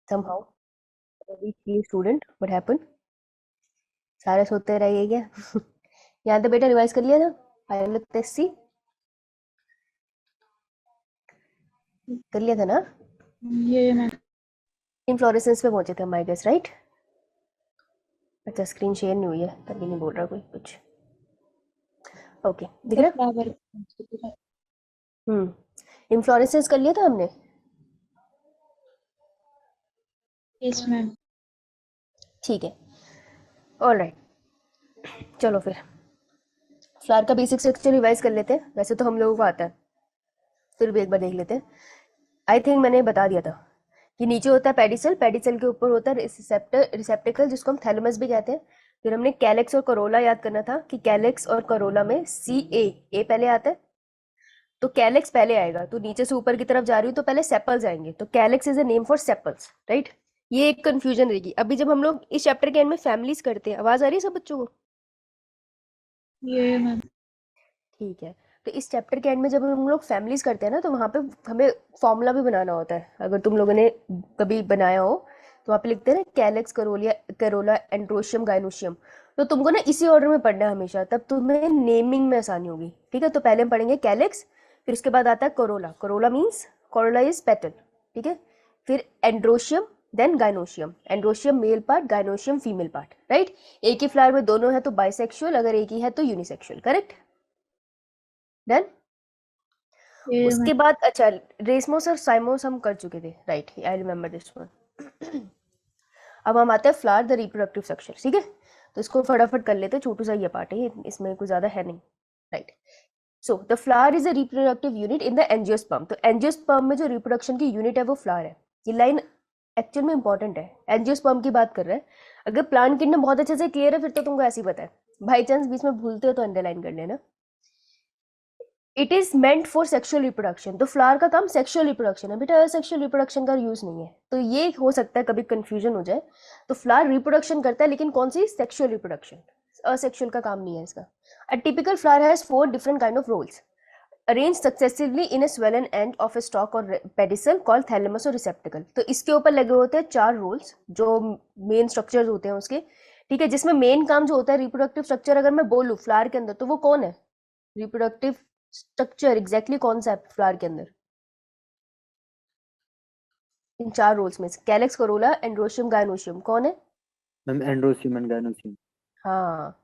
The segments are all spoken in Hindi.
somehow every key student what happened सारे सोते रह गए क्या यहाँ तो बेटा रिवाइज कर लिया था पायलट टेस्ट सी कर लिया था ना ये मैम इनफ्लोरेसेंस पे पहुंचे थे हम आई गेस राइट अच्छा स्क्रीन शेयर नहीं हुई है तभी नहीं बोल रहा कोई कुछ ओके दिख रहा फ्लावर इनफ्लोरेसेंस कर लिया था हमने यस मैम ठीक है ऑलराइट चलो फिर फ्लावर का बेसिक स्ट्रक्चर रिवाइज कर लेते हैं वैसे तो हम लोगों को आता है फिर भी एक बार देख लेते हैं आई थिंक मैंने बता दिया था कि नीचे होता है पेडिसल पेडिसल के ऊपर होता है रिसेप्टिकल जिसको हम थैलेमस भी कहते हैं फिर हमने कैलेक्स और करोला याद करना था कि कैलेक्स और करोला में ए पहले आता है तो कैलेक्स पहले आएगा तो नीचे से ऊपर की तरफ जा रही हूँ तो पहले सेपल्स आएंगे तो calyx is a name for sepals right ये एक कंफ्यूजन रहेगी अभी जब हम लोग इस चैप्टर के एंड में फैमिलीज करते हैं आवाज आ रही है सब बच्चों को ये मैम ठीक है तो इस चैप्टर के एंड में जब हम लोग फैमिलीज करते हैं ना तो वहाँ पे हमें फॉर्मूला भी बनाना होता है अगर तुम लोगों ने कभी बनाया हो तो वहाँ पे लिखते हैं ना calyx Karoliya Corolla androecium gynoecium तो तुमको ना इसी ऑर्डर में पढ़ना है हमेशा तब तुम्हें नेमिंग में आसानी होगी ठीक है तो पहले हम पढ़ेंगे कैलेक्स फिर उसके बाद आता है corolla corolla means corolla is petal ठीक है फिर androecium then gynoecium androecium male part gynoecium female part right एक ही फ्लावर में दोनों है तो बाइसेक्सुअल अगर एक ही है तो यूनिसेक्सुअल करेक्ट डन ये उसके मैम बाद अच्छा रेसमोस और साइमोस हम कर चुके थे right I remember this one अब हम आते हैं फ्लावर द रिप्रोडक्टिव स्ट्रक्चर ठीक है तो इसको फटाफट कर लेते हैं छोटू सा ये पार्ट है इसमें कुछ ज्यादा है नहीं right so the flower is a reproductive unit in the angiosperm तो एंजियोस्पर्म में जो रिप्रोडक्शन की यूनिट है वो फ्लावर है ये लाइन एक्चुअल में इंपॉर्टेंट है एंजियोस्पर्म की बात कर रहे हैं अगर प्लांट किडनी बहुत अच्छे से क्लियर है फिर तो तुमको ऐसे ही पता है बाई चांस बीच में भूलते हो तो अंडरलाइन कर लेना it is meant for sexual reproduction तो फ्लावर का काम सेक्सुअल रिप्रोडक्शन है बेटा सेक्सुअल रिप्रोडक्शन का यूज नहीं है तो ये हो सकता है कभी कंफ्यूजन हो जाए तो फ्लावर रिप्रोडक्शन करता है लेकिन कौन सी सेक्सुअल रिप्रोडक्शन असेक्सुअल का काम नहीं है इसका a typical flower has 4 different kind of whorls arrange successively in a swollen end of a stalk or pedicel called thalamus or receptacle तो इसके ऊपर लगे होते हैं 4 रोल्स जो मेन स्ट्रक्चर्स होते हैं उसके ठीक है जिसमें मेन काम जो होता है रिप्रोडक्टिव स्ट्रक्चर अगर मैं बोलूँ फ्लावर के अंदर तो वो कौन है रिप्रोडक्टिव स्ट्रक्चर एग्जैक्टली कौन सा है फ्लावर के अंदर इन 4 रोल्स में से कैलेक्स करोला एंड्रोशियम गायनोशियम कौन है मैम एंड्रोसियम एंड गायनोसियम हाँ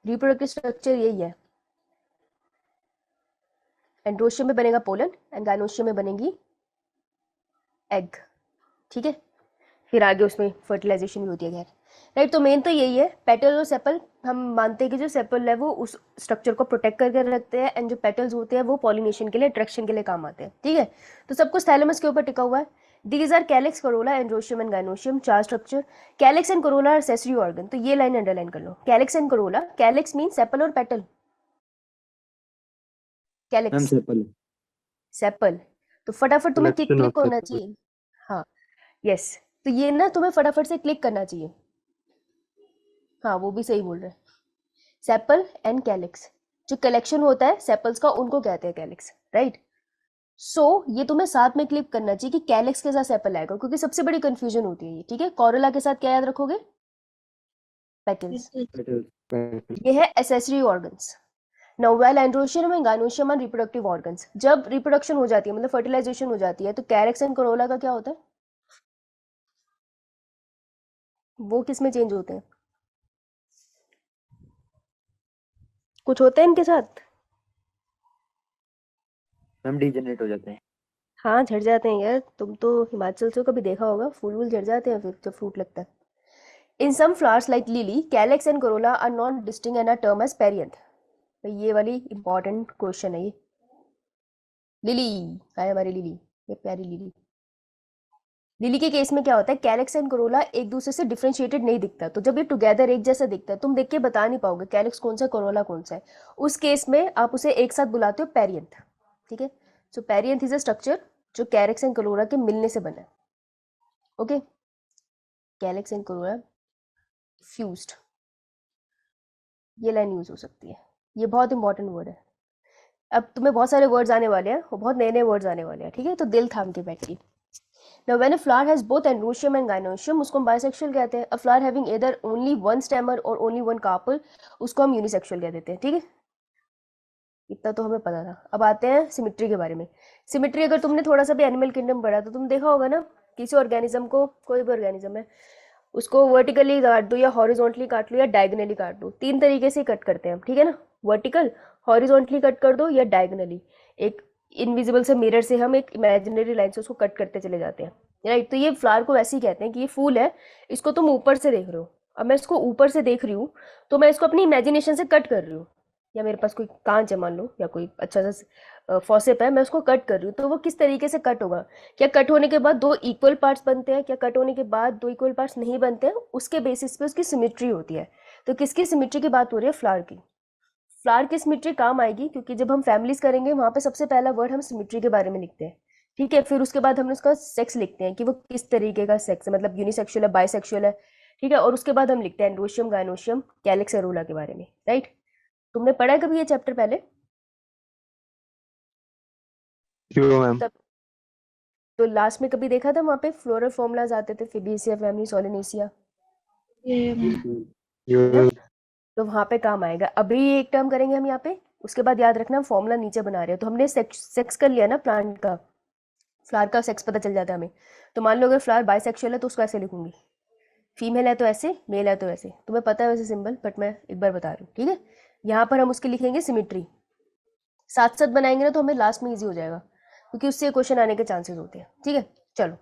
रिप्रोडक्टिव स्ट्रक्चर यही है एंड्रोशियम में बनेगा पोलन एंड गायनोशियम में बनेगी एग ठीक है फिर आगे उसमें फर्टिलाइजेशन भी होती है खैर राइट तो मेन तो यही है पेटल और सेपल हम मानते हैं कि जो सेपल है वो उस स्ट्रक्चर को प्रोटेक्ट करके रखते हैं एंड जो पेटल्स होते हैं वो पॉलिनेशन के लिए अट्रैक्शन के लिए काम आते हैं ठीक है तो सब कुछ थैलेमस के ऊपर टिका हुआ है these are calyx corolla androecium and gynoecium 4 structure calyx and corolla are accessory organ तो ये लाइन अंडरलाइन कर लो calyx and corolla calyx mean sepal और petal ma'am calyx sepal sepal तो फटाफट तुम्हें कलेक्शन क्लिक ऑफ होना सेपल चाहिए हाँ यस तो ये ना तुम्हें फटाफट से क्लिक करना चाहिए हाँ वो भी सही बोल रहे हैं सेपल एंड कैलिक्स जो कलेक्शन होता है सेपल्स का उनको कहते हैं कैलिक्स राइट सो ये तुम्हें साथ में क्लिक करना चाहिए कि कैलिक्स के साथ सेपल आएगा क्योंकि सबसे बड़ी कंफ्यूजन होती है ये ठीक है कोरोला के साथ क्या याद रखोगे पेटल्स पेटल्स ये है accessory organs now well androecium and gynoecium are reproductive organs जब रिप्रोडक्शन हो जाती है मतलब फर्टिलाइजेशन हो जाती है तो कैलिक्स एंड कोरोला का क्या होता है वो किस में चेंज होते हैं कुछ होता है इनके साथ मैम डीजेनरेट हो जाते हैं हाँ झड़ जाते हैं यार तुम तो हिमाचल से हो, कभी देखा होगा फूल वूल झड़ जाते हैं फिर जब फ्रूट लगता है in some flowers like lily calyx and corolla are not distinct and are term as perianth तो ये वाली इंपॉर्टेंट क्वेश्चन है ये लिली कहाँ है हमारी लिली ये प्यारी लिली लिली के केस में क्या होता है कैलेक्स एंड कोरोला एक दूसरे से डिफरेंशिएटेड नहीं दिखता तो जब ये टुगेदर एक जैसा दिखता है तुम देख के बता नहीं पाओगे कैलेक्स कौन सा कोरोला कौन सा है उस केस में आप उसे एक साथ बुलाते हो पेरियंथ ठीक है सो पेरियंथ इज अ स्ट्रक्चर जो कैलेक्स एंड कोरोला के मिलने से बना है okay calyx and Corolla fused ये लाइन यूज हो सकती है ये बहुत इंपॉर्टेंट वर्ड है अब तुम्हें बहुत सारे वर्ड्स आने वाले हैं और बहुत नए नए वर्ड्स आने वाले हैं ठीक है तो दिल थाम के बैठिए Now when a flower has both androecium and gynoecium, उसको हम bisexual कहते हैं. A flower having either only one stemmer or only one carpel, उसको हम unisexual कह देते हैं. ठीक है, इतना तो हमें पता था. अब आते हैं सिमेट्री के बारे में. सिमेट्री अगर तुमने थोड़ा सा भी एनिमल किंगडम पढ़ा तो तुम देखा होगा ना, किसी ऑर्गेनिज्म को, कोई भी ऑर्गेनिज्म है, उसको वर्टिकली काट दो या हॉरिजॉन्टली काट लो या डायगोनली काट दो. तीन तरीके से कट करते हैं हम, ठीक है ना. वर्टिकल, हॉरिजॉन्टली कट कर दो या डायगोनली. एक इनविजिबल से मिरर से हम एक इमेजिनरी लाइन से उसको कट करते चले जाते हैं, राइट. तो ये फ्लावर को वैसे ही कहते हैं कि ये फूल है, इसको तुम ऊपर से देख रहे हो. अब मैं इसको ऊपर से देख रही हूँ तो मैं इसको अपनी इमेजिनेशन से कट कर रही हूँ, या मेरे पास कोई कांच है मान लो, या कोई अच्छा सा फॉसेप है, मैं उसको कट कर रही हूँ. तो वो किस तरीके से कट होगा? क्या कट होने के बाद दो इक्वल पार्ट्स बनते हैं? क्या कट होने के बाद दो इक्वल पार्ट्स नहीं बनते हैं? उसके बेसिस पे उसकी सिमेट्री होती है. तो किसकी सिमेट्री की बात हो रही है? फ्लावर की. फ्लावर की सिमेट्री काम आएगी क्योंकि जब हम फैमिलीज करेंगे वहां पे सबसे पहला वर्ड हम सिमेट्री के बारे में लिखते हैं, ठीक है. फिर उसके बाद हम उसका सेक्स लिखते हैं कि वो किस तरीके का सेक्स है, मतलब यूनिसेक्सुअल है, बाइसेक्सुअल है, ठीक है. और उसके बाद हम लिखते हैं एंड्रोशियम, गायनोशियम, कैलिक्स एरोला के बारे में, राइट. तुमने पढ़ा है कभी ये चैप्टर पहले? क्यों मैम? तब तो लास्ट में कभी देखा था वहां पे फ्लोरल फॉर्मूलाज आते थे, फेबेसिया, फैमिली, सोलेनेसिया, ये मैम. You तो वहां पे काम आएगा. अभी एक टर्म करेंगे हम यहाँ पे, उसके बाद याद रखना हम फॉर्मूला नीचे बना रहे हैं. तो हमने सेक्स कर लिया ना प्लांट का, फ्लावर का सेक्स पता चल जाता है हमें. तो मान लो अगर फ्लावर बाइसेक्सुअल है तो उसको ऐसे लिखूंगी, फीमेल है तो ऐसे, मेल है तो ऐसे. तुम्हें पता है वैसे सिंबल, बट मैं एक बार बता रही हूँ, ठीक है. यहाँ पर हम उसके लिखेंगे सिमेट्री. साथ साथ बनाएंगे ना तो हमें लास्ट में इजी हो जाएगा, क्योंकि उससे क्वेश्चन आने के चांसेस होते हैं, ठीक है. चलो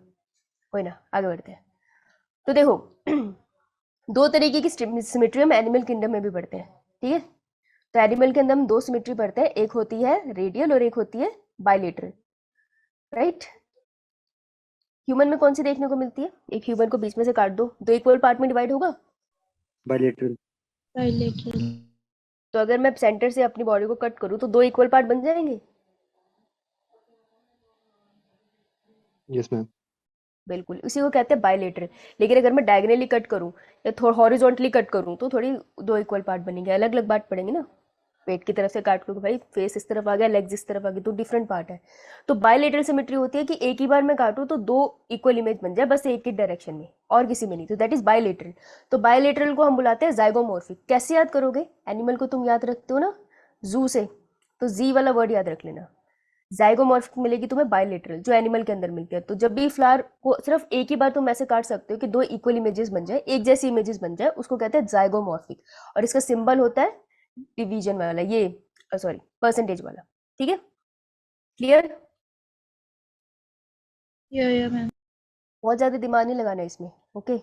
कोई ना, आगे बढ़ते हैं. तो देखो दो तरीके की सिमेट्री हम एनिमल किंगडम में भी पढ़ते हैं, ठीक है. तो एनिमल के अंदर हम दो सिमेट्री पढ़ते हैं, एक होती है रेडियल और एक होती है बायलेटरल, राइट. ह्यूमन में कौन सी देखने को मिलती है? एक ह्यूमन को बीच में से काट दो, दो इक्वल पार्ट में डिवाइड होगा. बायलेटरल. बायलेटरल. तो अगर मैं सेंटर से अपनी बॉडी को कट करूँ तो दो इक्वल पार्ट बन जाएंगे. Yes ma'am. बिल्कुल, उसी को कहते हैं बायलेटरल. लेकिन अगर मैं डायगोनली कट करूँ या थोड़ा हॉरिजॉन्टली कट करूँ तो थोड़ी दो इक्वल पार्ट बनेंगे, अलग अलग पार्ट पड़ेंगे ना. पेट की तरफ से काट लो कि भाई फेस इस तरफ आ गया, लेग्स इस तरफ आ गई, तो डिफरेंट पार्ट है. तो बायलेटरल सिमेट्री होती है कि एक ही बार मैं काटूं तो दो इक्वल इमेज बन जाए, बस एक ही डायरेक्शन में, और किसी में नहीं. तो दैट इज बायलेटरल. तो बायलेटरल को हम बुलाते हैं जाइगोमॉर्फिक. कैसे याद करोगे? एनिमल को तुम याद रखते हो ना जू से, तो जी वाला वर्ड याद रख लेना. जाइगोमॉर्फिक मिलेगी तुम्हें बायलेटरल, जो एनिमल के अंदर मिलती है. तो जब भी फ्लावर को सिर्फ एक ही बार तुम ऐसे काट सकते हो कि दो इक्वल इमेजेस बन जाए, एक जैसी इमेजेस बन जाए, उसको कहते हैं जाइगोमॉर्फिक. और इसका सिंबल होता है डिवीजन वाला, ये सॉरी परसेंटेज वाला, ठीक है. क्लियर? ये मैम. बहुत ज्यादा दिमाग नहीं लगाना इसमें, ओके.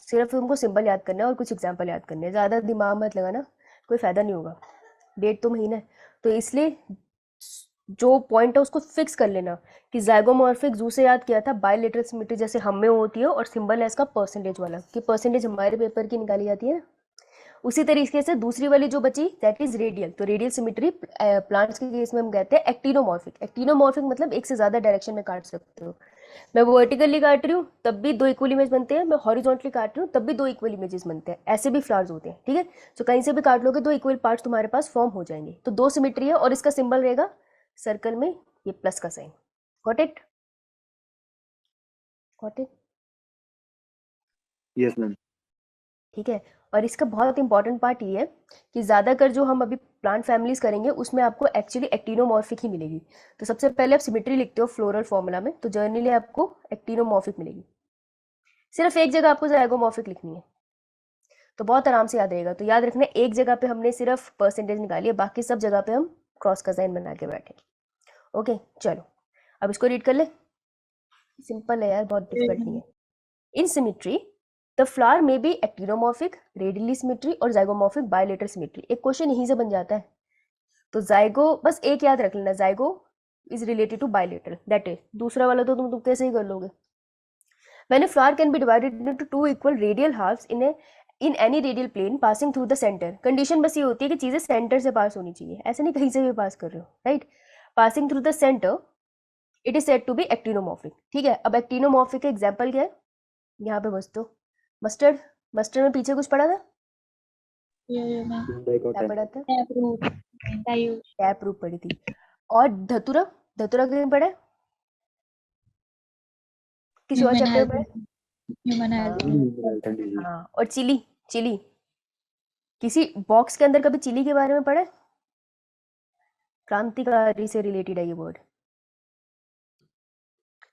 सिर्फ तुमको सिंबल याद करना है और कुछ एग्जाम्पल याद करने हैं. ज्यादा दिमाग मत लगाना, कोई फायदा नहीं होगा. डेट तो महीना है, तो इसलिए जो पॉइंट है उसको फिक्स कर लेना कि जाइगोमॉर्फिक जू से याद किया था, बायलेटरल सिमेट्री जैसे हम में होती है, और सिंबल है इसका परसेंटेज वाला, कि परसेंटेज हमारे पेपर की निकाली जाती है ना. उसी तरीके से दूसरी वाली जो बची दैट इज रेडियल. तो रेडियल सिमेट्री प्लांट्स के केस में हम कहते हैं एक्टिनोमॉर्फिक. एक्टिनोमॉर्फिक मतलब एक से ज्यादा डायरेक्शन में काट सकते हो. मैं वर्टिकली काट रही हूँ तब भी दो इक्वल इमेज बनते हैं, मैं हॉरिजॉन्टली काट रही हूँ तब भी दो इक्वल इमेजेस बनते हैं. ऐसे भी फ्लावर्स होते हैं, ठीक है. तो कहीं से भी काट लोगे दो इक्वल पार्ट्स तुम्हारे पास फॉर्म हो जाएंगे. तो दो सिमेट्री है और इसका सिंबल रहेगा सर्कल में ये प्लस का sign. Got it? Got it? Yes ma'am. ठीक है. और इसका बहुत इंपॉर्टेंट पार्ट ये है कि ज़्यादातर जो हम अभी प्लांट फैमिलीज करेंगे उसमें आपको एक्चुअली एक्टिनोमॉर्फिक ही मिलेगी. तो सबसे पहले आप सिमेट्री लिखते हो फ्लोरल फॉर्मूला में, तो जर्नली आपको एक्टिनोमॉर्फिक मिलेगी. सिर्फ एक जगह आपको जाइगोमॉर्फिक लिखनी है, तो बहुत आराम से याद रहेगा. तो याद रखना एक जगह पे हमने सिर्फ परसेंटेज निकाली है, बाकी सब जगह पे हम क्रॉस का साइन बना के बैठे. ओके चलो अब इसको रीड कर ले. सिंपल है यार, बहुत डिफिकल्ट नहीं है. इन सिमेट्री द फ्लावर में बी एक्टिनोमॉर्फिक, रेडियली सिमेट्री और जाइगोमॉर्फिक बायलेटरल सिमेट्री. एक क्वेश्चन यहीं से बन जाता है. तो जाइगो बस एक याद रख लेना, zygo is related to bilateral, that is. दूसरा वाला तो तुम कैसे ही कर लोगे. When a flower can be divided into two equal radial halves in any radial plane passing through the center. Condition बस ये होती है कि चीजें सेंटर से पास होनी चाहिए, ऐसे नहीं कहीं से भी पास कर रहे हो, right. Passing through the centre it is said to be actinomorphic. ठीक है. अब एक्टिनोमॉर्फिक का एग्जांपल क्या है? यहाँ पे बस तो मस्टर्ड. मस्टर्ड में पीछे कुछ पढ़ा था, ये मैम. क्या डाइकोटाइल. पढ़ा था? Tap root. डायू. टैप रूट पढ़ी थी. और धतुरा, धतुरा कहीं पढ़ा है? किसी और ह्यूमन चैप्टर हेल्थ में पढ़े? ह्यूमन हाँ हेल्थ हाँ, और चिली चिली किसी बॉक्स के अंदर कभी चिली के बारे में पढ़े? क्रांतिकारी से रिलेटेड है ये word.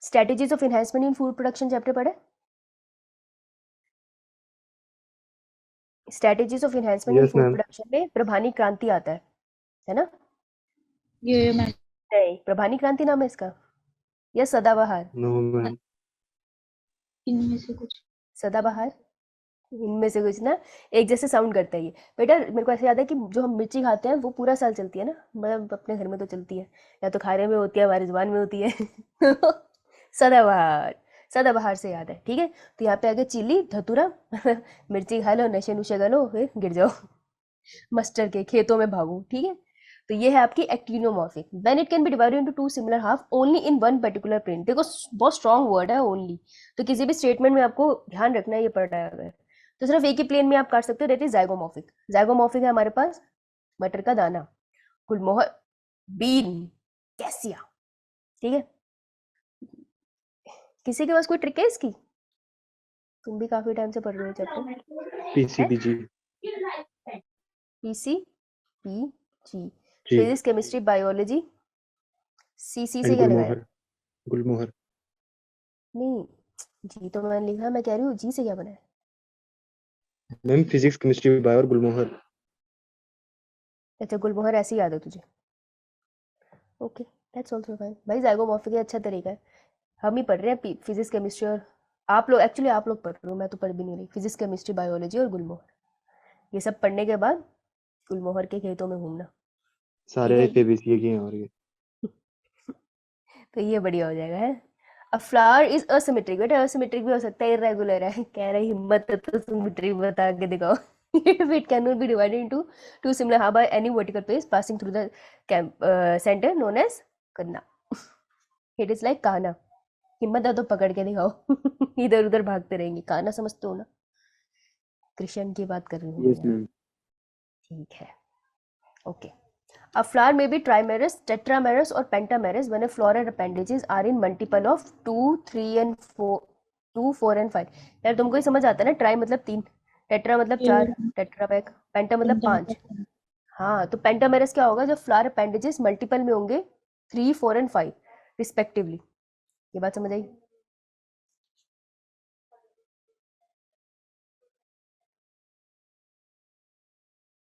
Strategies of enhancement in food production chapter पढ़े? Strategies of enhancement in Yes, food ma'am. Production में प्रभानी क्रांति आता है ना? यो मैम नहीं, प्रभानी क्रांति नाम है इसका या सदाबहार? No, ma'am. इनमें से कुछ सदाबहार, इनमें से कुछ ना, एक जैसे साउंड करता है ये। बेटा मेरे को ऐसे याद है कि जो हम मिर्ची खाते हैं वो पूरा साल चलती है ना, मतलब अपने घर में तो चलती है, या तो खाने में होती है, हमारी जुबान में होती है। सदाबहार, सदाबहार से याद है, ठीक है। तो यहाँ पे आगे चिली धतूरा। मिर्ची खा लो, नशे नुशे कर लो, फिर गिर जाओ मस्टर के खेतों में भागो, ठीक है। तो ये है आपकी actinomorphic. When it can be divided into two similar half only in one particular plane. देखो बहुत स्ट्रॉन्ग वर्ड है ओनली, तो किसी भी स्टेटमेंट में आपको ध्यान रखना है ये पढ़ा है। तो सिर्फ एक ही प्लेन में आप काट सकते हो, दैट इज जाइगोमॉर्फिक। जाइगोमॉर्फिक है हमारे पास मटर का दाना, गुलमोहर, बीन, कैसिया, ठीक है। किसी के पास कोई ट्रिक है इसकी? तुम भी काफी टाइम से पढ़ रहे हो chapter. PCBG. PC P G, G. Physics chemistry biology, C से And क्या लगाया? Gulmohar. नहीं, जी तो मैंने लिखा, मैं कह रही हूँ जी से क्या बना है? Ma'am, physics, chemistry, bio और Gulmohar. अच्छा, गुलमोहर ऐसे ही याद है तुझे? ओके, दैट्स आल्सो फाइन भाई। जाइगोमॉर्फिक अच्छा तरीका है। हम ही पढ़ रहे हैं फिजिक्स केमिस्ट्री, और आप लोग एक्चुअली आप लोग पढ़ रहे हो, मैं तो पढ़ भी नहीं रही। फिजिक्स केमिस्ट्री बायोलॉजी और गुलमोहर, ये सब पढ़ने के बाद गुलमोहर के खेतों में घूमना, सारे ठीक है। FABCA के हैं और ये. तो ये बढ़िया हो जाएगा है। अ फ्लावर इज असिमेट्रिक। बेटा असिमेट्रिक भी हो सकता है, इरेगुलर है। कह रही हिम्मत है तो सिमेट्रिक बता के दिखाओ। If it cannot be divided into two similar half by any vertical place passing through the center known as kanna. It is like कहना। हिम्मत है तो पकड़ के दिखाओ। इधर उधर भागते रहेंगे। कहना समझते हो ना? कृष्ण की बात कर रही हूँ Yes, मैं। ma'am. ठीक है, okay. A flower may be trimerous, tetramerous or pentamerous when a floral appendages are in multiple of 2, 3 and 4, 2, 4 and 5। यार तुमको ही समझ आता है ना, ट्राई मतलब 3, टेट्रा मतलब 4, टेट्रा पैक, पेंटा मतलब 5। हाँ, तो पेंटामेरस क्या होगा? जब फ्लावर अपेंडेजेस मल्टीपल में होंगे 3, 4 एंड 5 रिस्पेक्टिवली। ये बात समझ आई?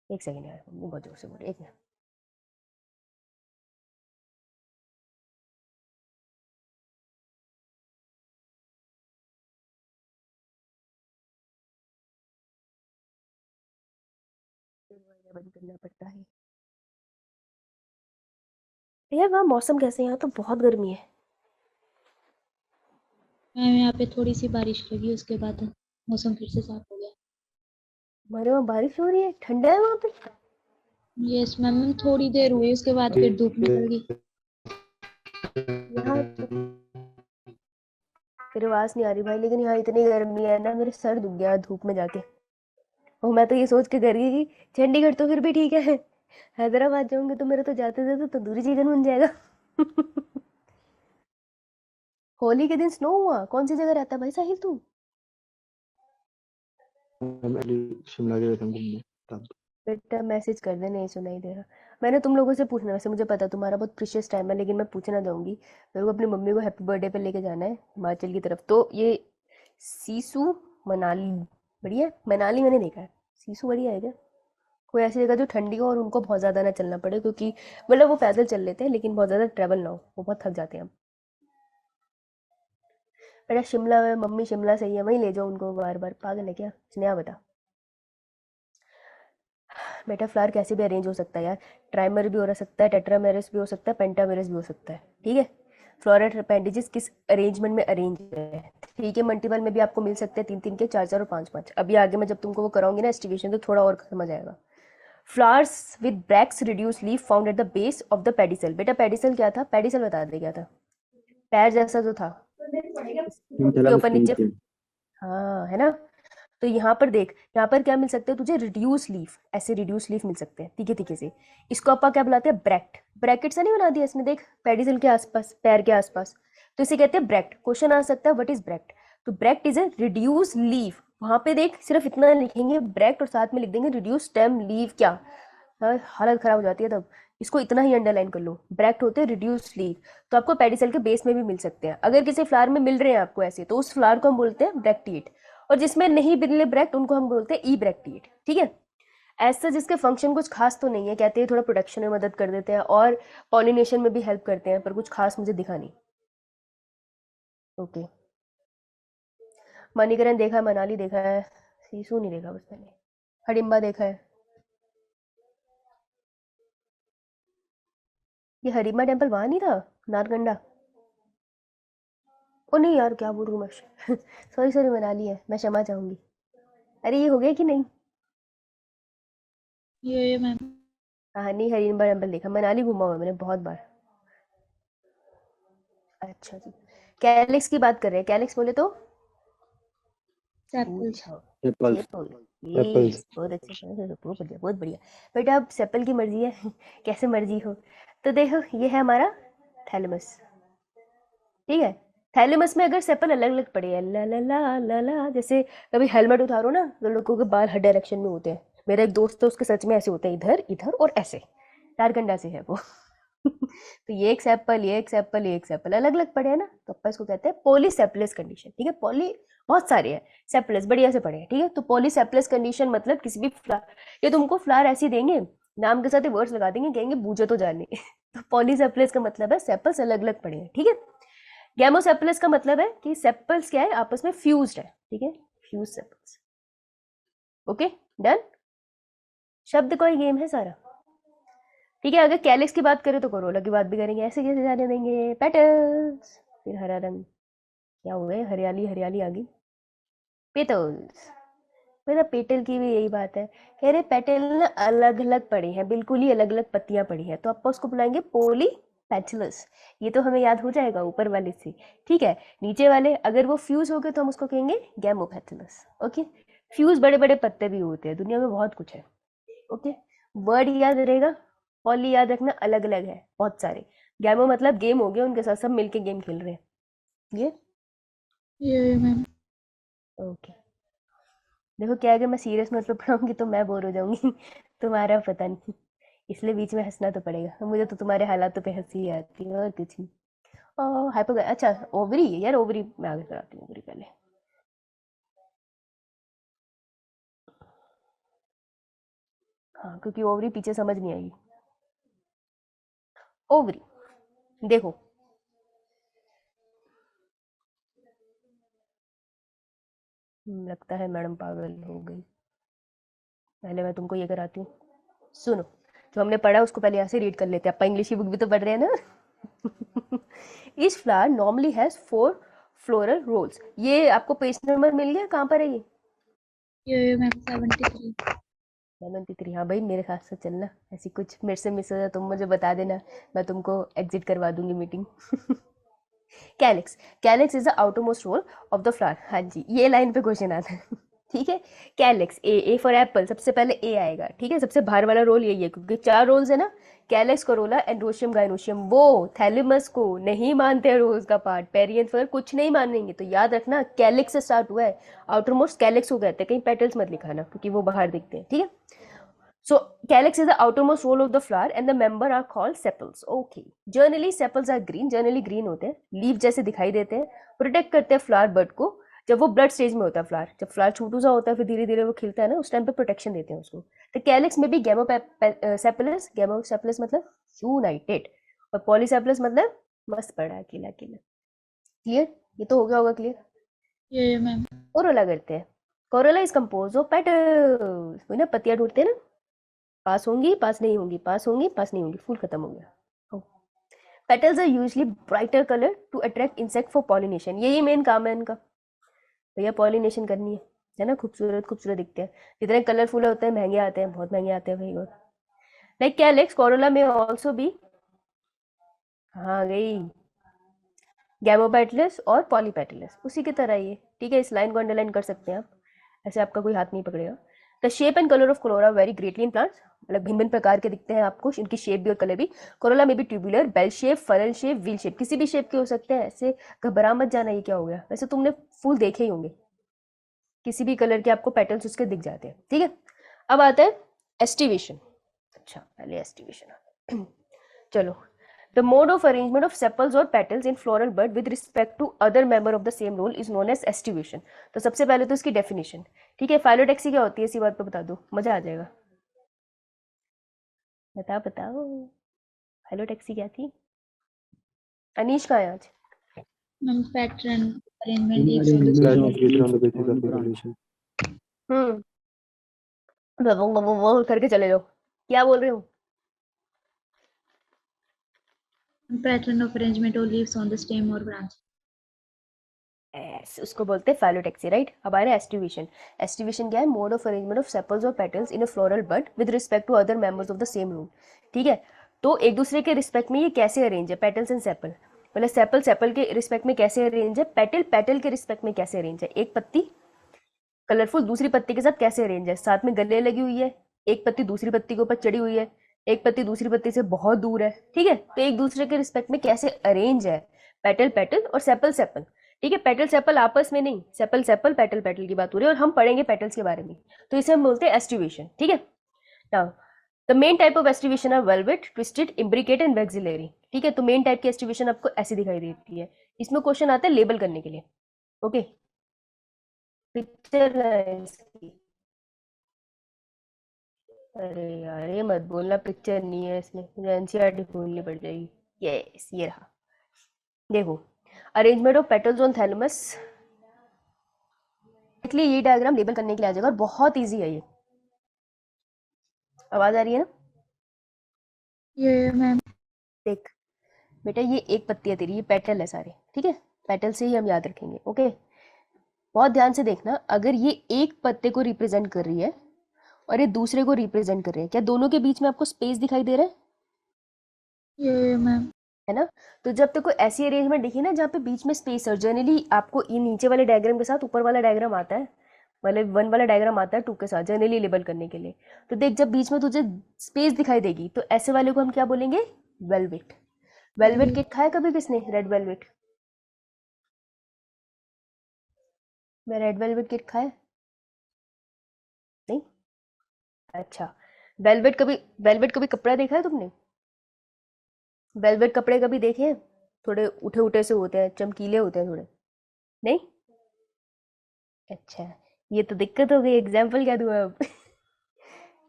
एक सेकंड यार, मम्मी बहुत जोर से बोल रही है, एक मिनट। बंद करना पड़ता है यार। वहाँ मौसम कैसे है? यहाँ तो बहुत गर्मी है। मैम यहाँ पे थोड़ी सी बारिश लगी, उसके बाद मौसम फिर से साफ हो गया। हमारे वहाँ बारिश हो रही है, ठंडा है वहाँ पे। यस मैम, थोड़ी देर हुई उसके बाद फिर धूप निकल गई। यहाँ तो तेरी आवाज नहीं आ रही भाई, लेकिन यहाँ इतनी गर्मी है ना, मेरे सर दुख गया धूप में जाके। और मैं तो ये सोच के घर गई कि चंडीगढ़ तो फिर भी ठीक है, हैदराबाद जाऊंगी तो मेरा तो जाते जाते तंदूरी चिकन बन जाएगा। होली के दिन स्नो हुआ? कौन सी जगह रहता है भाई साहिल तू? हम शिमला गए थे घूमने तब. बेटा मैसेज कर दे, नहीं सुनाई दे रहा। मैंने तुम लोगों से पूछना, वैसे मुझे पता तुम्हारा बहुत प्रीशियस टाइम है, लेकिन मैं पूछना चाहूंगी। मेरे को अपनी मम्मी को हैप्पी बर्थडे पे लेके जाना है हिमाचल की तरफ। तो ये सीसू मनाली बढ़िया है? मनाली मैंने देखा है, सीसू बढ़िया है क्या? कोई ऐसी जगह जो ठंडी हो और उनको बहुत ज़्यादा ना चलना पड़े, क्योंकि मतलब वो पैदल चल लेते हैं लेकिन बहुत ज़्यादा ट्रैवल ना हो, वो बहुत थक जाते हैं हम। बेटा शिमला में मम्मी शिमला सही है, वहीं ले जाओ उनको बार बार। पागल है क्या? स्नेहा बता। बेटा फ्लावर कैसे भी अरेंज हो सकता है यार। ट्राइमर भी हो सकता है, टेट्रामेरस भी हो सकता है, पेंटामेरस भी हो सकता है, ठीक है। फ्लोरल अपेंडेजेस किस अरेंजमेंट में अरेंज है, ठीक है। मल्टीपल में भी आपको मिल सकते हैं 3-3 के, 4-4 और 5-5। अभी आगे मैं जब तुमको वो कराऊंगी ना एस्टिवेशन, तो थोड़ा और समझ आएगा। Flowers with Bragg's reduce leaf found at the base of the pedicel. बेटा पेडिसल क्या था? पेडिसल बता दे क्या था? पैर जैसा जो था, इसके ऊपर नीचे। हाँ है ना। तो यहाँ पर देख, यहाँ पर क्या मिल सकते हैं तुझे? रिड्यूस लीफ, ऐसे रिड्यूस लीफ मिल सकते हैं तीखे तीखे से। इसको अपन क्या बुलाते हैं? ब्रैक्ट। ब्रैकेट से नहीं बना दिया इसने, देख पेडिसल के आसपास, पैर के आसपास। तो इसे कहते हैं ब्रेक्ट। क्वेश्चन आ सकता है व्हाट इज ब्रेक्ट, तो Brecht is a reduce leaf. वहां पे देख सिर्फ इतना लिखेंगे ब्रेक्ट और साथ में लिख देंगे रिड्यूस स्टेम लीफ, क्या हालत खराब हो जाती है तब। इसको इतना ही अंडरलाइन कर लो, ब्रेक्ट होते हैं रिड्यूस लीफ। तो आपको पेडिसल के बेस में भी मिल सकते हैं, अगर किसी फ्लावर में मिल रहे हैं आपको ऐसे, तो उस फ्लावर को हम बोलते हैं ब्रेक्टिएट, और जिसमें नहीं मिले ब्रेक्ट उनको हम बोलते हैं ई ब्रेक्टिएट। ठीक है, ऐसा जिसके फंक्शन कुछ खास तो नहीं है, कहते हैं थोड़ा प्रोडक्शन में मदद कर देते हैं और पॉलिनेशन में भी हेल्प करते हैं, पर कुछ खास मुझे दिखा नहीं। ओके, मणिकरण देखा है, मनाली देखा है, सीसू नहीं देखा बस मैंने, हडिम्बा देखा है। ये हरिम्बा टेम्पल वहां नहीं था, नारकंडा? ओ नहीं यार, क्या बोल रही हूँ मैं सॉरी सॉरी, मनाली है, मैं क्षमा चाहूंगी। अरे ये हो गया कि नहीं? ये मैम। हाँ नहीं, हरिम्बा टेम्पल देखा, मनाली घूमा हुआ मैंने बहुत बार। अच्छा जी, कैलिक्स की बात कर रहे हैं, कैलिक्स बोले तो सैपल्स। अच्छा, सेपल्स। सेपल। Apples. यस, बहुत अच्छा, बहुत बढ़िया बहुत बढ़िया। बेटा अब सेपल की मर्जी है कैसे मर्जी हो। तो देखो ये है हमारा थैलेमस, ठीक है। थैलेमस में अगर सेपल अलग अलग पड़े हैं, ला ला ला ला ला, जैसे कभी हेलमेट उतारो ना तो लोगों के बाल हर डायरेक्शन में होते हैं। मेरा एक दोस्त है, उसके सच में ऐसे होते हैं, इधर इधर और ऐसे, नारकंडा से है वो तो ये एक सेपल, ये एक सेपल, ये एक सेपल अलग अलग पड़े हैं ना, तो अपन इसको कहते हैं पॉलीसेपलस कंडीशन। ठीक है, पॉली बहुत सारे हैं, सेपलस बढ़िया से पड़े हैं। ठीक है, तो पॉलीसेपलस कंडीशन मतलब किसी भी फ्लावर, ये तुमको फ्लावर ऐसे देंगे, नाम के साथ ही वर्ड्स लगा देंगे, कहेंगे बूझे तो जाने तो पॉलीसेपलस का मतलब है सेपल्स अलग अलग पड़े हैं। ठीक है, गैमोसेपलस का मतलब है कि सेपल्स क्या है, आपस में फ्यूज्ड है। ठीक है, फ्यूज सेपल्स। ओके डन, शब्द कोई गेम है सारा। ठीक है, अगर कैलिक्स की बात करें तो कोरोला की बात भी करेंगे, ऐसे कैसे जाने देंगे। पेटल्स, फिर हरा रंग, क्या हुआ है, हरियाली हरियाली आ गई। पेटल्स, मेरा पेटल की भी यही बात है, कह रहे पेटल ना अलग अलग पड़ी हैं, बिल्कुल ही अलग अलग पत्तियां पड़ी हैं, तो आप उसको बुलाएंगे पोली पेटलस। ये तो हमें याद हो जाएगा ऊपर वाले से। ठीक है, नीचे वाले अगर वो फ्यूज हो गए तो हम उसको कहेंगे गैमोपेटलस। ओके, फ्यूज बड़े बड़े पत्ते भी होते हैं, दुनिया में बहुत कुछ है। ओके, वर्ड याद रहेगा, पॉली याद रखना अलग अलग है बहुत सारे। गैमो मतलब गेम हो गया, उनके साथ सब मिलके गेम खेल रहे हैं ये मैम। ओके, देखो क्या है, अगर मैं सीरियस नोट पे पढ़ाऊंगी तो मैं बोर हो जाऊंगी तुम्हारा पता नहीं, इसलिए बीच में हंसना तो पड़ेगा। मुझे तो तुम्हारे हालातों पे हंसी आती है और कुछ नहीं। हाइपो, अच्छा ओवरी, यार ओवरी मैं आगे कराती हूँ, ओवरी पहले। हाँ, क्योंकि ओवरी पीछे समझ नहीं आएगी। ओवरी देखो, लगता है मैडम पागल हो गई। पहले मैं तुमको ये कराती हूँ, सुनो, जो हमने पढ़ा उसको पहले यहाँ से रीड कर लेते हैं, अपन इंग्लिश की बुक भी तो पढ़ रहे हैं ना each flower normally has 4 floral whorls. ये आपको पेज नंबर मिल गया, कहाँ पर है ये मैम 73। 73? हाँ भाई, मेरे साथ साथ चलना, ऐसी कुछ मेरे से मिस हो जाए तुम मुझे बता देना, मैं तुमको एग्जिट करवा दूंगी meeting calyx, calyx is the outer most whorl of the flower. हाँ जी, ये लाइन पे क्वेश्चन आता है ठीक है, कैलिक्स, ए फॉर एप्पल, सबसे पहले ए आएगा। ठीक है, सबसे बाहर वाला रोल यही है, क्योंकि 4 रोल्स है ना, कैलिक्स, कोरोला, एंड्रोशियम, गाइनोशियम। वो थैलेमस को नहीं मानते हैं रोल्स का पार्ट, पेरियंथ वगैरह कुछ नहीं मानेंगे, तो याद रखना कैलिक्स से स्टार्ट हुआ है, आउटर मोस्ट कैलिक्स को कहते हैं, कहीं पेटल्स मत लिखाना क्योंकि वो बाहर दिखते हैं। ठीक है, so calyx is the outermost roll of the flower and the member are called sepals. Okay, generally sepals are green, generally green होते हैं, लीफ जैसे दिखाई देते हैं, प्रोटेक्ट करते हैं फ्लावर बड को। जब वो ब्लड स्टेज में होता है फ्लावर, जब फ्लावर छोटू सा होता है फिर धीरे धीरे वो खिलता है ना, उस टाइम पे प्रोटेक्शन देते हैं उसको। तो कैलिक्स में भी गैमोसेपलस, गैमोसेपलस मतलब यूनाइटेड, और पॉलीसेपलस मतलब मस्त पड़ा है अकेला अकेला। क्लियर, ये तो हो गया होगा क्लियर। ये मैम। कोरोला करते हैं, Corolla is compose of petals, वही ना पत्तियां ढूंढते हैं ना, पास होंगी पास नहीं होंगी, पास होंगी पास नहीं होंगी, फूल खत्म हो गया। Petals are usually brighter colour to attract insect for pollination, यही मेन काम है इनका, भैया पॉलिनेशन करनी है ना, खूबसूरत खूबसूरत दिखते हैं, जितने कलरफुल होते हैं महंगे आते हैं, बहुत महंगे आते हैं भाई। और लाइक कैलिक्स, कोरोला में ऑल्सो भी, हाँ गई, गैमोपेटलस और पॉलीपेटलस उसी की तरह ये। ठीक है, इस लाइन को अंडरलाइन कर सकते हैं आप, ऐसे आपका कोई हाथ नहीं पकड़ेगा। The shape and colour of Corolla very greatly in plants, मतलब भिन्न भिन्न प्रकार के दिखते हैं आपको, इनकी शेप भी और कलर भी। कोरोला में भी tubular, bell shape, funnel shape, wheel shape, किसी भी शेप के हो सकते हैं। ऐसे घबरा मत जाना ये क्या हो गया, वैसे तुमने फूल देखे ही होंगे, किसी भी कलर के आपको पैटर्न्स उसके दिख जाते हैं, ठीक है। अब आता है एस्टिवेशन। अच्छा पहले एस्टिवेशन चलो। The mode of arrangement of sepals or petals in floral bud with respect to other member of the same role is known as estivation। तो सबसे पहले तो इसकी डेफिनेशन, ठीक है। फाइलोटेक्सी क्या होती है इसी बात पे बता दो, मजा आ जाएगा। बताओ बताओ, फाइलोटेक्सी क्या थी? अनीश कहाँ है आज? Ma'am pattern arrangement leaves on the Class of leader on the basis of evolution. वो करके चले जाओ, क्या बोल रहे हो? Pattern of arrangement of leaves on the stem और ब्रांच। Yes, उसको बोलते हैं फाइलोटेक्सी, राइट। अब आ रहा है एस्टिवेशन। एस्टिवेशन क्या है? Mode of arrangement of sepals और petals in a floral bud with respect to other members of the same room, ठीक है। तो एक दूसरे के रिस्पेक्ट में ये कैसे अरेंज है, पेटल्स एंड सेपल, मतलब सेपल सेपल के रिस्पेक्ट में कैसे अरेंज है, पेटल पेटल के रिस्पेक्ट में कैसे अरेंज है, एक पत्ती कलरफुल दूसरी पत्ती के साथ कैसे अरेंज है, साथ में गले लगी हुई है, एक पत्ती दूसरी पत्ती के ऊपर चढ़ी हुई है, एक पत्ती दूसरी पत्ती से बहुत दूर है, ठीक है। तो एक दूसरे के रिस्पेक्ट में कैसे अरेंज है पेटल पेटल और सेपल सेपल, ठीक है। पेटल सेपल आपस में नहीं, सेपल सेपल पेटल पेटल की बात हो रही है, और हम पढ़ेंगे पेटल्स के बारे में, तो इसे हम बोलते हैं एस्टिवेशन, ठीक है। Now the main type of aestivation are valvate, twisted, imbricate and vexillary, ठीक है। तो मेन टाइप की एस्टिवेशन आपको ऐसी दिखाई देती है। इसमें क्वेश्चन आता है लेबल करने के लिए, ओके। पिक्चर है इसकी, अरे यार ये मत बोलना पिक्चर नहीं है इसमें, मुझे एनसीईआरटी खोलनी पड़ जाएगी। यस ये रहा, देखो arrangement of petals on thalamus. इसलिए ये डायग्राम लेबल करने के लिए आ जाएगा और बहुत इजी है ये। आवाज आ रही है ना? ये मैम देख बेटा, ये एक पत्ती है तेरी, ये पेटल है सारे, ठीक है। पेटल से ही हम याद रखेंगे, ओके। बहुत ध्यान से देखना, अगर ये एक पत्ते को रिप्रेजेंट कर रही है और ये दूसरे को रिप्रेजेंट कर रहे हैं, क्या दोनों के बीच में आपको स्पेस दिखाई दे रहा है? ये मैम है ना। तो जब तक कोई ऐसी अरेंजमेंट दिखी ना जहाँ पे बीच में स्पेस है, जनरली आपको ये नीचे वाले डायग्राम के साथ ऊपर वाला डायग्राम आता है, मतलब 1 वाला डायग्राम आता है 2 के साथ, जनरली लेबल करने के लिए। तो देख जब बीच में तुझे स्पेस दिखाई देगी तो ऐसे वाले को हम क्या बोलेंगे? वेलवेट। वेलवेट केक खाया कभी किसने? रेड वेलवेट, मैं रेड वेलवेट केक खाया नहीं? अच्छा, वेलवेट कभी कपड़ा देखा है तुमने? वेलवेट कपड़े कभी देखे हैं? थोड़े उठे उठे से होते हैं, चमकीले होते हैं थोड़े, नहीं? अच्छा, ये तो दिक्कत हो गई, एग्जाम्पल क्या दूँ अब?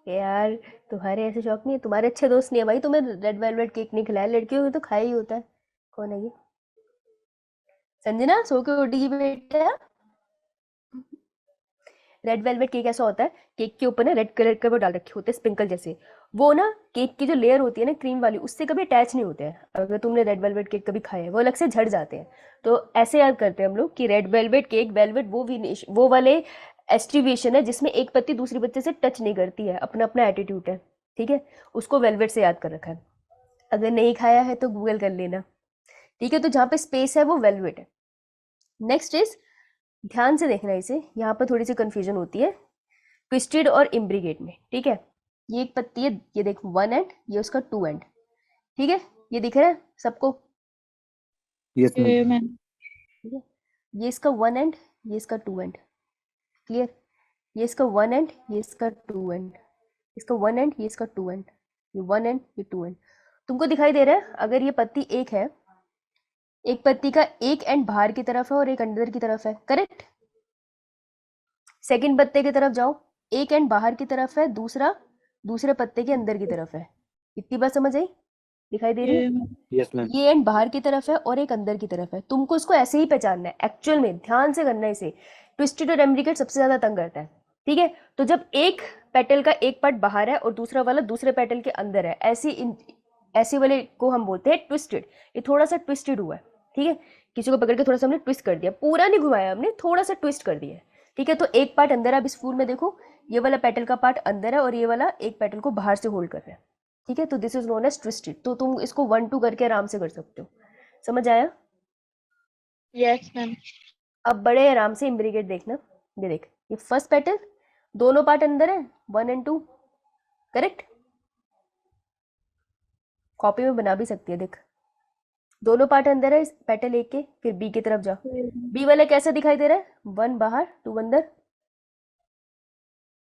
यार तुम्हारे ऐसे शौक नहीं है, तुम्हारे अच्छे दोस्त नहीं है भाई, तुम्हें रेड वेलवेट केक नहीं खिलाया, लड़कियों को तो खाया ही होता है। कौन है ये? संजना सो के उठी बेटा। रेड वेलवेट केक ऐसा होता है, केक के ऊपर ना रेड कलर का वो डाल रखे होते हैं स्प्रिंकल जैसे, वो ना केक की जो लेयर होती है ना क्रीम वाली, उससे कभी अटैच नहीं होते हैं। अगर तुमने रेड वेलवेट केक कभी खाया है वो अलग से झड़ जाते हैं। तो ऐसे याद करते हैं हम लोग कि रेड वेलवेट केक, वेलवेट वो वाले एस्टिवेशन है जिसमें एक पत्ती दूसरी पत्ती से टच नहीं करती है, अपना अपना एटीट्यूड है, ठीक है। उसको वेलवेट से याद कर रखा है, अगर नहीं खाया है तो गूगल कर लेना, ठीक है। तो जहाँ पे स्पेस है वो वेलवेट है। नेक्स्ट इज, ध्यान से देखना इसे, यहाँ पर थोड़ी सी कंफ्यूजन होती है ट्विस्टेड और इम्ब्रिगेट में, ठीक है। ये एक पत्ती है, ये देख 1 एंड, ये उसका 2 एंड, ठीक है। ये दिख रहा है सबको? Yes ma'am. ये मैम ठीक है, ये इसका 1 एंड, ये इसका 2 एंड, क्लियर। ये इसका 1 एंड, ये इसका 2 एंड, इसका 1 एंड, ये इसका 2 एंड, ये 1 एंड, ये 2 एंड। तुमको दिखाई दे रहा है? अगर ये पत्ती एक है, एक पत्ती का एक एंड बाहर की तरफ है और एक अंदर की तरफ है, करेक्ट। सेकंड पत्ते की तरफ जाओ, एक एंड बाहर की तरफ है, दूसरा दूसरे पत्ते के अंदर की तरफ है। इतनी बात समझ आई? दिखाई दे रही है? ये मैम यस मैम। ये एंड बाहर की तरफ है और एक अंदर की तरफ है। तुमको इसको ऐसे ही पहचानना है, एक्चुअल में ध्यान से करना है इसे। ट्विस्टेड और एम्ब्रिकेट सबसे ज्यादा तंग करता है, ठीक है। तो जब एक पेटल का एक पार्ट बाहर है और दूसरा वाला दूसरे पेटल के अंदर है, ऐसे वाले को हम बोलते हैं ट्विस्टेड। ये थोड़ा सा ट्विस्टेड हुआ है, ठीक है। किसी को पकड़ के थोड़ा सा हमने ट्विस्ट कर दिया, पूरा नहीं घुमाया हमने, थोड़ा सा ट्विस्ट कर दिया, ठीक है। तो एक पार्ट अंदर, आप इस फूल में देखो, ये वाला पेटल का पार्ट अंदर है और ये वाला एक पेटल को बाहर से होल्ड कर रहा है, ठीक है। तो this is known as twisted. तो तुम इसको 1 2 करके आराम से कर सकते हो, समझ आया? यस मैम अब बड़े आराम से इम्ब्रिकेट देखना, ये देख, ये फर्स्ट पेटल दोनों पार्ट अंदर है 1 and 2, करेक्ट। कॉपी में बना भी सकती है, देख दोनों पार्ट अंदर है पेटल एक के। फिर बी की तरफ जा, बी वाला कैसा दिखाई दे रहा है, 1 बाहर 2 अंदर।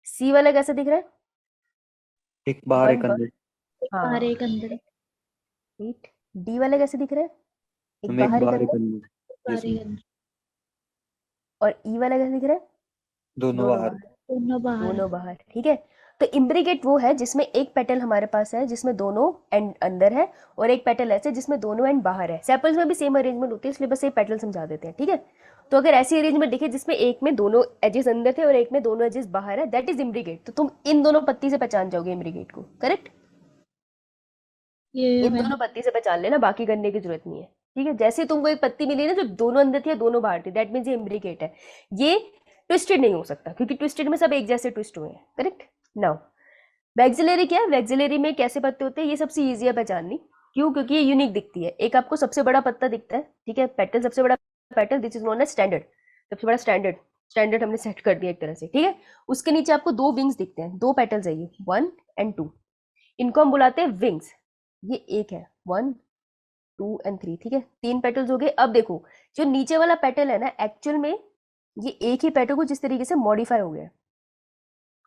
सी वाला कैसा दिख रहा है, एक बाहर 1 एक अंदर। हाँ बाहर एक अंदर, राइट। डी वाला कैसे दिख रहा है, एक मैम एक बाहर एक बाहर एक अंदर। अंदर। बाहर यस एक मैम। अंदर, और ई वाला कैसे दिख रहा है, दोनों दोनों बाहर। बाहर। दोनों बाहर। दोनों बाहर, ठीक है। तो इम्ब्रिकेट वो है जिसमें एक पेटल हमारे पास है जिसमें दोनों एंड अंदर है, और एक पेटल ऐसे जिसमें दोनों एंड बाहर है। सेपल्स में भी सेम अरेंजमेंट होती है, इसलिए बस ये पेटल समझा देते हैं, ठीक है। तो अगर ऐसी अरेंजमेंट दिखे जिसमें एक में दोनों एजेस अंदर थे और एक में दोनों एजेस बाहर है, दैट इज इम्ब्रिकेट। तो तुम इन दोनों पत्ती से पहचान जाओगे इम्ब्रिकेट को, करेक्ट। ये इन मैम, दोनों पत्ती से पहचान लेना, बाकी करने की जरूरत नहीं है, ठीक है। जैसे ही तुमको एक पत्ती मिली ना जो दोनों अंदर थी या दोनों बाहर थी, दैट मीन्स ये इम्ब्रिकेट है। ये ट्विस्टेड नहीं हो सकता क्योंकि ट्विस्टेड में सब एक जैसे ट्विस्ट हुए हैं, करेक्ट। नाउ वैक्सिलरी क्या है, वैक्सिलरी में कैसे पत्ते होते हैं, ये सबसे ईजी है पहचाननी। क्यों, क्योंकि ये यूनिक दिखती है। एक आपको सबसे बड़ा पत्ता दिखता है, ठीक है, पेटल सबसे बड़ा petal, this is known as standard. सबसे बड़ा स्टैंडर्ड, स्टैंडर्ड हमने सेट कर दिया एक तरह से, ठीक है। उसके नीचे आपको दो विंग्स दिखते हैं, दो पेटल्स है ये 1 and 2। इनको हम बुलाते हैं विंग्स। ये एक है 1 2 and 3, ठीक है, 3 पेटल्स हो गए। अब देखो जो नीचे वाला पेटल है ना, एक्चुअल में ये एक ही पेटल को जिस तरीके से मॉडिफाई हो गया है।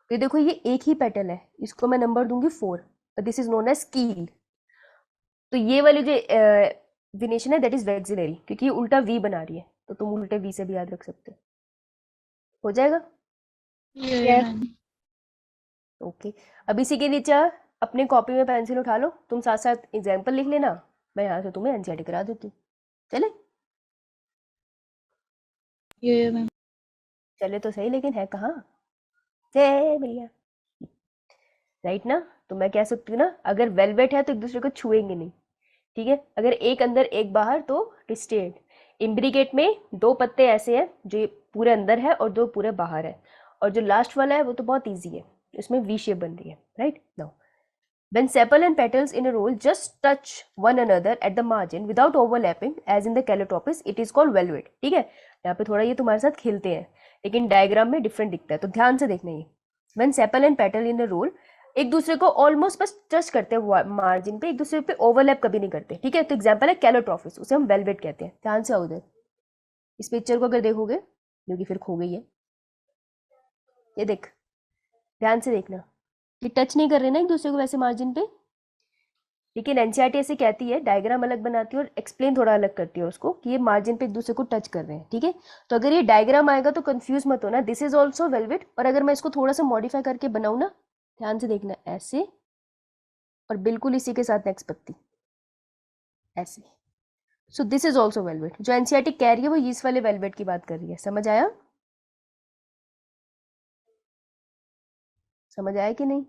तो ये देखो ये एक ही पेटल है, इसको मैं नंबर दूंगी 4, दिस इज नोन एज कील। तो ये वाली जो विनेशन है दैट इज वैक्सिलरी, क्योंकि ये उल्टा वी बना रही है, तो तुम उल्टे वी से भी याद रख सकते हो जाएगा। ये मैम, ओके, अब इसी के नीचे अपने कॉपी में पेंसिल उठा लो, तुम साथ साथ एग्जाम्पल लिख लेना, मैं यहाँ से तुम्हें एनसीईआरटी करा देती हूँ। चले ये मैम, चले तो सही, लेकिन है कहाँ, जय भैया, राइट ना। तो मैं कह सकती हूँ ना, अगर वेलवेट है तो एक दूसरे को छुएंगे नहीं, ठीक है। अगर एक अंदर एक बाहर तो ट्विस्टेड। इम्ब्रिकेट में दो पत्ते ऐसे हैं जो पूरे अंदर है और दो पूरे बाहर है, और जो लास्ट वाला है वो तो बहुत इजी है, इसमें वी शेप बन रही है, right. Now when sepal and petals in a roll just touch one another at the margin without overlapping as in the calotropis, it is called velvet, ठीक है। यहाँ पे थोड़ा ये तुम्हारे साथ खेलते हैं, लेकिन डायग्राम में डिफरेंट दिखता है, तो ध्यान से देखना। ये when sepal and petal in a roll एक दूसरे को ऑलमोस्ट बस टच करते हैं मार्जिन पे, एक दूसरे पे ओवरलैप कभी नहीं करते, ठीक है। तो एग्जाम्पल है कैलोट्रॉफिस, उसे हम वेलवेट कहते हैं। ध्यान से आओ उधर, इस पिक्चर को अगर देखोगे, जो कि फिर खो गई है, ये देख, ध्यान से देखना, ये टच नहीं कर रहे ना एक दूसरे को वैसे मार्जिन पे, लेकिन एनसीईआरटी ऐसे कहती है, डायग्राम अलग बनाती है और एक्सप्लेन थोड़ा अलग करती है उसको, कि ये मार्जिन पे एक दूसरे को टच कर रहे हैं, ठीक है। तो अगर ये डायग्राम आएगा तो कंफ्यूज मत होना, दिस इज ऑल्सो वेलवेट। और अगर मैं इसको थोड़ा सा मॉडिफाई करके बनाऊँ ना, ध्यान से देखना, ऐसे, और बिल्कुल इसी के साथ नेक्स्ट पत्ती ऐसे। सो दिस इज ऑल्सो वेलवेट। जो एनसीईआरटी कह रही है वो इस वाले वेलवेट की बात कर रही है, समझ आया, समझ आया कि नहीं।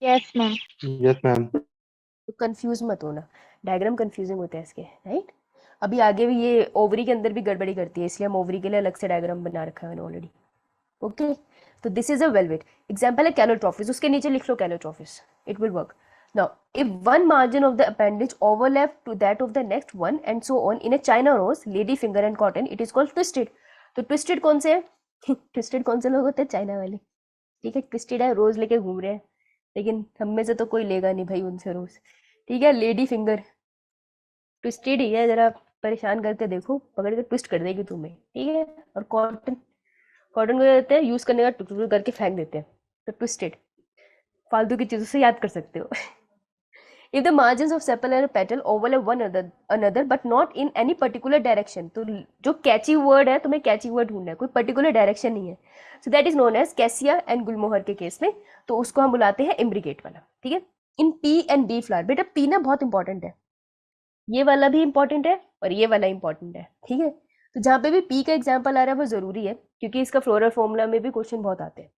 Yes ma'am, yes ma'am. तो कंफ्यूज मत होना, डायग्राम कंफ्यूजिंग होते हैं इसके, राइट। अभी आगे भी ये ओवरी के अंदर भी गड़बड़ी करती है, इसलिए हम ओवरी के लिए अलग से डायग्राम बना रखा है मैंने ऑलरेडी, ओके। तो this is a valvate. Example है कैलोट्रॉफिस, उसके नीचे लिख लो calotropis, it will work. Now, if one margin of the appendage overlap to that of the next one and so on in a China rose, lady finger and cotton, it is called twisted. तो twisted कौन से हैं twisted कौन से लोग होते हैं, चाइना वाले, ठीक है। twisted है, रोज लेके घूम रहे हैं, लेकिन हम में से तो कोई लेगा नहीं भाई उनसे रोज, ठीक है। लेडी फिंगर ट्विस्टेड ही है, जरा परेशान करके देखो, पकड़ के ट्विस्ट कर देगी तुम्हें, ठीक है। और कॉटन, कॉटन को देते हैं यूज करने का, टुक टुक करके फेंक देते हैं, तो ट्विस्टेड। फालतू की चीजों से याद कर सकते हो। If the margins of sepal and petal overlap one another but not in any particular direction, तो जो कैची वर्ड है, तुम्हें कैची वर्ड ढूंढना है, कोई पर्टिकुलर डायरेक्शन नहीं है, so that is known as cassia and gulmohar के केस में, तो उसको हम बुलाते हैं इम्ब्रिकेट वाला, ठीक है। In P and B flower, बेटा पी ना बहुत इंपॉर्टेंट है, ये वाला भी इंपॉर्टेंट है और ये वाला इंपॉर्टेंट है, ठीक है। तो जहाँ पे भी पी का एग्जाम्पल आ रहा है वो जरूरी है, क्योंकि इसका फ्लोरल फॉर्मूला में भी क्वेश्चन बहुत आते हैं,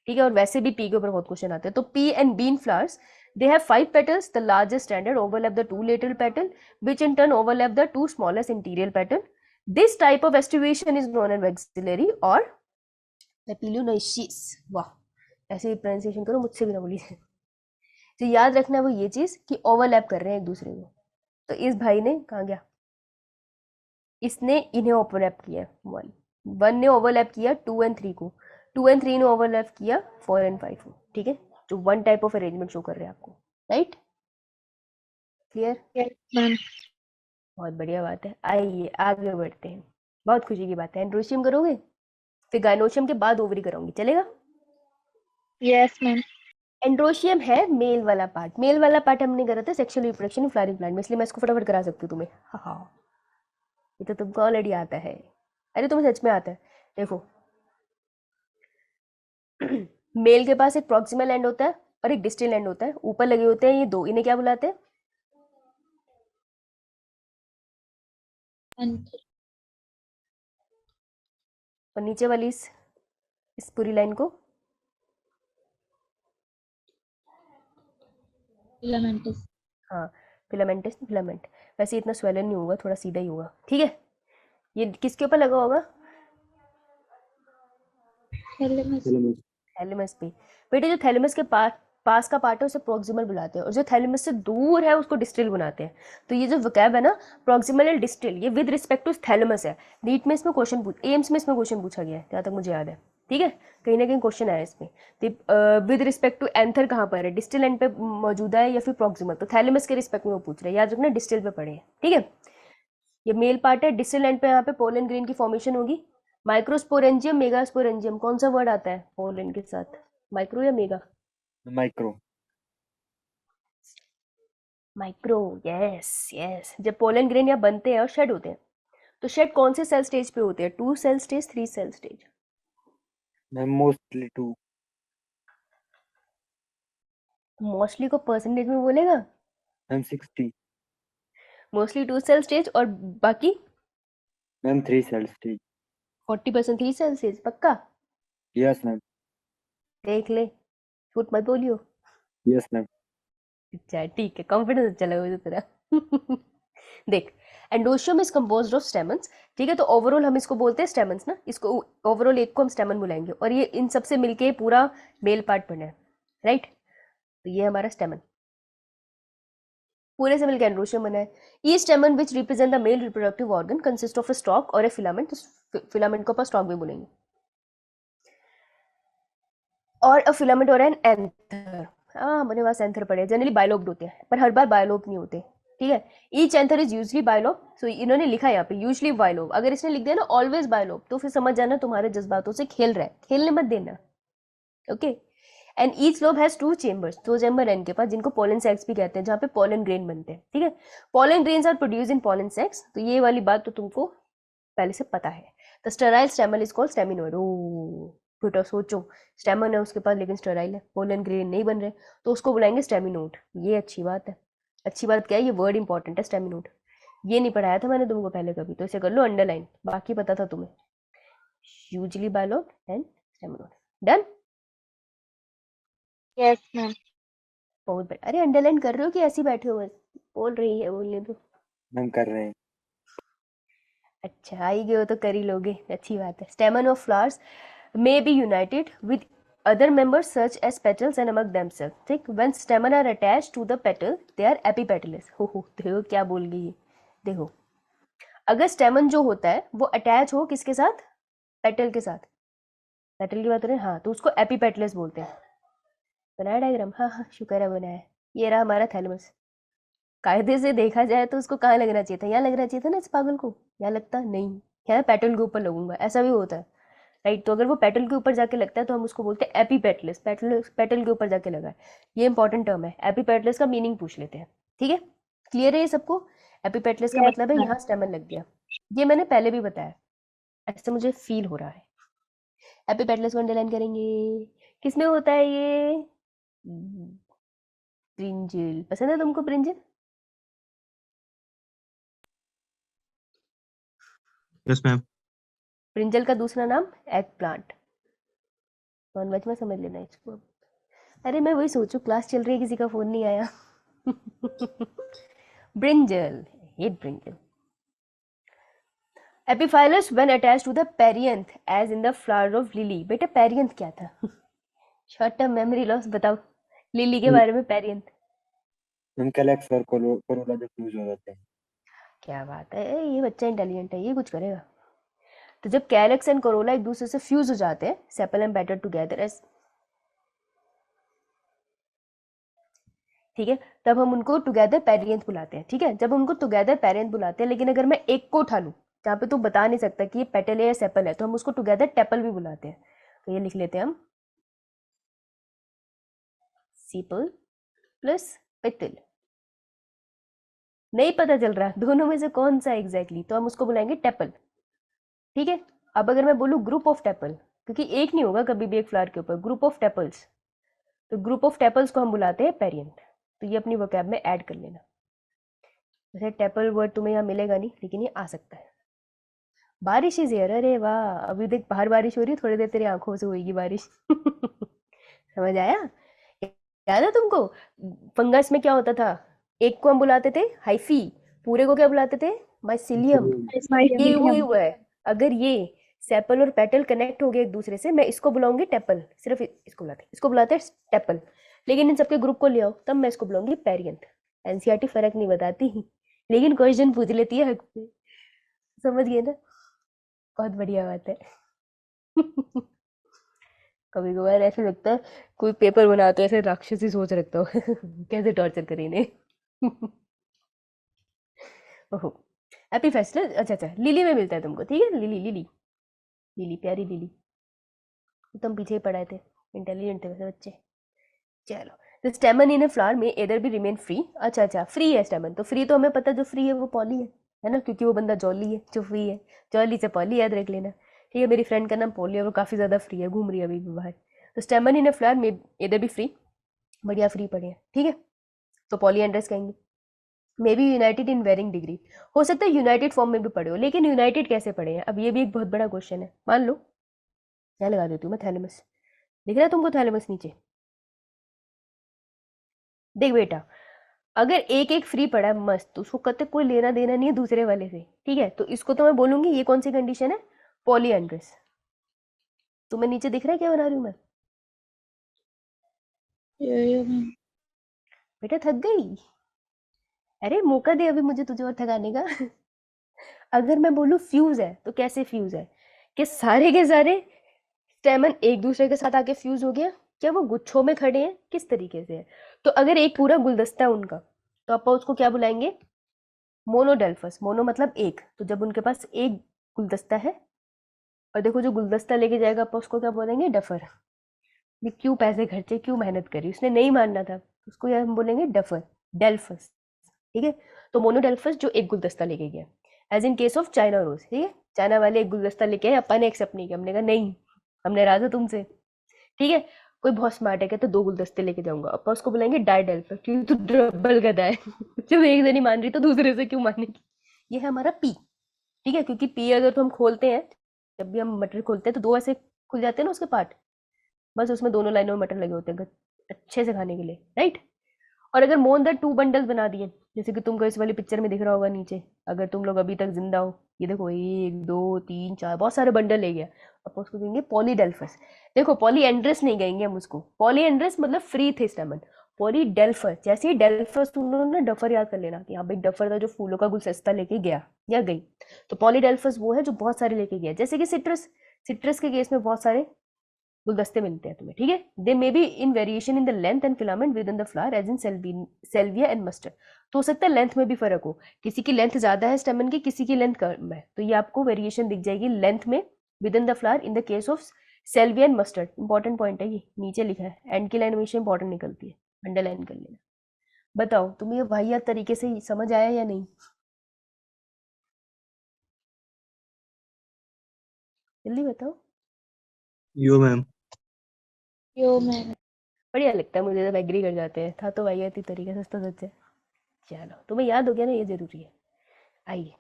ठीक है। और वैसे भी पी के ऊपर बहुत क्वेश्चन आते हैं। तो pea and bean flowers, they have 5 petals, the largest standard overlap the 2 lateral petal, which in turn overlap the 2 smallest interior petal. This type of aestivation is known as vexillary or papilionoesis. वाह, ऐसे ही प्रोनाउंसिएशन करो, मुझसे भी ना बोलिए। तो याद रखना वो ये चीज कि ओवरलैप कर रहे हैं एक दूसरे को। तो इस भाई ने कहाँ गया, इसने इन्हें ओवरलैप किया है 1 1 ने ओवरलैप किया 2 एंड 3 को, 2 एंड 3 ने ओवरलैप किया 4 एंड 5 को, ठीक है, जो one type of arrangement show कर रहे हैं आपको, राइट, क्लियर, यस मैम। बहुत बढ़िया बात है। आइए आगे बढ़ते हैं, बहुत खुशी की बात है। एंड्रोशियम करोगे, फिर गायनोशियम के बाद ओवरी कराऊंगी, चलेगा। Yes ma'am. एंड्रोशियम है मेल वाला पार्ट, मेल वाला पार्ट हमने करा था sexual reproduction in flowering plant में, इसलिए मैं इसको फटाफट करा सकती हूँ तुम्हें। हाँ, ये तो तुमको ऑलरेडी आता है, अरे तुम्हें सच में आता है। देखो मेल के पास एक प्रॉक्सिमल एंड होता है और एक डिस्टल एंड होता है, ऊपर लगे होते हैं ये दो, इन्हें क्या बुलाते हैं, एंथर। और नीचे वाली इस पूरी लाइन को फिलामेंटस। हाँ फिलामेंटस, फिलामेंट। वैसे इतना स्वेलन नहीं होगा, थोड़ा सीधा ही होगा, ठीक है। ये किसके ऊपर लगा होगा, थैलेमस। थैलेमस। थैलेमस पे। बेटे जो थैलेमस के पास का पार्ट है उसे प्रॉक्सिमल बुलाते हैं, और जो थैलेमस से दूर है उसको डिस्टल बुलाते हैं। तो ये जो वोकैब है ना, प्रॉक्सिमल एंड डिस्टल, ये विद रिस्पेक्ट टू थैलेमस है। नीट में इसमें क्वेश्चन एम्स में इसमें क्वेश्चन पूछा गया है जहाँ तक मुझे याद है, ठीक है, कहीं ना कहीं क्वेश्चन आया इसमें। विद रिस्पेक्ट टू एंथर कहाँ पर है, डिस्टल एंड पे मौजूदा है या फिर प्रॉक्सिमल, तो थैलेमस के रिस्पेक्ट में वो पूछ रहे हैं, याद रखना डिस्टल पे पढ़े हैं, ठीक है। ये मेल पार्ट है, डिस्टल एंड पे यहाँ पे पोलन ग्रेन की फॉर्मेशन होगी। माइक्रोस्पोरेंजियम, मेगास्पोरेंजियम, कौन सा वर्ड आता है पोलन के साथ, माइक्रो या mega, micro. Micro, yes yes. जब पोलन ग्रेन यहाँ बनते हैं और शेड होते हैं, तो शेड कौन से सेल स्टेज पे होते हैं, 2 cell stage, 3 cell stage, ma'am mostly 2। Mostly को परसेंटेज में बोलेगा, मैम 60। मोस्टली 2 सेल स्टेज और बाकी ma'am 3 cell stage. 40% 3 cell stage, पक्का, यस मैम। देख ले, झूठ मत बोलियो। Yes ma'am. अच्छा ठीक है, कॉन्फिडेंस अच्छा लगा मुझे तेरा। देख, androecium is composed of stamens, ठीक है, तो ओवरऑल हम इसको बोलते हैं स्टेमन्स ना, इसको ओवरऑल एक को हम स्टेमन बुलाएंगे, और ये इन सबसे मिलके पूरा मेल पार्ट बना है, राइट, तो ये हमारा स्टेमन पूरे से मिलकर एंड्रोशियम बना है। Each stamen which represent the male reproductive organ consist of a stalk और ए फिलामेंट, तो फिलामेंट को अपन स्टॉक भी बोलेंगे, और अ फिलामेंट और एन एंथर। हाँ हमारे पास एंथर पड़े, जनरली बायलोब्ड होते हैं पर हर बार बायलोब नहीं होते, ठीक है। Each anther is usually bilobe, so इन्होंने लिखा है यहाँ पे यूजली बायलोब, अगर इसने लिख दिया ना ऑलवेज बायलोब तो फिर समझ जाना तुम्हारे जज्बातों से खेल रहा है, खेलने मत देना, okay. And each lobe has 2 chambers, 2 chamber है इनके पास, जिनको पोलन सेक्स भी कहते हैं, जहाँ पे पोलन ग्रेन बनते हैं, ठीक है। Pollen grains are produce in pollen sacs, तो ये वाली बात तो तुमको पहले से पता है। The sterile stamen is called staminode. ओ बेटा सोचो, स्टेमन है उसके पास लेकिन स्टेराइल है, पोलन ग्रेन नहीं बन रहे, तो उसको बुलाएंगे स्टेमिनोड। ये अच्छी बात है, अच्छी बात क्या है, ये वर्ड इंपॉर्टेंट है स्टेमिनोड, ये नहीं पढ़ाया था मैंने तुमको पहले कभी, तो इसे कर लो अंडरलाइन, बाकी पता था तुम्हें, usually bilobed and staminode. Done, yes ma'am. बहुत बढ़िया। अरे अंडरलाइन कर रहे हो कि ऐसे ही बैठे हो बस, बोल रही है बोलने तो। मैम कर रहे हैं। अच्छा आई गए हो तो कर ही लोगे, अच्छी बात है। स्टेमन of flowers may be united with other members such as petals and among themselves, ठीक। when stamen are attached to the petal they are epipetalous। हो देखो क्या बोल गई ये, देखो अगर स्टेमन जो होता है वो अटैच हो किसके साथ, पेटल के साथ, पेटल की बात करें हाँ, तो उसको एपिपेटलस बोलते हैं। बनाया डायग्राम, हाँ हाँ शुक्र है बनाया, ये रहा हमारा थैलेमस। कायदे से देखा जाए तो उसको कहाँ लगना चाहिए था, यहाँ लगना चाहिए था ना इस पागल को, यहाँ लगता नहीं, क्या पेटल के ऊपर लगूंगा, ऐसा भी होता है, राइट। तो अगर वो पेटल के ऊपर जाके लगता है तो हम उसको बोलते हैं एपीपेटलस, पेटल के ऊपर जाके लगा है, ये इंपॉर्टेंट टर्म है। एपीपेटलस का मीनिंग पूछ लेते हैं, ठीक है, क्लियर है ये सबको। एपीपेटलस का यस मतलब है मैम। यहाँ स्टेमन लग गया, ये मैंने पहले भी बताया, ऐसे मुझे फील हो रहा है। एपीपेटलस को अंडरलाइन करेंगे, किसमें होता है ये, ब्रिंजल, पसंद है तुमको ब्रिंजल, यस मैम। ब्रिंजल का दूसरा नाम एग प्लांट, नॉन वेज में समझ लेना इसको। अरे मैं वही सोचूं, क्लास चल रही है किसी का फोन नहीं आया। Brinjal, hate brinjal. Epiphyllous when attached to the perianth as in the flower of lily. बेटा पेरियंथ क्या था? शॉर्ट टर्म मेमोरी लॉस, बताओ लिली के बारे में, पेरियंथ मैम कैलेक्स और कोरोला जो फ्यूज हो जाते हैं। क्या बात है, ये बच्चा इंटेलिजेंट है, ये कुछ करेगा। तो जब कैलेक्स एंड कोरोला एक दूसरे से फ्यूज हो जाते हैं, sepal and petal together as, ठीक है, तब हम उनको टुगेदर पेरियंथ बुलाते हैं। ठीक है, जब उनको टुगेदर पेरियंथ बुलाते हैं, लेकिन अगर मैं एक को उठा लूं जहाँ पे तू बता नहीं सकता कि ये पेटल है या सेपल है, तो हम उसको टुगेदर टेपल भी बुलाते हैं। तो ये लिख लेते हैं हम, सीपल प्लस पेटल। नहीं पता चल रहा दोनों में से कौन सा एग्जैक्टली, तो हम उसको बुलाएंगे टेपल। ठीक है, अब अगर मैं बोलूँ ग्रुप ऑफ टेपल, क्योंकि एक नहीं होगा कभी भी एक फ्लावर के ऊपर, ग्रुप ऑफ टेपल्स, तो ग्रुप ऑफ टेपल्स को हम बुलाते हैं पेरियंथ। तो ये अपनी वोकैब में ऐड कर लेना। वैसे टेपल वर्ड तुम्हें यहाँ मिलेगा नहीं, लेकिन ये आ सकता है। बारिश इज हियर, अरे वाह, अभी देख बाहर बारिश हो रही है, थोड़ी देर तेरी आंखों से होगी बारिश। समझ आया? याद है तुमको फंगस में क्या होता था? एक को हम बुलाते थे हाइफी, पूरे को क्या बुलाते थे? माइसिलियम। ये वही हुआ है। अगर ये सेपल और पेटल कनेक्ट हो गए एक दूसरे से, मैं इसको बुलाऊंगी टेपल, सिर्फ इसको बुलाते हैं टेपल, लेकिन इन सबके ग्रुप को ले आओ तब मैं इसको बुलाऊंगी पेरियंथ। एनसीईआरटी फर्क नहीं बताती, लेकिन क्वेश्चन पूछ लेती है हक से। समझ गए ना? बहुत बढ़िया बात है। कभी कभार ऐसे लगता है कोई पेपर बनाते ऐसे राक्षस ही सोच रखता हो। कैसे टॉर्चर करे इन्हें। ओहो, हैप्पी फेस्टिवल। अच्छा, लिली में मिलता है तुमको, ठीक है, लिली लिली लिली, प्यारी लिली। तुम पीछे ही पढ़ाए थे, इंटेलिजेंट थे वैसे बच्चे। चलो, द स्टेमन इन ए फ्लावर में एदर भी रिमेन फ्री। अच्छा, फ्री है स्टेमन, तो फ्री तो हमें पता जो फ्री है वो पॉली है ना, क्योंकि वो बंदा जॉली है जो फ्री है। जॉली से पॉली याद रख लेना। ठीक है, मेरी फ्रेंड का नाम पॉली है, वो काफ़ी ज़्यादा फ्री है, घूम रही है अभी भी बाहर। तो स्टेमन इन ए फ्लावर में एदर भी फ्री, बढ़िया फ्री पढ़े हैं, ठीक है, तो पॉली एंड्रेस कहेंगे। May be united in varying degree, हो सकता है यूनाइटेड फॉर्म में भी पढ़े हो, लेकिन यूनाइटेड कैसे पढ़े हैं, अब ये भी एक बहुत बड़ा क्वेश्चन है। मान लो क्या लगा देती हूँ मैं, थैलेमस दिख रहा है तुमको, थैलेमस नीचे देख बेटा, अगर एक एक फ्री पड़ा है मस्त, तो उसको कहते कोई लेना देना नहीं है दूसरे वाले से, ठीक है, तो इसको तो मैं बोलूंगी ये कौन सी कंडीशन है, पॉलीएंड्रस। तुम्हें नीचे दिख रहा है क्या बना रही हूँ मैं? बेटा थक गई? अरे मौका दे अभी मुझे तुझे और थकाने का। अगर मैं बोलूँ फ्यूज है, तो कैसे फ्यूज है कि सारे के सारे स्टेमन एक दूसरे के साथ आके फ्यूज हो गया, क्या वो गुच्छों में खड़े हैं, किस तरीके से है? तो अगर एक पूरा गुलदस्ता है उनका, तो आप उसको क्या बुलाएंगे? मोनोडेल्फस। मोनो मतलब एक, तो जब उनके पास एक गुलदस्ता है, और देखो जो गुलदस्ता लेके जाएगा आप उसको क्या बोलेंगे? डफर। ये क्यों पैसे खर्चे, क्यों मेहनत करी, उसने नहीं मानना था, उसको यार हम बोलेंगे डफर, डेल्फस। ठीक है, तो मोनोडेल्फस जो एक गुलदस्ता लेके गया, as in case of China rose. ठीक है, चाइना वाले एक गुलदस्ता लेके आए, अपन ने एक्सेप्ट नहीं किया, हमने कहा नहीं, हम नाराज हो तुमसे। ठीक है, कोई बहुत स्मार्ट है, कहते दो गुलदस्ते लेके जाऊंगा, अपन उसको बुलाएंगे डायडेल्फस, क्योंकि तू डबल गधा है। जब एक जनी मान रही तो दूसरे से क्यों मानेगी? ये है हमारा पी। ठीक है, क्योंकि पी अगर तो हम खोलते हैं, जब भी हम मटर खोलते हैं तो दो ऐसे खुल जाते हैं ना उसके पार्ट, बस उसमें दोनों लाइनों में मटर लगे होते हैं अच्छे से खाने के लिए, राइट। और अगर मोर देन 2 बंडल्स बना दिए, जैसे कि तुमको इस वाली पिक्चर में दिख रहा होगा नीचे, अगर तुम लोग अभी तक जिंदा हो, ये देखो 1 2 3 4 बहुत सारे बंडल ले गया, अब उसको कहेंगे पॉलीडेल्फस। देखो पॉलीएंड्रस नहीं कहेंगे हम उसको, पॉलीएंड्रस मतलब फ्री थे स्टेमन। पॉलीडेल्फस, जैसे ही डेल्फस उन्होंने डफर याद कर लेना कि हाँ भाई डफर था जो फूलों का गुलदस्ता लेके गया या गई, तो पॉलीडेल्फस वो है जो बहुत सारे लेके गया, जैसे कि सिट्रस। सिट्रस के केस में बहुत सारे गुलदस्ते मिलते हैं तुम्हें, ठीक है। They may be in variation in the length and filament within the flower as in salvia and mustard. तो हो सकता है लेंथ में भी फर्क हो, किसी की लेंथ ज्यादा है स्टेमन की, किसी की लेंथ कम है, तो ये आपको वेरिएशन दिख जाएगी लेंथ में with in the flower in the case of सेल्विया and mustard. Important point है, ये नीचे लिखा है, एंड की लाइन हमेशा इंपॉर्टेंट निकलती है, अंडरलाइन कर लेना। बताओ तुम्हें ये वाहियात तरीके से समझ आया या नहीं? जल्दी बताओ। यो मैम। यो मैम। बढ़िया लगता है मुझे जब एग्री कर जाते हैं, था तो वाहियात ही तरीके से, सच तो सच है। चलो तुम्हें याद हो गया ना, ये जरूरी है। आइए,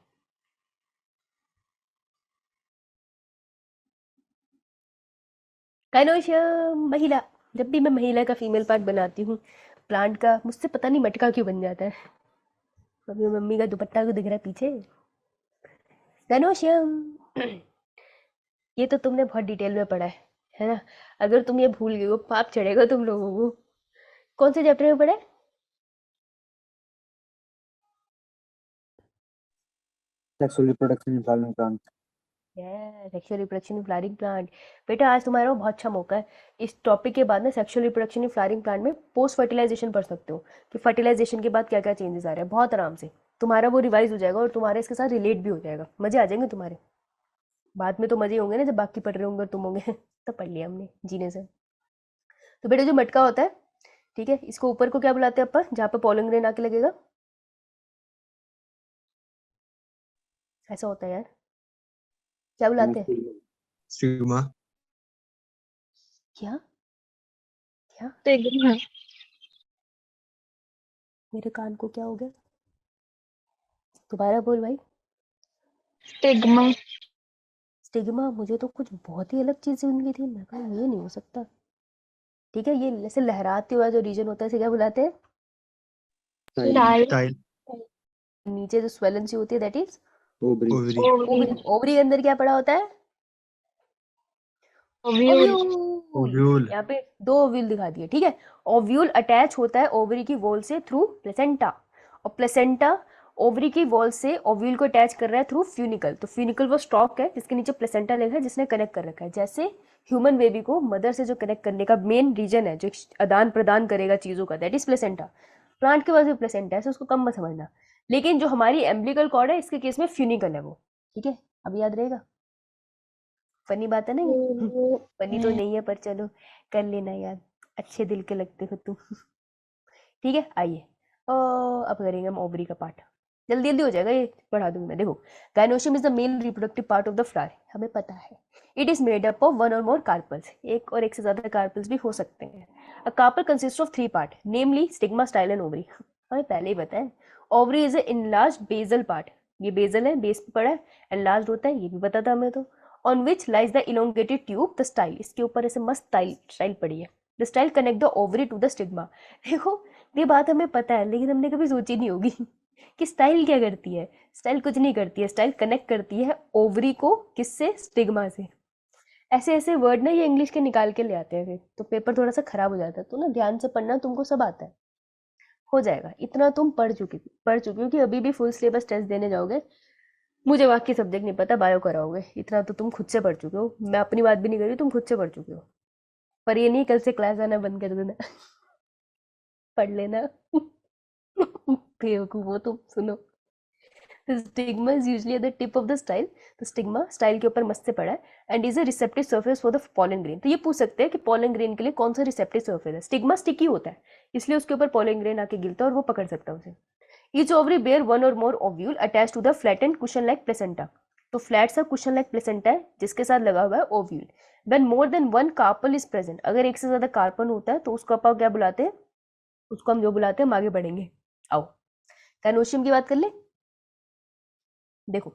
काइनोशियम महिला। जब भी मैं महिला का फीमेल पार्ट बनाती हूँ प्लांट का, मुझसे पता नहीं मटका क्यों बन जाता है। अभी मम्मी का दुपट्टा को दिख रहा है पीछे, काइनोशियम। ये तो तुमने बहुत डिटेल में पढ़ा है ना? अगर तुम ये भूल गए हो पाप चढ़ेगा तुम लोगों को। कौन से चैप्टर में पढ़ा है? Sexual reproduction in flowering plant. Sexual reproduction in flowering plant. बेटा आज तुम्हारा बहुत अच्छा मौका है, इस टॉपिक के बाद ना sexual reproduction in flowering plant में पोस्ट फर्टिलाइजेशन पढ़ सकते हो कि फर्टिलाइजेशन के बाद क्या क्या चेंजेस आ रहे हैं, बहुत आराम से तुम्हारा वो रिवाइज हो जाएगा और तुम्हारे इसके साथ रिलेट भी हो जाएगा, मजे आ जाएंगे तुम्हारे। बाद में तो मजे होंगे ना जब बाकी पढ़ रहे होंगे और तुम होंगे तो पढ़ लिया हमने जीने से। तो बेटा जो मटका होता है, ठीक है, इसको ऊपर को क्या बुलाते हैं अपन, जहाँ पे पोलन ग्रेन आके लगेगा, ऐसा होता है यार, क्या बुलाते हैं? स्टिग्मा। क्या क्या? स्टिग्मा। मेरे कान को क्या हो गया? दोबारा बोल भाई। स्टिग्मा। स्टिग्मा, मुझे तो कुछ बहुत ही अलग चीज सुन गई थी, मैं कहा ये नहीं हो सकता। ठीक है, ये जैसे लहराते हुआ जो रीजन होता है इसे क्या बुलाते हैं? स्टाइल। स्टाइल। नीचे जो स्वेलन सी होती है that is ovary. Ovary. Ovary. Ovary के अंदर क्या पड़ा होता है? ओव्यूल। ओव्यूल। ओव्यूल। यहाँ पे दो ओव्यूल दिखा दिए, ठीक है। ओव्यूल अटैच होता है ओवरी की वॉल से थ्रू प्लेसेंटा, और प्लेसेंटा ओवरी की वॉल से ओव्यूल को अटैच कर रहा है थ्रू फ्यूनिकल। तो फ्यूनिकल वो स्टॉक है जिसके नीचे प्लेसेंटा लिखा है, जिसने कनेक्ट कर रखा है। जैसे ह्यूमन बेबी को मदर से जो कनेक्ट करने का मेन रीजन है, जो आदान प्रदान करेगा चीजों का, दैट इज प्लेसेंटा। प्लांट के पास भी प्लेसेंटा है, so उसको कम मत समझना। लेकिन जो हमारी एम्ब्लिकल कॉर्ड है इसके केस में फ्यूनिकल है वो, ठीक है, अब याद रहेगा। फनी बात है ना ये? फनी तो नहीं है पर चलो कर लेना याद, अच्छे दिल के लगते हो तुम। ठीक है, आइए अब करेंगे हम ओवरी का पार्ट, जल्दी जल्दी हो जाएगा, ये पढ़ा दूंगी मैं। देखो, gynoecium is the male reproductive part of the flower, हमें पता है। It is made up of one और मोर कार्पल्स, एक और एक से ज्यादा कार्पल्स भी हो सकते हैं। A carpel consist of three part, namely stigma, style and ovary, हमें पहले ही पता है। Ovary is a enlarge basal part, ये बेसल है, बेस पे पड़ा है, एनलार्ज होता है, ये भी पता था हमें। तो on which lies the elongated tube, the style, इसके ऊपर ऐसे मस्त स्टाइल पड़ी है। The style connect the ovary to the stigma. देखो, ये बात हमें पता है लेकिन हमने कभी सोची नहीं होगी कि स्टाइल क्या करती है। स्टाइल कुछ नहीं करती है, स्टाइल कनेक्ट करती है ओवरी को, किससे? स्टिग्मा से। ऐसे ऐसे वर्ड ना ये इंग्लिश के निकाल के ले आते हैं फिर तो पेपर थोड़ा सा खराब हो जाता है। तो ना ध्यान से पढ़ना, तुमको सब आता है, हो जाएगा। इतना तुम पढ़ चुकी हो कि अभी भी फुल सिलेबस टेस्ट देने जाओगे, मुझे बाकी सब्जेक्ट नहीं पता, बायो कराओगे, इतना तो तुम खुद से पढ़ चुके हो। मैं अपनी बात भी नहीं कर रही, तुम खुद से पढ़ चुके हो। पर ये नहीं कल से क्लास आना बंद कर देना पढ़ लेना बेवकूफ हो तुम। सुनो, The stigma is usually at the tip of the style. तो स्टिग्मा स्टाइल के ऊपर मस्त से पड़ा है, and is a receptive surface for the pollen grain. तो ये पूछ सकते हैं कि पॉलन ग्रेन के लिए कौन सा रिसेप्टिव सरफेस है। स्टिग्मा स्टिकी होता है, इसलिए उसके ऊपर पॉलन ग्रेन आके गिरता है और वो पकड़ सकता है उसे। ईच ओवरी बेयर वन और more ovule attach to the flattened cushion like placenta. तो फ्लैट सा कुशन लाइक प्लेसेंटा है जिसके साथ लगा हुआ है ovule. When more than one carpel is present, अगर एक से ज्यादा कार्पल होता है तो उसको अपन क्या बुलाते हैं? उसको हम जो बुलाते हैं, हम आगे बढ़ेंगे। आओ कैनोशियम की बात कर ले। देखो,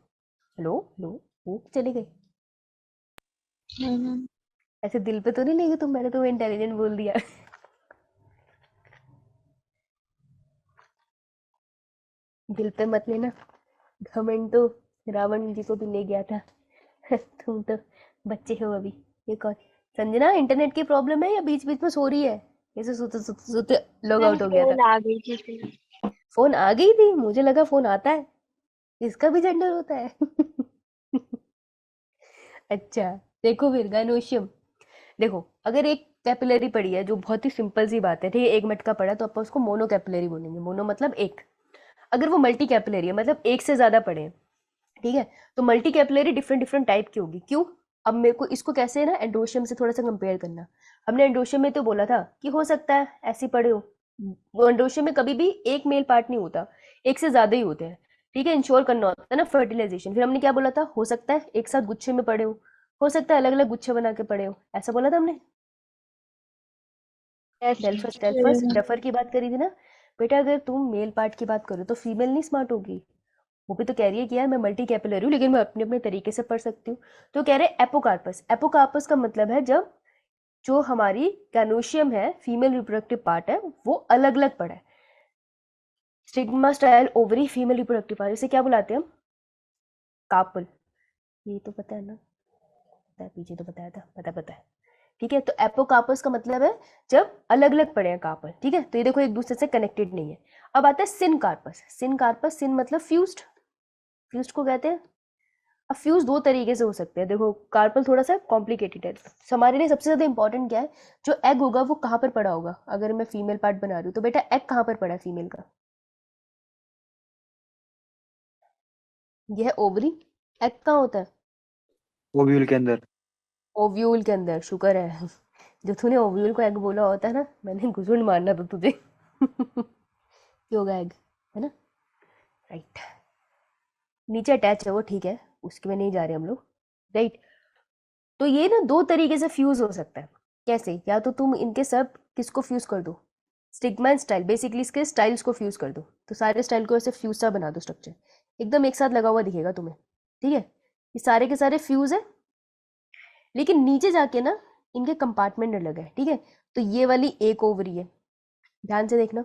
हेलो हेलो, वो चली गई। हाँ मैम। ऐसे दिल पे तो नहीं लेगी तुम, मैंने तुम्हें इंटेलिजेंट बोल दिया दिल पे मत लेना, घमंड तो रावण जी को भी ले गया था तुम तो बच्चे हो अभी। ये कौन? संजना, इंटरनेट की प्रॉब्लम है या बीच बीच में सो रही है? ऐसे सोते सोते सोते लॉग आउट हो गया था। फोन आ गई थी फिर। फोन आ गई थी, मुझे लगा फोन आता है, इसका भी जेंडर होता है अच्छा, देखो फिर गायनोशियम। देखो, अगर एक कैपिलरी पड़ी है, जो बहुत ही सिंपल सी बात है, ठीक है, एक मटका पड़ा है तो अपन उसको मोनो कैपिलरी बोलेंगे। मोनो मतलब एक। अगर वो मल्टी कैपिलरी है मतलब एक से ज्यादा पड़े हैं, ठीक है, तो multi capillary different different type की होगी। क्यों? अब मेरे को इसको कैसे ना एंड्रोशियम से थोड़ा सा कंपेयर करना। हमने एंड्रोशियम में तो बोला था कि हो सकता है ऐसे पड़े हो। वो एंड्रोशियम में कभी भी एक मेल पार्ट नहीं होता, एक से ज्यादा ही होते हैं, ठीक है, इंश्योर करना होता है ना फर्टिलाइजेशन। फिर हमने क्या बोला था? हो सकता है एक साथ गुच्छे में पड़े हो सकता है अलग अलग गुच्छे बना के पड़े हो, ऐसा बोला था हमने। डेल्फस डेल्फस डफर की बात करी थी ना। बेटा अगर तुम मेल पार्ट की बात करो तो फीमेल नहीं स्मार्ट होगी, वो भी तो कह रही है कि यार मैं मल्टी कैपिलरी हूँ लेकिन मैं अपने अपने तरीके से पढ़ सकती हूँ। तो कह रहे एपोकार्पस। एपोकार्पस का मतलब है जब जो हमारी कैनोशियम है, फीमेल रिप्रोडक्टिव पार्ट है, वो अलग अलग पड़ा है। Stigma, style, ovary, female reproductive part, इसे क्या बुलाते हैं हम? कार्पल। ये तो पता है ना, पता है, पीछे तो बताया था, पता है, ठीक है। तो एपोकार्पस का मतलब है जब अलग अलग पड़े हैं कार्पल, ठीक है। तो ये देखो एक दूसरे से कनेक्टेड नहीं है। अब आता है सिन कार्पस। सिन कार्पस, सिन मतलब फ्यूज्ड, फ्यूज्ड को कहते हैं अब फ्यूज दो तरीके से हो सकते हैं, देखो कार्पल थोड़ा सा कॉम्प्लिकेटेड है। हमारे लिए सबसे ज्यादा इंपॉर्टेंट क्या है, जो एग होगा वो कहाँ पर पड़ा होगा। अगर मैं फीमेल पार्ट बना रही हूँ तो बेटा एग कहाँ पर पड़ा है फीमेल का, यह है ओवरी। एग कहाँ होता है, ओव्यूल के अंदर। ओव्यूल के अंदर। शुक्र है जो तूने ओव्यूल को एग बोला होता है ना, मैंने घुसुंड मारना था तुझे ये होगा एग, है ना, राइट। नीचे अटैच है वो, ठीक है, उसके में नहीं जा रहे हम लोग, राइट। तो ये ना दो तरीके से फ्यूज हो सकता है। कैसे, या तो तुम इनके सब किसको फ्यूज कर दो, स्टिग्मा एंड स्टाइल, बेसिकली इसके स्टाइल्स को फ्यूज कर दो, तो सारे स्टाइल को ऐसे फ्यूज सा बना दो, स्ट्रक्चर एकदम एक साथ लगा हुआ दिखेगा तुम्हें, ठीक है। ये सारे के सारे फ्यूज है, लेकिन नीचे जाके ना इनके कंपार्टमेंट अलग है, ठीक है। तो ये वाली एक ओवरी है, ध्यान से देखना,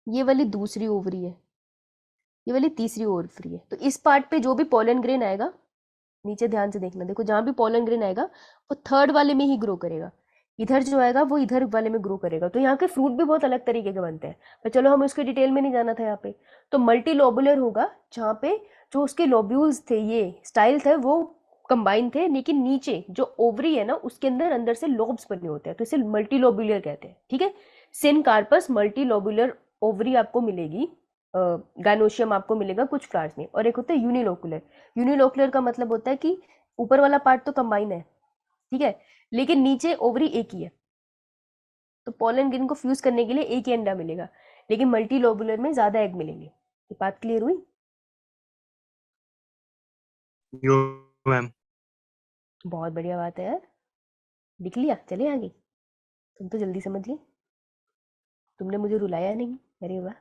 ये वाली दूसरी ओवरी है, ये वाली तीसरी ओवरी है। तो इस पार्ट पे जो भी पोलन ग्रेन आएगा, नीचे ध्यान से देखना, देखो जहां भी पोलन ग्रेन आएगा वो थर्ड वाले में ही ग्रो करेगा, इधर जो आएगा वो इधर वाले में ग्रो करेगा। तो यहाँ के फ्रूट भी बहुत अलग तरीके के बनते हैं, पर चलो हम उसके डिटेल में नहीं जाना था यहाँ पे। तो मल्टी लोबुलर होगा, जहाँ पे जो उसके लोब्यूल्स थे, ये स्टाइल थे, वो कंबाइन थे, लेकिन नीचे जो ओवरी है ना उसके अंदर अंदर से लोब्स बने होते हैं, तो इसे मल्टी लोबुलर कहते हैं, ठीक है। सिनकार्पस मल्टी लोबुलर ओवरी आपको मिलेगी, गायनोशियम आपको मिलेगा कुछ फ्लावर्स में, और एक होता है यूनिलोकुलर। यूनिलोकुलर का मतलब होता है कि ऊपर वाला पार्ट तो कंबाइन है, ठीक है, लेकिन नीचे ओवरी एक ही है, तो पोलन ग्रेन को फ्यूज करने के लिए एक ही अंडा मिलेगा, लेकिन मल्टी लोबुलर में ज्यादा एग मिलेंगे। ये बात क्लियर हुई? यो मैम। बहुत बढ़िया बात है यार, लिख लिया, चले आगे। तुम तो जल्दी समझ लिए, तुमने मुझे रुलाया नहीं, अरे वाह।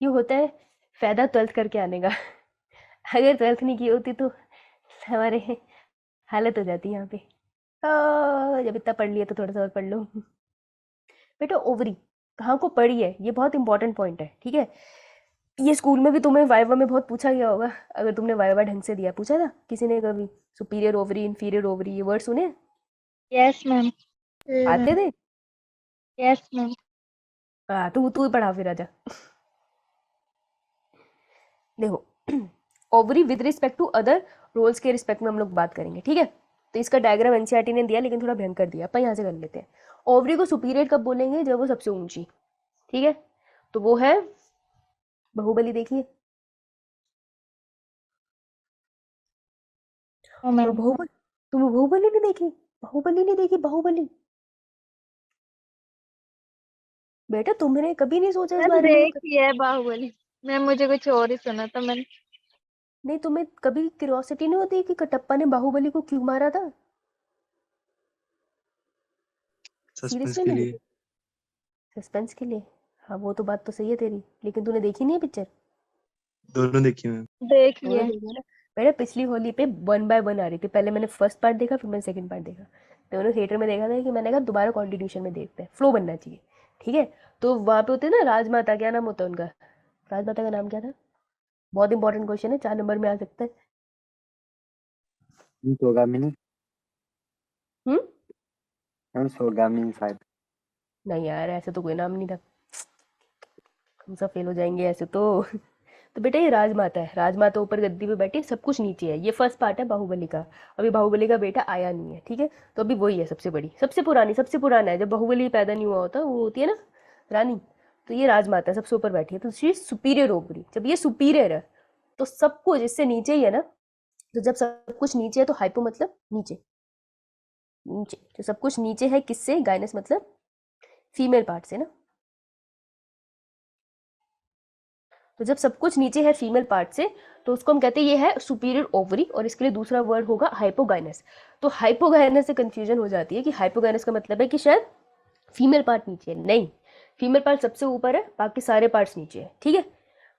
ये होता है फायदा 12th करके आने का अगर 12th नहीं की होती तो हमारे हालत हो जाती है यहाँ पे। जब इतना पढ़ लिया तो थोड़ा सा और पढ़ लो। बेटा ओवरी कहाँ को पड़ी है, ये बहुत इंपॉर्टेंट पॉइंट है, ठीक है। ये स्कूल में भी तुम्हें वाइवा में बहुत पूछा गया होगा, अगर तुमने वाइवा ढंग से दिया। पूछा था किसी ने कभी सुपीरियर ओवरी, इंफीरियर ओवरी, ये वर्ड सुने यस मैम। आते थे? Yes ma'am. हाँ, तू तू ही पढ़ा फिर, आजा। देखो ovary with respect to other whorls के रिस्पेक्ट में हम लोग बात करेंगे, ठीक है। तो इसका डायग्राम एनसीईआरटी ने दिया, लेकिन थोड़ा भयंकर दिया, अपन यहाँ से कर लेते हैं। ओवरी को सुपीरियर कब बोलेंगे, जब वो सबसे ऊंची, ठीक है। तो वो है बाहुबली, देखिए। हाँ और मैम। बाहुबली, तुम बाहुबली नहीं देखी? बाहुबली नहीं देखी? बाहुबली बेटा तुमने कभी नहीं सोचा इस मैं बारे में? देखी है बाहुबली। मैम मुझे कुछ और ही सुना था मैंने। नहीं, तुम्हें कभी क्यूरियोसिटी नहीं होती कि कटप्पा ने बाहुबली को क्यों मारा था? सस्पेंस सीरियसली के नहीं? लिए। सस्पेंस के लिए? हाँ वो तो बात तो सही है तेरी, लेकिन तूने देखी नहीं है पिक्चर? दोनों देखी मैम। देखी दोनों है। देखी है ना। मैंने पिछली होली पे 1 by 1 आ रही थी, पहले मैंने फर्स्ट पार्ट देखा, फिर मैंने सेकंड पार्ट देखा। दोनों थिएटर में देखा था, कि मैंने कहा दोबारा कॉन्टिन्यूशन में देखते हैं, फ्लो बनना चाहिए, ठीक है। तो वहाँ पे होते हैं ना राजमाता, क्या नाम होता है उनका, राजमाता का नाम क्या था? बहुत इंपॉर्टेंट क्वेश्चन है, 4 नंबर में आ सकता है। सोगामिनी। हम्म। हम सोगामिनी शायद। नहीं यार, ऐसे तो कोई नाम नहीं था, हम सब फेल हो जाएंगे ऐसे तो तो बेटा ये राजमाता है, राजमाता ऊपर गद्दी पे बैठी है, सब कुछ नीचे है। ये फर्स्ट पार्ट है बाहुबली का, अभी बाहुबली का बेटा आया नहीं है, ठीक है। तो अभी वही है सबसे बड़ी, सबसे पुरानी, सबसे पुराना है। जब बाहुबली पैदा नहीं हुआ होता, वो होती है ना रानी, तो ये राजमाता सबसे ऊपर बैठी है, तो शी सुपीरियर ओवरी। जब ये सुपीरियर है तो सब कुछ इससे नीचे ही है ना, तो जब सब कुछ नीचे है तो हाइपो मतलब नीचे, नीचे तो सब कुछ नीचे है किससे, गाइनस मतलब फीमेल पार्ट से ना। तो जब सब कुछ नीचे है फीमेल पार्ट से, तो उसको हम कहते हैं ये है सुपीरियर ओवरी, और इसके लिए दूसरा वर्ड होगा हाइपोगाइनस। तो हाइपोगाइनस से कंफ्यूजन हो जाती है कि हाइपोगाइनस का मतलब है कि शायद फीमेल पार्ट नीचे है, नहीं, फीमेल पार्ट सबसे ऊपर है, बाकी सारे पार्ट्स नीचे है, ठीक है।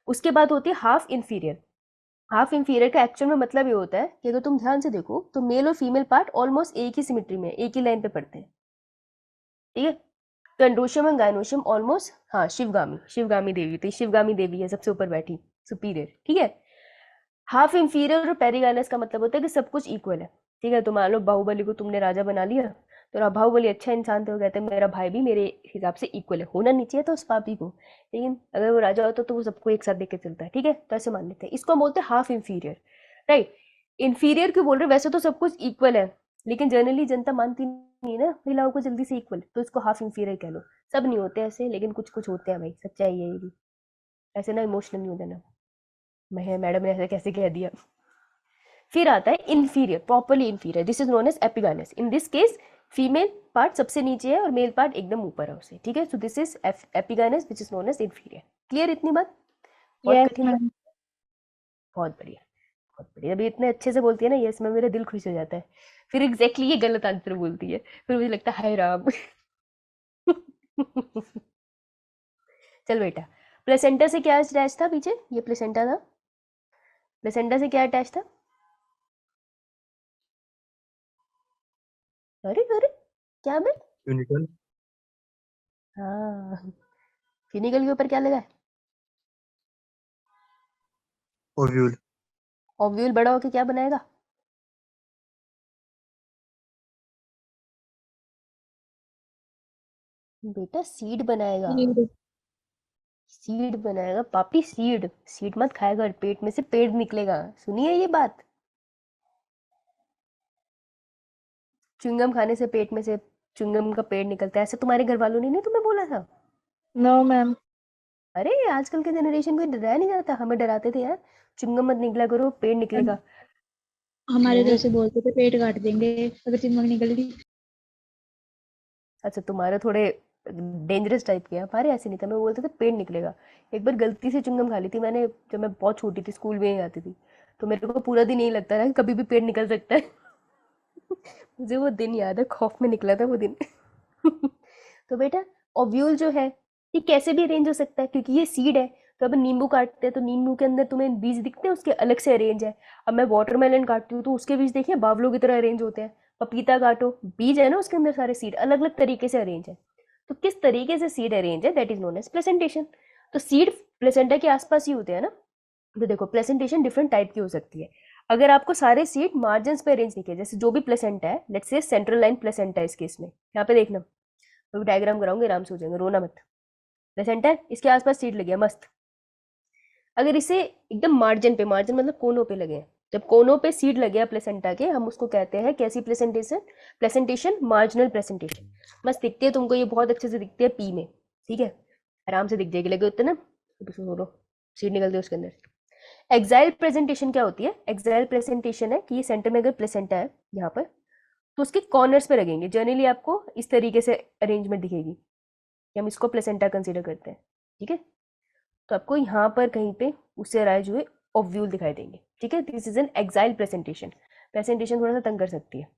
उसके बाद होती है हाफ इंफीरियर। हाफ इंफीरियर का एक्चुअल में मतलब ये होता है कि अगर तुम ध्यान से देखो तो मेल और फीमेल पार्ट ऑलमोस्ट एक ही सिमेट्री में, एक ही लाइन पे पड़ते हैं, ठीक है। तो एंड्रोशियम एंड गायनोशियम ऑलमोस्ट, हाँ शिवगामी, शिवगामी देवी, तो शिवगामी देवी है सबसे ऊपर बैठी, सुपीरियर, ठीक है। हाफ इंफीरियर और पेरिगाइनस का मतलब होता है कि सब कुछ इक्वल है, ठीक है। तो मान लो बाहुबली को तुमने राजा बना लिया, तो बाहुबली अच्छा इंसान थे, वो कहते हैं मेरा भाई भी मेरे हिसाब से इक्वल है, होना नहीं चाहिए था उस पापी को, लेकिन अगर वो राजा होता तो वो सबको एक साथ देख के चलता है, ठीक है। तो ऐसे मान लेते हैं, इसको हम बोलते हैं हाफ इंफीरियर, राइट। इंफीरियर क्यों बोल रहे हो? वैसे तो सब कुछ इक्वल है, लेकिन जनरली जनता मानती नहीं है ना महिलाओं को जल्दी से इक्वल, तो इसको हाफ इंफीरियर कह लो। सब नहीं होते ऐसे, लेकिन कुछ कुछ होते हैं भाई, सच्चाई है ये भी। ऐसे ना इमोशनल नहीं हो जाना। मैडम ने ऐसे कैसे कह दिया। फिर आता है inferior, properly inferior, this is known as epigynous. In this case female part सबसे नीचे है और मेल पार्ट एकदम ऊपर है उससे, ठीक है। So this is epigynous which is known as inferior. Clear इतनी बात? बहुत यस कठिन बात? मैम। बहुत बढ़िया, बहुत बढ़िया। अभी इतने अच्छे से बोलती है ना, यस में मेरा दिल खुश हो जाता है। फिर एग्जैक्टली ये गलत आंसर बोलती है, फिर मुझे लगता है हाय राम। चल बेटा, प्लेसेंटा से क्या अटैच था पीछे? ये प्लेसेंटा था। प्लेसेंटा से क्या अटैच था? अरे अरे, क्या में? यूनिकल। हाँ, फिनिकल के ऊपर क्या लगा है? ओव्यूल। ओव्यूल बड़ा होके क्या बनाएगा? बेटा सीड बनाएगा। सीड बनाएगा पापी, सीड। सीड मत खाएगा, पेट में से पेड़ निकलेगा। सुनिए ये बात, च्युइंगम खाने से पेट में से च्युइंगम का पेड़ निकलता है, ऐसे तुम्हारे घर वालों ने नहीं तुम्हें बोला था? No ma'am. अरे आजकल के जनरेशन को डराया नहीं जाता, हमें डराते थे यार, च्युइंगम मत निकला करो, पेड़ निकलेगा। हमारे नहीं, घर से बोलते थे पेट काट देंगे अगर चिमंग निकल गई। अच्छा तुम्हारे थोड़े डेंजरस टाइप के हैं, हमारे ऐसे नहीं था, मैं बोलते थे पेड़ निकलेगा। एक बार गलती से च्युइंगम खा ली थी मैंने, जब मैं बहुत छोटी थी, स्कूल में ही आती थी, तो मेरे को पूरा दिन यही लगता था कि कभी भी पेड़ निकल सकता है। मुझे वो दिन याद है, खौफ में निकला था वो दिन। तो बेटा ओव्यूल जो है ये कैसे भी अरेंज हो सकता है, क्योंकि ये सीड है। तो अब नींबू काटते हैं तो नींबू के अंदर तुम्हें बीज दिखते हैं, उसके अलग से अरेंज है। अब मैं वाटरमेलन काटती हूँ तो उसके बीज देखिए बावलों की तरह अरेंज होते हैं। पपीता काटो, बीज है ना उसके अंदर, सारे सीड अलग अलग तरीके से अरेंज है। तो किस तरीके से सीड अरेंज है, that is known as placentation. तो सीड प्लेसेंटा के आसपास ही होते हैं ना। तो देखो प्लेसेंटेशन डिफरेंट टाइप की हो सकती है। अगर आपको सारे सीड मार्जिन पे अरेंज दिखे, जैसे जो भी प्लेसेंटा है, let's say central line placenta है इस केस में, यहाँ पे देखना, तो डायग्राम कराऊंगी, आराम से हो जाएंगे, रोना मत। प्लेसेंटा है, इसके आसपास सीड लगी है मस्त। अगर इसे एकदम मार्जिन पे, मार्जिन मतलब कोनों पे लगे हैं, जब कोनों पे सीड लगे हैं प्लेसेंटा के, हम उसको कहते हैं कैसी प्लेसेंटेशन? Placentation marginal placentation. मस्त दिखती है तुमको, ये बहुत अच्छे से दिखती है पी में, ठीक है, आराम से दिख जाएगी, लगे होते ना, तो सीड निकलती है उसके अंदर। एक्साइल प्रेजेंटेशन क्या होती है? एक्साइल प्रेजेंटेशन है कि ये सेंटर में अगर प्लेसेंटा है यहाँ पर, तो उसके कॉर्नर्स पे लगेंगे, जनरली आपको इस तरीके से अरेंजमेंट दिखेगी, कि हम इसको प्लेसेंटा कंसीडर करते हैं, ठीक है। तो आपको यहाँ पर कहीं पे उससे अराइज हुए ओव्यूल दिखाई देंगे, ठीक है। This is an axile presentation. Presentation थोड़ा सा तंग कर सकती है।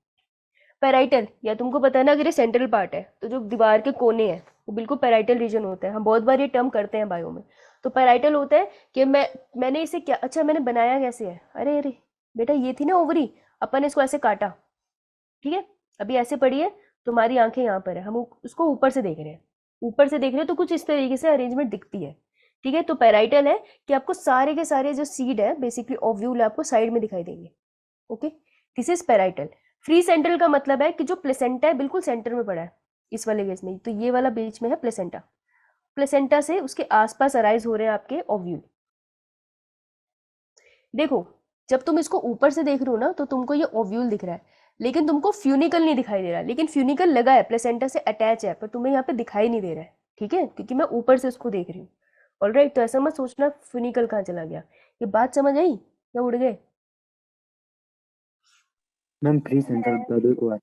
पैराइटल, या तुमको पता है ना, अगर ये सेंट्रल पार्ट है तो जो दीवार के कोने हैं वो बिल्कुल पैराइटल रीजन होता है। हम बहुत बार ये टर्म करते हैं बायो में। तो पैराइटल होता है कि मैंने इसे क्या, अच्छा मैंने बनाया कैसे है, अरे अरे बेटा ये थी ना ओवरी, अपन ने इसको ऐसे काटा, ठीक है, अभी ऐसे पड़ी है, तुम्हारी आंखें यहाँ पर है, हम उसको ऊपर से देख रहे हैं, ऊपर से देख रहे हैं तो कुछ इस तरीके से अरेंजमेंट दिखती है, ठीक है। तो पैराइटल है कि आपको सारे के सारे जो सीड है, बेसिकली ओव्यूल आपको साइड में दिखाई देंगे, okay, this is parietal. Free central का मतलब है कि जो प्लेसेंटा है बिल्कुल सेंटर में पड़ा है इस वाले केस में, तो ये वाला बीच में है प्लेसेंटा, प्लेसेंटा से उसके आसपास अराइज हो रहे हैं आपके ओव्यूल। देखो जब तुम इसको ऊपर से देख रहे हो ना तो तुमको ये ओव्यूल दिख रहा है, लेकिन तुमको फ्यूनिकल नहीं दिखाई दे रहा, लेकिन फ्यूनिकल लगा है, प्लेसेंटा से अटैच है, पर तुम्हें यहाँ पे दिखाई नहीं दे रहा है, ठीक है, क्योंकि मैं ऊपर से उसको देख रही हूँ। ऑलराइट, तो ऐसा मत सोचना फ्यूनिकल कहाँ चला गया। ये बात समझ आई या उड़ गए? मैम फ्री सेंटर बता दो एक बार।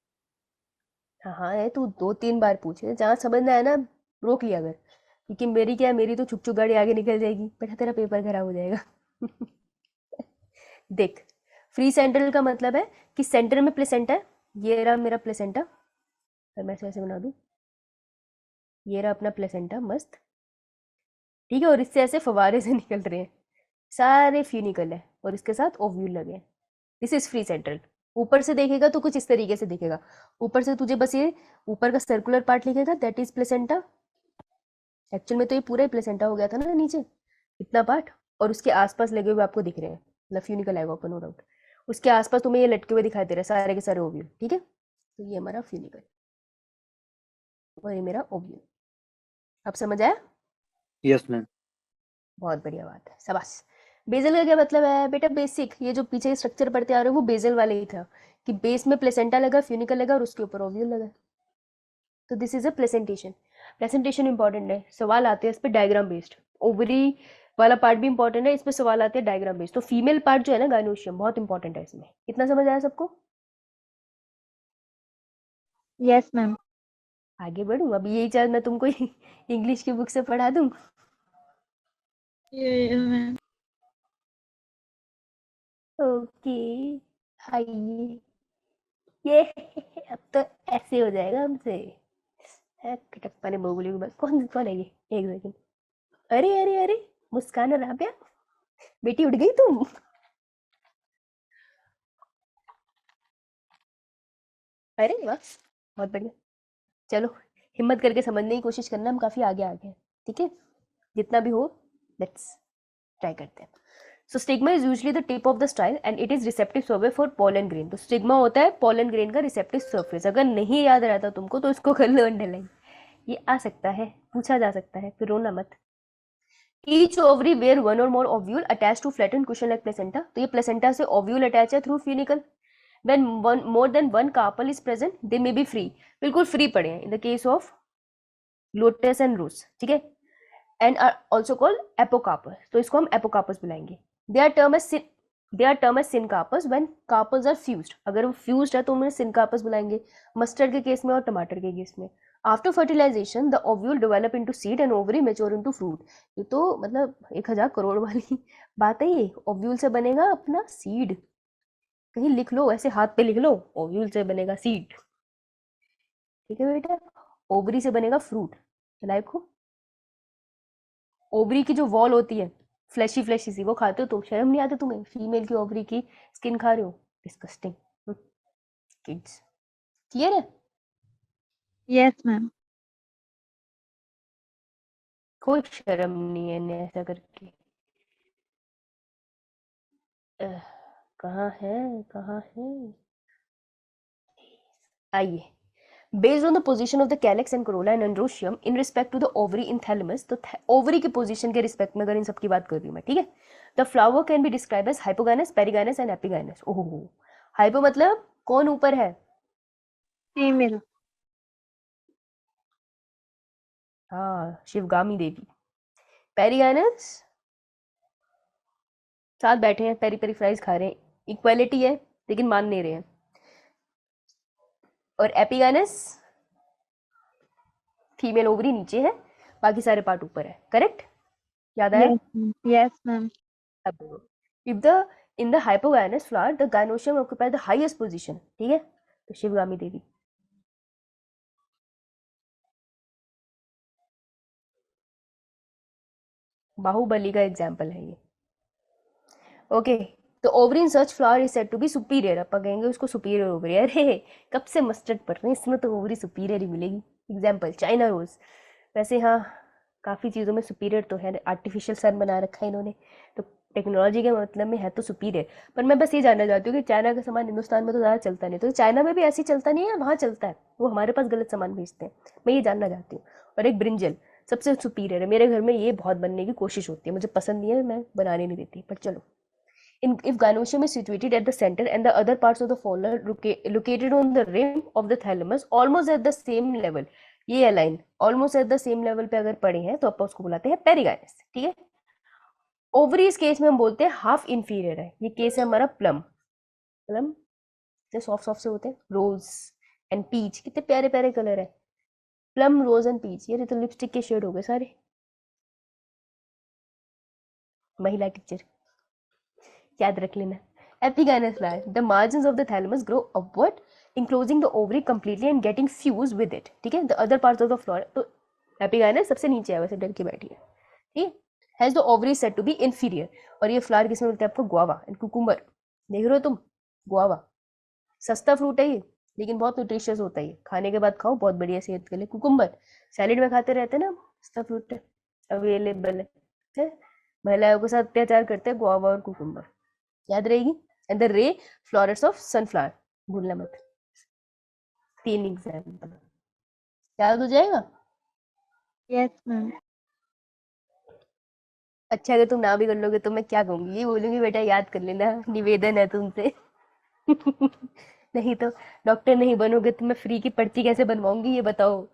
हाँ हाँ है, तू 2-3 बार पूछे, जहाँ समझ ना आया ना रोक लिया कर, क्योंकि मेरी क्या है, मेरी तो छुक छुक गाड़ी आगे निकल जाएगी, बेटा तेरा पेपर खराब हो जाएगा। देख, फ्री सेंट्रल का मतलब है कि सेंटर में प्लेसेंटा है, ये रहा मेरा प्लेसेंटा, और मैं ऐसे बना दूं, ये रहा अपना प्लेसेंटा मस्त, ठीक है, और इससे ऐसे फवारे से निकल रहे हैं, सारे फ्यूनिकल है और इसके साथ ओव्यूल लगे हैं। This is free central. ऊपर से देखेगा तो कुछ इस तरीके से दिखेगा, ऊपर से तुझे बस ये ऊपर का सर्कुलर पार्ट लिखेगा, दैट इज प्लेसेंटा। एक्चुअल में तो ये पूरा ही प्लेसेंटा हो गया था ना नीचे, इतना पार्ट, और उसके आसपास लगे हुए आपको दिख रहे हैं, मतलब फ्यूनिकल आएगा ऊपर, नो डाउट। उसके आसपास तुम्हें ये लटके हुए दिखाई दे रहे हैं सारे के सारे ओव्यूल, ठीक है। तो ये हमारा फ्यूनिकल और ये मेरा ओव्यूल। अब समझ आया? Yes ma'am. बहुत बढ़िया बात है, शाबाश। बेसल का क्या मतलब है बेटा? बेसिक, ये जो पीछे स्ट्रक्चर पढ़ते आ रहे हो वो बेसल वाले ही था कि बेस में प्लेसेंटा लगा, फ्यूनिकल लगा और उसके ऊपर ओव्यूल लगा। तो this is a presentation. Presentation important है, सवाल आते हैं इस पे डायग्राम बेस्ड। ओवरी वाला पार्ट भी इंपॉर्टेंट है, इस पे सवाल आते हैं डायग्राम बेस्ड। तो फीमेल पार्ट जो है ना गायनोशियम, बहुत इंपॉर्टेंट है इसमें। इतना समझ आया सबको? Yes ma'am. आगे बढ़ूं? अभी यही चार्ज मैं तुमको इंग्लिश की बुक से पढ़ा दूं? मैम। ओके, आइए। ये अब तो ऐसे हो जाएगा हमसे। है कटप्पा ने बोली की बात। कौन है ये? एक सेकंड। अरे अरे अरे, मुस्कान और राबिया, बेटी उठ गई तुम? अरे वाह, बहुत बढ़िया। चलो, हिम्मत करके समझने की कोशिश करना, हम काफी आगे आ गए हैं। ठीक है, जितना भी हो लेट्स ट्राई करते हैं। So stigma is usually the tip of the style and it is receptive surface for pollen grain. तो स्टिग्मा होता है पोलन ग्रेन का रिसेप्टिव सर्फेस। अगर नहीं याद रहता तुमको तो इसको कर लो अंडरलाइन। ये आ सकता है, पूछा जा सकता है, फिर रोना मत। Each ovary bear one or more ovule attached to flattened cushion-like placenta. तो ये placenta से ovule attach है through funicle. When more than one carpel is present, they may be free. बिल्कुल free पड़े हैं in the case of lotus and rose. ठीक है? And are also called apocarpus. तो इसको हम apocarpus बुलाएंगे. They are termed as syncarpus when carpels are fused. अगर वो fused है तो उन्हें syncarpus बुलाएंगे. मस्टर्ड के केस में और टमाटर के केस में. After fertilization, the ovule develop into seed and ovary mature into fruit. ये तो मतलब 1000 करोड़ वाली बात है ये। ओव्यूल से बनेगा अपना सीड। कहीं लिख लो, ऐसे हाथ पे लिख लो, ओव्यूल से बनेगा सीड। ठीक है बेटा? ओवरी से बनेगा फ्रूट। लाइक हो, ओवरी की जो वॉल होती है फ्लैशी फ्लैशी सी, वो खाते हो तो शर्म नहीं आती तुम्हें? फीमेल की ओवरी की स्किन खा रहे हो, डिस्गस्टिंग किड्स। क्लियर है? Yes ma'am. कोई शर्म नहीं है इन्हें ऐसा करके। अह, कहाँ है, कहाँ है? आइए। Based on the position of the calyx and corolla and androecium in respect to the ovary in thalamus, तो ovary के position के रिस्पेक्ट में अगर इन सब की बात कर रही हूँ मैं, ठीक है? The flower can be described as hypogynous, perigynous and epigynous. ओहो, हाइपो मतलब कौन ऊपर है? फीमेल। हाँ, शिवगामी देवी। पेरिगाइनस साथ बैठे हैं, पेरी पेरी फ्राइज खा रहे हैं, इक्वालिटी है लेकिन मान नहीं रहे हैं। और एपिगाइनस फीमेल ओवरी नीचे है, बाकी सारे पार्ट ऊपर है। करेक्ट? याद आया? Yes ma'am. If the in the hypogynous flower the gynoecium occupy the highest position, ठीक है? तो शिवगामी देवी। बाहुबली का एग्जाम्पल है ये। ओके, तो ovary in such flower is said to be superior. अपन कहेंगे उसको सुपीरियर ओवरी। अरे कब से मस्टर्ड पढ़ रहे हैं, इसमें तो ओवरी सुपीरियर ही मिलेगी। Example China rose. वैसे हाँ, काफ़ी चीज़ों में सुपीरियर तो है, आर्टिफिशियल सन बना रखा है इन्होंने, तो टेक्नोलॉजी के मतलब में है तो सुपीरियर। पर मैं बस ये जानना चाहती हूँ कि चाइना का सामान हिंदुस्तान में तो ज़्यादा चलता नहीं, तो चाइना में भी ऐसे ही चलता नहीं है, वहाँ चलता है, वो हमारे पास गलत सामान भेजते हैं? मैं ये जानना चाहती हूँ। और एक ब्रिंजल सबसे सुपीरियर है, मेरे घर में ये बहुत बनने की कोशिश होती है, मुझे पसंद नहीं है, मैं बनाने नहीं देती, पर चलो। If gynoecium is situated at the center and the other parts of the follicle located on the rim of the thalamus almost at the same level, ये align almost at the same level पे अगर पड़े हैं तो अपन उसको बुलाते हैं पेरिगाइनस। ठीक है? ओवरी इस केस में हम बोलते हैं हाफ इंफीरियर है। ये केस है हमारा प्लम। प्लम जो सॉफ्ट सॉफ्ट से होते हैं, रोज एंड पीच, कितने प्यारे प्यारे कलर है। प्लम, रोज एंड पीच, ये तो लिपस्टिक के शेड हो गए सारे। महिला टीचर याद रख लेना। Epigynous flower, the margins of the thalamus grow upward, enclosing the ovary completely and getting fused with it. ठीक है? The other parts of the flower, तो epigynous सबसे नीचे है, वैसे डर के बैठी है। ठीक है? Has the ovary said to be inferior. और ये फ्लावर किसमें मिलता है आपको? Guava and cucumber. देख रहे हो तुम? गुआवा सस्ता फ्रूट है ये, लेकिन बहुत न्यूट्रिशियस होता है। ये खाने के बाद खाओ, बहुत बढ़िया सेहत के लिए। कुकुम्बर सैलेड में खाते रहते हैं ना, सस्ता फ्रूट अवेलेबल है। महिलाओं के साथ अत्याचार करते हैं गुआवा और कुकुम्बर, याद रहेगी। And the ray florets of sunflower, भूलना मत। 3 एग्जाम्पल याद हो जाएगा। Yes ma'am. अच्छा अगर तुम ना भी कर लोगे तो मैं क्या कहूंगी, ये बोलूंगी बेटा याद कर लेना, निवेदन है तुमसे। नहीं तो डॉक्टर नहीं बनोगे तो मैं फ्री की पर्ची कैसे बनवाऊंगी, ये बताओ।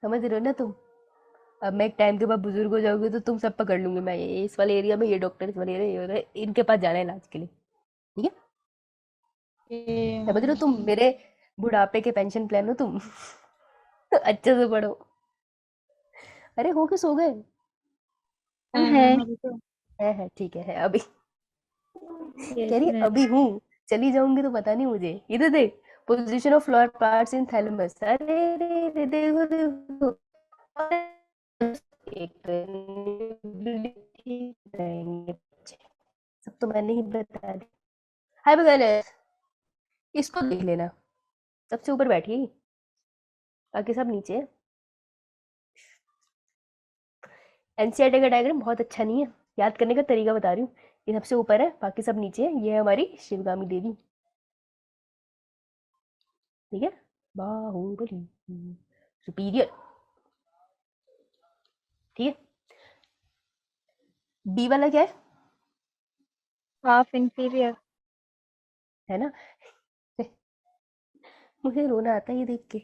समझ रहे हो ना तुम। अब मैं एक टाइम के बाद बुजुर्ग हो जाऊंगी तो तुम सब पकड़ लूंगी मैं, ये इस वाले एरिया में ये डॉक्टर, इस वाले एरिया में ये वाला, इनके पास जाना है इलाज के लिए। ठीक है। समझ रहे हो तुम, मेरे बुढ़ापे के पेंशन प्लान हो तुम। अच्छे से पढ़ो। अरे हो के सो गए। हाँ है। मैम अभी तो है ठीक है अभी। कह यस रही मैम। अभी हूँ, चली जाऊंगी तो पता नहीं मुझे। इधर देख, position of floor parts in thalamus. अरे रे रे, देखो देखो। एक सब तो मैंने ही बता दी। हाय बगैर, इसको देख लेना, सबसे ऊपर बैठी है, बाकी सब नीचे है। एनसीईआरटी का डायग्राम बहुत अच्छा नहीं है, याद करने का तरीका बता रही हूँ। ये सबसे ऊपर है, बाकी सब नीचे है। ये है हमारी शिवगामी देवी। ठीक है। बाहुबली सुपीरियर। ठीक है। बी वाला क्या है? Half inferior. है ना। मुझे रोना आता है ये देख के।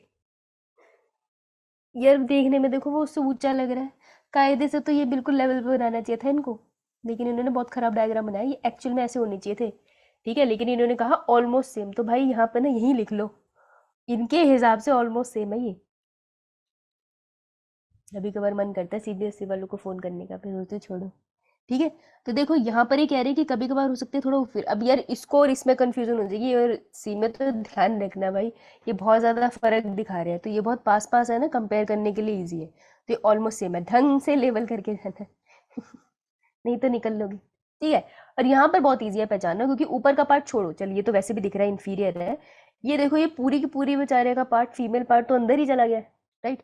यार देखने में देखो वो उससे ऊंचा लग रहा है, कायदे से तो ये बिल्कुल लेवल पे बनाना चाहिए था इनको, लेकिन इन्होंने बहुत खराब डायग्राम बनाया। ये एक्चुअल में ऐसे होने चाहिए थे। ठीक है, लेकिन इन्होंने कहा ऑलमोस्ट सेम, तो भाई यहाँ पे ना यही लिख लो, इनके हिसाब से ऑलमोस्ट सेम है ये। कभी कभार मन करता है सीबीएसई वालों को फोन करने का, फिर सोचती हूँ छोड़ो। ठीक है। तो देखो यहाँ पर ये कह रहे हैं कि कभी कभार हो सकते हैं थोड़ा, फिर अब यार इसको और इसमें कंफ्यूजन हो जाएगी, और सी में तो ध्यान रखना भाई, ये बहुत ज्यादा फर्क दिखा रहे हैं, तो ये बहुत पास पास है ना, कंपेयर करने के लिए इजी है। तो ये ऑलमोस्ट सेम है, ढंग से लेवल करके जाना। नहीं तो निकल लोगे। ठीक है। और यहाँ पर बहुत ईजी है पहचानना, क्योंकि ऊपर का पार्ट छोड़ो, चलिए ये तो वैसे भी दिख रहा है इंफीरियर है। ये देखो ये पूरी की पूरी बेचारे का पार्ट, फीमेल पार्ट तो अंदर ही चला गया है। राइट।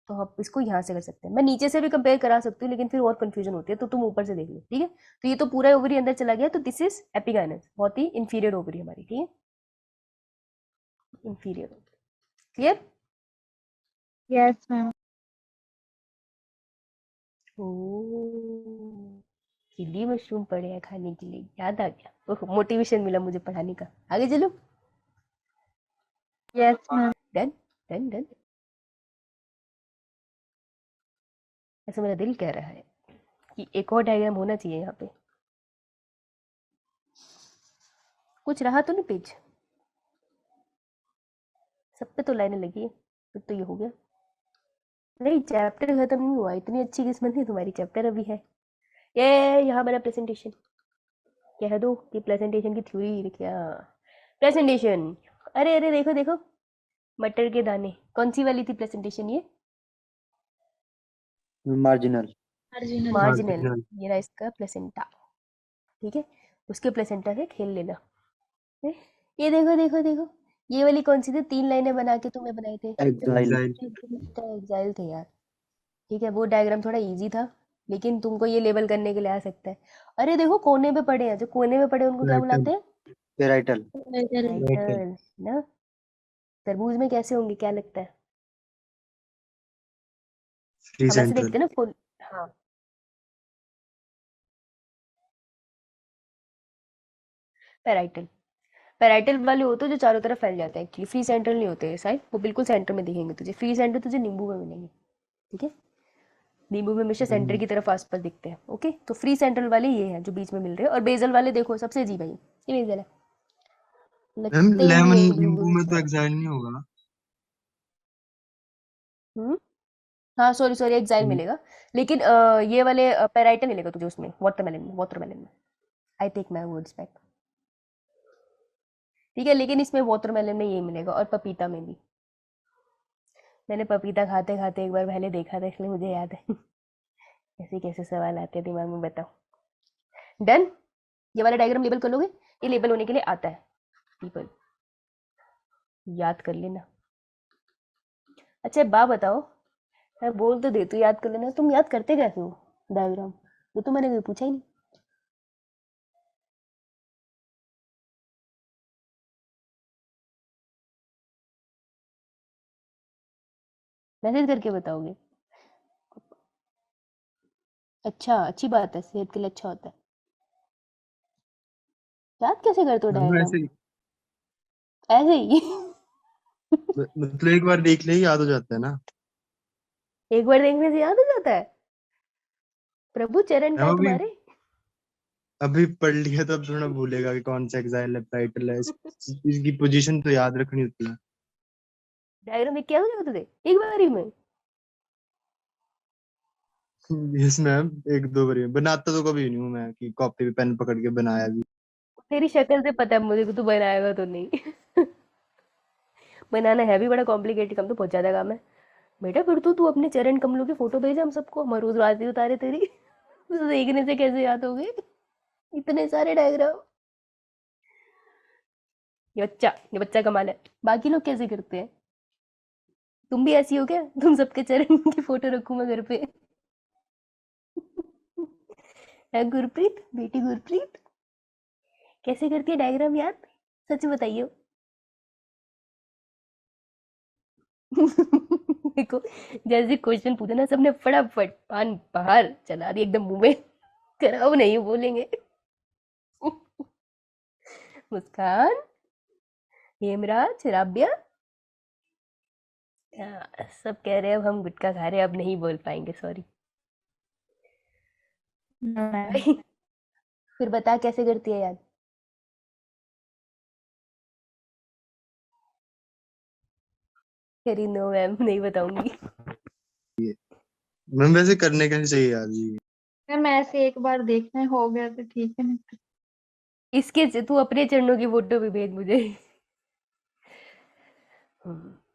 तो आप इसको यहाँ से कर सकते हैं, मैं नीचे से भी कंपेयर करा सकती हूँ, लेकिन फिर और कंफ्यूजन होती है, तो तुम ऊपर से देख लो। ठीक है। तो ये तो पूरा ओवरी अंदर चला गया, तो दिस इज एपिगाइनस, बहुत ही इंफीरियर ओवरी हमारी। ठीक है। Inferior ovary. Clear. Yes ma'am. ओ, चिली मशरूम पड़े हैं खाने के लिए, याद आ गया, ओह मोटिवेशन मिला मुझे पढ़ाने का। आगे चलो। Yes ma'am. Done done done. ऐसा मेरा दिल कह रहा है कि एक और डायग्राम होना चाहिए यहाँ पे। कुछ रहा तो नहीं पेज, सब पे तो लाइनें लगी है, फिर तो ये हो गया। नहीं चैप्टर खत्म नहीं हुआ, इतनी अच्छी किस्मत नहीं तुम्हारी, चैप्टर अभी है। ये यहाँ मेरा प्रेजेंटेशन कह दो, कि प्रेजेंटेशन की थ्योरी क्या। प्रेजेंटेशन। अरे अरे देखो देखो, मटर के दाने, कौन सी वाली थी प्रेजेंटेशन ये? मार्जिनल। मार्जिनल। मार्जिनल। मार्जिनल। ये रहा इसका प्लेसेंटा। ठीक है। उसके प्लेसेंटा से खेल लेना। ए, ये देखो देखो देखो, ये वाली कौन सी थी, 3 लाइनें बना के तुम्हें बनाए थे। एग्जाइल। एग्जाइल। एग्जाइल थे यार। ठीक है, वो डायग्राम थोड़ा इजी था, लेकिन तुमको ये लेबल करने के लिए आ सकता है। अरे देखो कोने पे पड़े हैं, जो कोने में पड़े हैं उनको क्या राइटल। बुलाते हैं? पेराइटल। राइटल। राइटल। ना। तरबूज में कैसे होंगे, क्या लगता है? फ्री हम ऐसे सेंट्रल। देखते हैं ना फुल। हाँ। पेराइटल। पेराइटल वाले होते हैं जो चारों तरफ फैल जाते हैं, एक्चुअली फ्री सेंटर नहीं होते शायद, वो बिल्कुल सेंटर में दिखेंगे तुझे। फ्री सेंटर तुझे नींबू में मिलेंगे। ठीक है। नींबू में हमेशा सेंटर की तरफ आसपास दिखते हैं। ओके, तो फ्री सेंट्रल वाले ये हैं जो बीच में मिल रहे हैं, और बेजल वाले देखो सबसे अजीब है ये बेजल है, मैम लगते ही नहीं लेमन है ये नींबू बिल्कुल। में तो एग्जाइल नहीं होगा। हम्म। हाँ सॉरी सॉरी, एक्साइल मिलेगा, लेकिन ये वाले पेराइटल मिलेगा तुझे उसमें, वाटरमेलन में, वाटरमेलन में। I take my words back. ठीक है, लेकिन इसमें वाटरमेलन में ये मिलेगा, और पपीता में भी। मैंने पपीता खाते खाते एक बार पहले देखा था, इसलिए मुझे याद है। ऐसे कैसे सवाल आते हैं दिमाग में, बताओ। डन। ये वाला डायग्राम लेबल कर लोगे, ये लेबल होने के लिए आता है पीपल, याद कर लेना। अच्छा एक बात बताओ, मैं बोल तो देती हूँ याद कर लेना, तुम याद करते कैसे हो डायग्राम? वो तो मैंने कभी पूछा ही नहीं। मैसेज करके बताओगे? अच्छा, अच्छी बात है, सेहत के लिए अच्छा होता है। याद कैसे करते हो मैम डायग्राम? ऐसे ही ऐसे ही? मतलब एक बार देख ले याद हो जाता है ना। एक बार देखने से याद हो जाता है? प्रभु चरण मैम क्या है अभी तुम्हारे? अभी पढ़ लिया तो अब थोड़ा भूलेगा कि कौन सा एक्साइल है, टाइटल है, इसकी पोजीशन तो याद रखनी होती है। डायग्राम देख के याद हो जाते थे एक बारी में? यस मैम, एक दो बार बनाता तो कभी नहीं हूँ मैं कि कॉपी पे पेन पकड़ के बनाया भी। तेरी शक्ल से पता है मुझे कि तू बनाएगा तो नहीं। बनाना है भी बड़ा कॉम्प्लिकेटेड काम, तो बहुत ज्यादा काम है। बेटा फिर तो तू अपने चरण कमलों की फोटो भेज हम सबको, हम रोज आरती उतारे तेरी। उसे देखने से कैसे याद हो गए इतने सारे डायग्राम? ये बच्चा कमाल है। बाकी लोग कैसे करते हैं? तुम भी ऐसी हो क्या? तुम सबके चरण की फोटो रखूं मैं घर पे? है गुरप्रीत, बेटी गुरप्रीत, कैसे करती है डायग्राम याद? सच बताइए। देखो, जैसे क्वेश्चन पूछे ना सबने फटाफट पान बाहर चला दी एकदम मुंह में। कराओ नहीं बोलेंगे। मुस्कान, हेमराज, राब्या, सब कह रहे हैं अब हम गुटखा खा रहे हैं, अब नहीं बोल पाएंगे, सॉरी। No, ma'am. फिर बता कैसे करती है याद? करी नो मैम, नहीं बताऊंगी। मैम वैसे करने कैसे चाहिए याद जी। मैम ऐसे एक बार देखने हो गया तो ठीक है, नहीं तो इसके से तू अपने चरणों की फोटो भी भेज मुझे।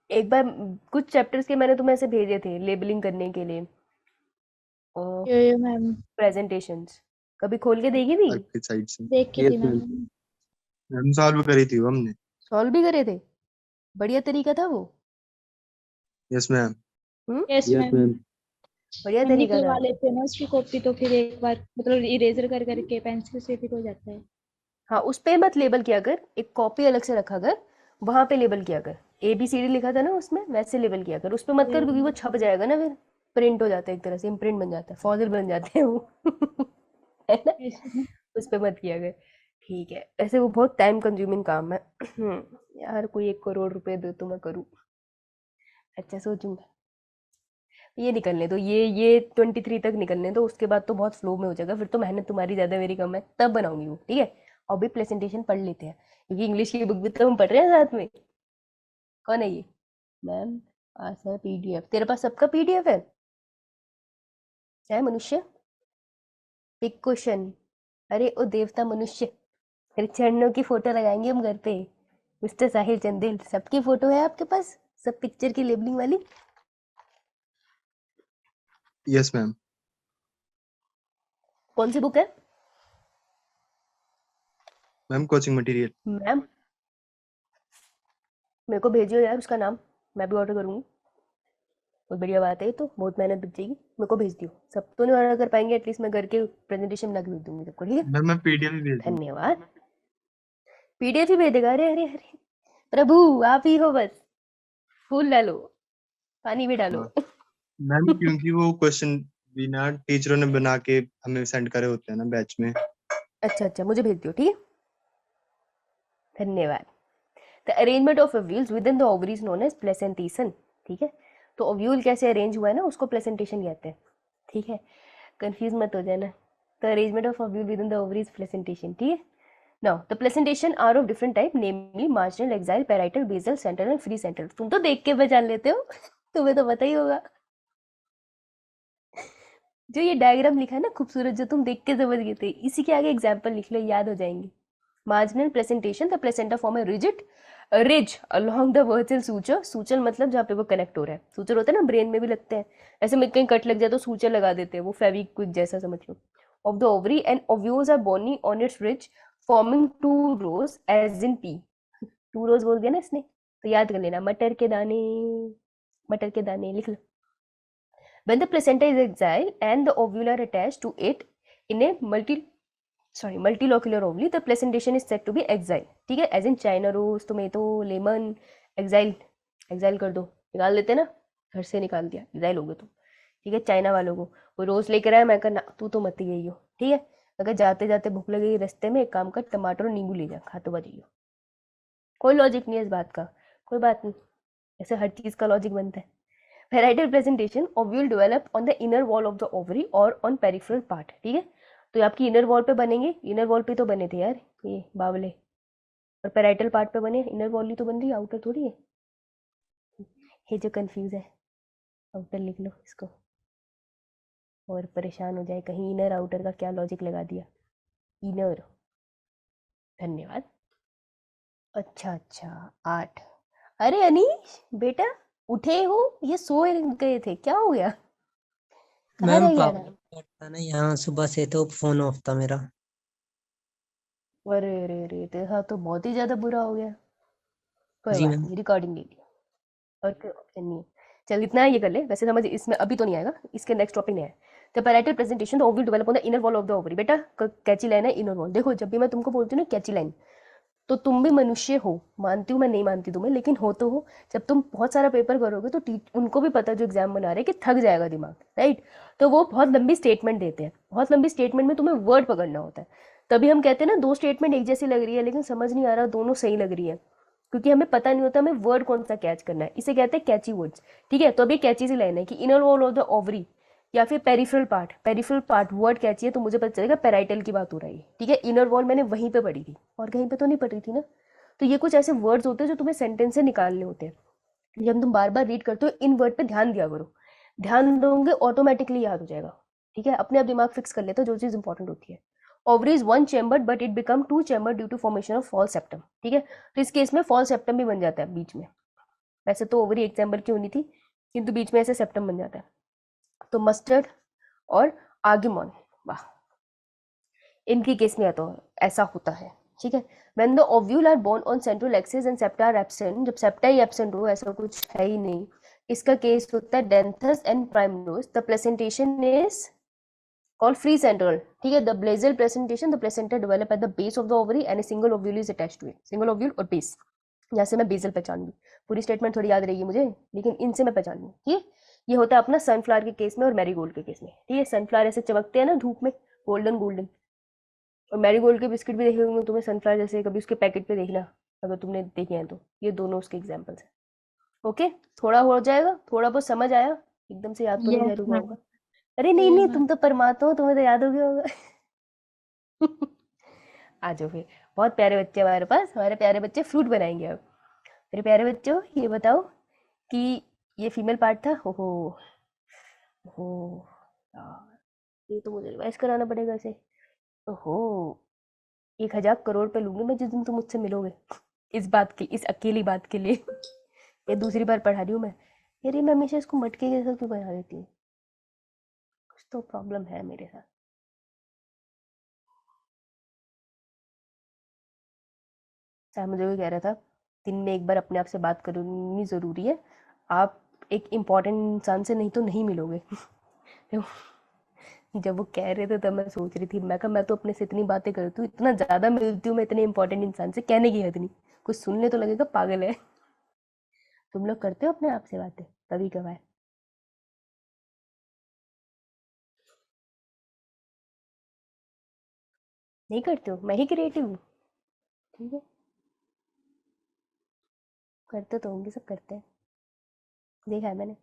एक बार कुछ चैप्टर्स के मैंने तुम्हें ऐसे भेजे थे लेबलिंग करने के लिए, यो मैम प्रेजेंटेशंस। कभी खोल के देखी थी? आपकी साइड से। देख के यस थी मैम। मैम। मैम सॉल्व करी थी वो हमने। सॉल्व भी करे थे? बढ़िया तरीका था वो। Yes ma'am. Hmm, yes yes ma'am. Ma'am. बढ़िया हम तरीका था। निकलवा लेते हैं ना उसकी कॉपी, तो फिर एक बार मतलब इरेजर कर करके पेंसिल से फिर हो जाता है। हाँ, उस पे मत लेबल किया कर, एक कॉपी अलग से रखा कर, वहां पे लेबल किया कर। ABCD लिखा था ना उसमें, वैसे लेबल किया कर, उस पे मत कर क्योंकि वो छप जाएगा ना फिर। प्रिंट हो जाता है, एक तरह से इम्प्रिंट बन जाता है, फॉजल बन जाते हैं वो। है ना? Yes ma'am. उस पे मत किया कर। ठीक है, ऐसे वो बहुत टाइम कंज्यूमिंग काम है। यार कोई 1 करोड़ रुपए दे तो मैं करूँ। अच्छा सोचूंगा। ये निकलने दो, ये 23 तक निकलने दो, उसके बाद तो बहुत फ्लो में हो जाएगा, फिर तो मेहनत तुम्हारी ज्यादा मेरी कम है, तब बनाऊंगी वो, ठीक है। और भी प्रेजेंटेशन पढ़ लेते हैं, क्योंकि इंग्लिश की बुक भी तो हम पढ़ रहे हैं साथ में। कौन है ये? मैम, आशा PDF, तेरे पास सबका PDF है मनुष्य? Big question. अरे ओ देवता मनुष्य, तेरे चरणों की फोटो लगाएंगे हम घर पे। मिस्टर साहिल चंदेल, सबकी फोटो है आपके पास? सब पिक्चर की लेबलिंग वाली? Yes ma'am. कौन सी बुक है? Ma'am coaching material. मैम, मेरे को भेजियो यार उसका नाम, मैं भी ऑर्डर करूंगी। बहुत बढ़िया बात है, ये तो बहुत मेहनत बच जाएगी। मेरे को भेज दियो, सब तो नहीं ऑर्डर कर पाएंगे, एटलीस्ट मैं घर के प्रेजेंटेशन बना के भेज दूंगी सबको, ठीक है। मैम मैं पीडीएफ भी भेज दूँ। धन्यवाद। PDF ही भेज देगा? अरे अरे अरे, प्रभु आप ही हो बस। फूल डालो, पानी भी डालो। हाँ मैम, क्योंकि वो क्वेश्चन भी ना टीचरों ने बना के हमें सेंड करे होते हैं ना बैच में। अच्छा अच्छा, मुझे भेज दियो, ठीक है। धन्यवाद। The arrangement of ovules within the ovaries known as placentation, ठीक है। तो ओव्यूल कैसे अरेंज हुआ है ना, उसको प्लेसेंटेशन कहते हैं, ठीक है। कंफ्यूज मत हो जाना। The arrangement of ovule within the ovaries placentation, ठीक है। Now the placentation are of different type, namely marginal, axile, parietal, basal, central and free central. तुम तो देख के पहचान लेते हो। तुम्हें तो पता ही होगा। जो ये डायग्राम लिखा है ना खूबसूरत, जो तुम देख के समझ गए थे, इसी के आगे एग्जाम्पल लिख लो, याद हो जाएंगे। Marginal presentation, the placenta form a rigid ridge along the वर्चल सूचर। सूचर मतलब जहाँ पे वो कनेक्ट हो रहा है, सूचर होता है ना, ब्रेन में भी लगते हैं। ऐसे में कहीं कट लग जाए तो सूचर लगा देते हैं, वो फेविक्विक जैसा समझ लो। Of the ovary and ovules are borne on its ridge, forming 2 rows as in P। 2 rows बोल दिया ना इसने, तो याद कर लेना, मटर के दाने, मटर के दाने लिख लो। When the placenta is exiled and the ovule are attached to it in a multilocular ovule, the placentation is said to be exile, ठीक है। as in China rose, tomato, lemon, exile, exile कर दो, निकाल देते ना, घर से निकाल दिया, exile हो गए तुम। ठीक है, चाइना वालों को। वो रोज लेकर आया, मैं कहा ना तू तो मत ही गई हो, ठीक है। अगर जाते जाते भूख लगी रास्ते में, एक काम कर, टमाटर और नींबू ले जा, खाते हुआ जाइयो। कोई लॉजिक नहीं है इस बात का, कोई बात नहीं, ऐसे हर चीज का लॉजिक बनता है। Parietal presentation ovule develop on the inner wall of the ovary or on peripheral part, ठीक है। तो ये आपकी इनर वॉल पे बनेंगे, इनर वॉल पे तो बने थे यार ये बावले, और पेराइटल पार्ट पे बने, इनर वॉल ही तो बन रही है, आउटर थोड़ी है। ये जो कंफ्यूज है, आउटर लिख लो इसको, और परेशान हो जाए कहीं इनर आउटर का क्या लॉजिक लगा दिया। इनर, धन्यवाद। अच्छा अच्छा, 8। अरे अनीश बेटा, उठे हो? ये सोए गए थे, क्या हो गया? कहाँ मैम रह गया पावर था? कट था ना यहाँ, सुबह से तो फोन ऑफ था मेरा। अरे अरे अरे, तेरा तो बहुत ही ज्यादा बुरा हो गया। कोई जी बात मैम। नहीं, रिकॉर्डिंग ले लिया, और कोई ऑप्शन नहीं है। चल इतना ये कर ले, वैसे समझ इसमें अभी तो नहीं आएगा, इसके नेक्स्ट टॉपिक में है। The parietal presentation the ovary develop on the inner wall of the ovary. बेटा कैची लाइन है इनर वॉल। देखो जब भी मैं तुमको बोलती हूँ ना कैची लाइन, तो तुम भी मनुष्य हो, मानती हूँ मैं, नहीं मानती तुम्हें, लेकिन हो तो हो। जब तुम बहुत सारा पेपर करोगे तो उनको भी पता, जो एग्जाम बना रहे हैं, कि थक जाएगा दिमाग, राइट। तो वो बहुत लंबी स्टेटमेंट देते हैं, बहुत लंबी स्टेटमेंट में तुम्हें वर्ड पकड़ना होता है। तभी हम कहते हैं ना, दो स्टेटमेंट एक जैसी लग रही है लेकिन समझ नहीं आ रहा दोनों सही लग रही है, क्योंकि हमें पता नहीं होता हमें वर्ड कौन सा कैच करना है। इसे कहते हैं कैची वर्ड्स, ठीक है। तो अभी कैची सी लाइन है कि inner wall of the ovary या फिर peripheral part, peripheral part word catchy है तो मुझे पता चलेगा पेराइटल की बात हो रही है, ठीक है। इनर वॉल मैंने वहीं पे पढ़ी थी, और कहीं पे तो नहीं पढ़ी थी ना। तो ये कुछ ऐसे वर्ड्स होते हैं जो तुम्हें सेंटेंस से निकालने होते हैं। जब तुम बार बार रीड करते हो, इन वर्ड पे ध्यान दिया करो, ध्यान दोगे ऑटोमेटिकली याद हो जाएगा, ठीक है। अपने आप दिमाग फिक्स कर लेता है जो चीज़ इंपॉर्टेंट होती है। Ovary is one chamber but it become two chamber due to formation of false septum, ठीक है। तो इस केस में फॉल सेप्टम भी बन जाता है बीच में। वैसे तो ओवरी एक चैम्बर की होनी थी, किंतु बीच में ऐसे सेप्टम बन जाता है। तो मस्टर्ड और आर्गिमोन, वाह, इनकी केस में तो ऐसा होता है, ठीक है। When the ovule are born on central axis and septa are absent, जब septa ही absent हो, ऐसा कुछ है ही नहीं, इसका केस होता है denthus and primrose. The placentation is called free central, ठीक है। The basal placentation, the placenta develop at the base of the ovary and a single ovule is attached to it. Single ovule और base, यहाँ से मैं बेसल पहचान लूँ, पूरी स्टेटमेंट थोड़ी याद रहेगी मुझे, लेकिन इनसे मैं पहचान लूँ, ठीक है। ये होता है अपना सनफ्लावर के केस में और मैरीगोल्ड के केस में, ठीक है। सनफ्लावर ऐसे चमकते हैं ना धूप में, गोल्डन गोल्डन, और मैरीगोल्ड के बिस्किट भी देखे होंगे तुम्हें सनफ्लावर जैसे, कभी उसके पैकेट पे देखना अगर तुमने देखे हैं तो। ये दोनों उसके एग्जांपल्स हैं, ओके। थोड़ा हो जाएगा, थोड़ा बहुत समझ आया, एकदम से याद तो नहीं यस रह मैम। होगा। अरे नहीं नहीं, मैम। तुम तो परमात्मा हो, तुम्हें तो याद हो गया होगा। आ जाओ फिर, बहुत प्यारे बच्चे हमारे पास, हमारे प्यारे बच्चे फ्रूट बनाएंगे अब। मेरे प्यारे बच्चों ये बताओ कि ये फीमेल पार्ट था, हो ये तो मुझे रिवाइज कराना पड़ेगा इसे। ओहो, 1,000 करोड़ पे लूंगी मैं जिस दिन तुम मुझसे मिलोगे, इस बात की, इस अकेली बात के लिए। ये दूसरी बार पढ़ा रही हूँ मैं। यार मैं हमेशा इसको मटके के साथ क्यों बना देती हूँ, कुछ तो प्रॉब्लम है मेरे साथ। सर मुझे भी कह रहा था, दिन में एक बार अपने आप से बात करनी ज़रूरी है, आप एक इम्पॉर्टेंट इंसान से नहीं तो नहीं मिलोगे। जब वो कह रहे थे तब मैं सोच रही थी, मैं कहा मैं तो अपने से इतनी बातें करती हूँ, इतना ज़्यादा मिलती हूँ मैं इतने इंपॉर्टेंट इंसान से, कहने की हद नहीं। कुछ सुनने तो लगेगा पागल है। तुम लोग करते हो अपने आप से बातें कभी कभार? नहीं करते हो, मैं ही क्रिएटिव हूँ, ठीक है। करते तो होंगे, सब करते हैं, देखा है मैंने।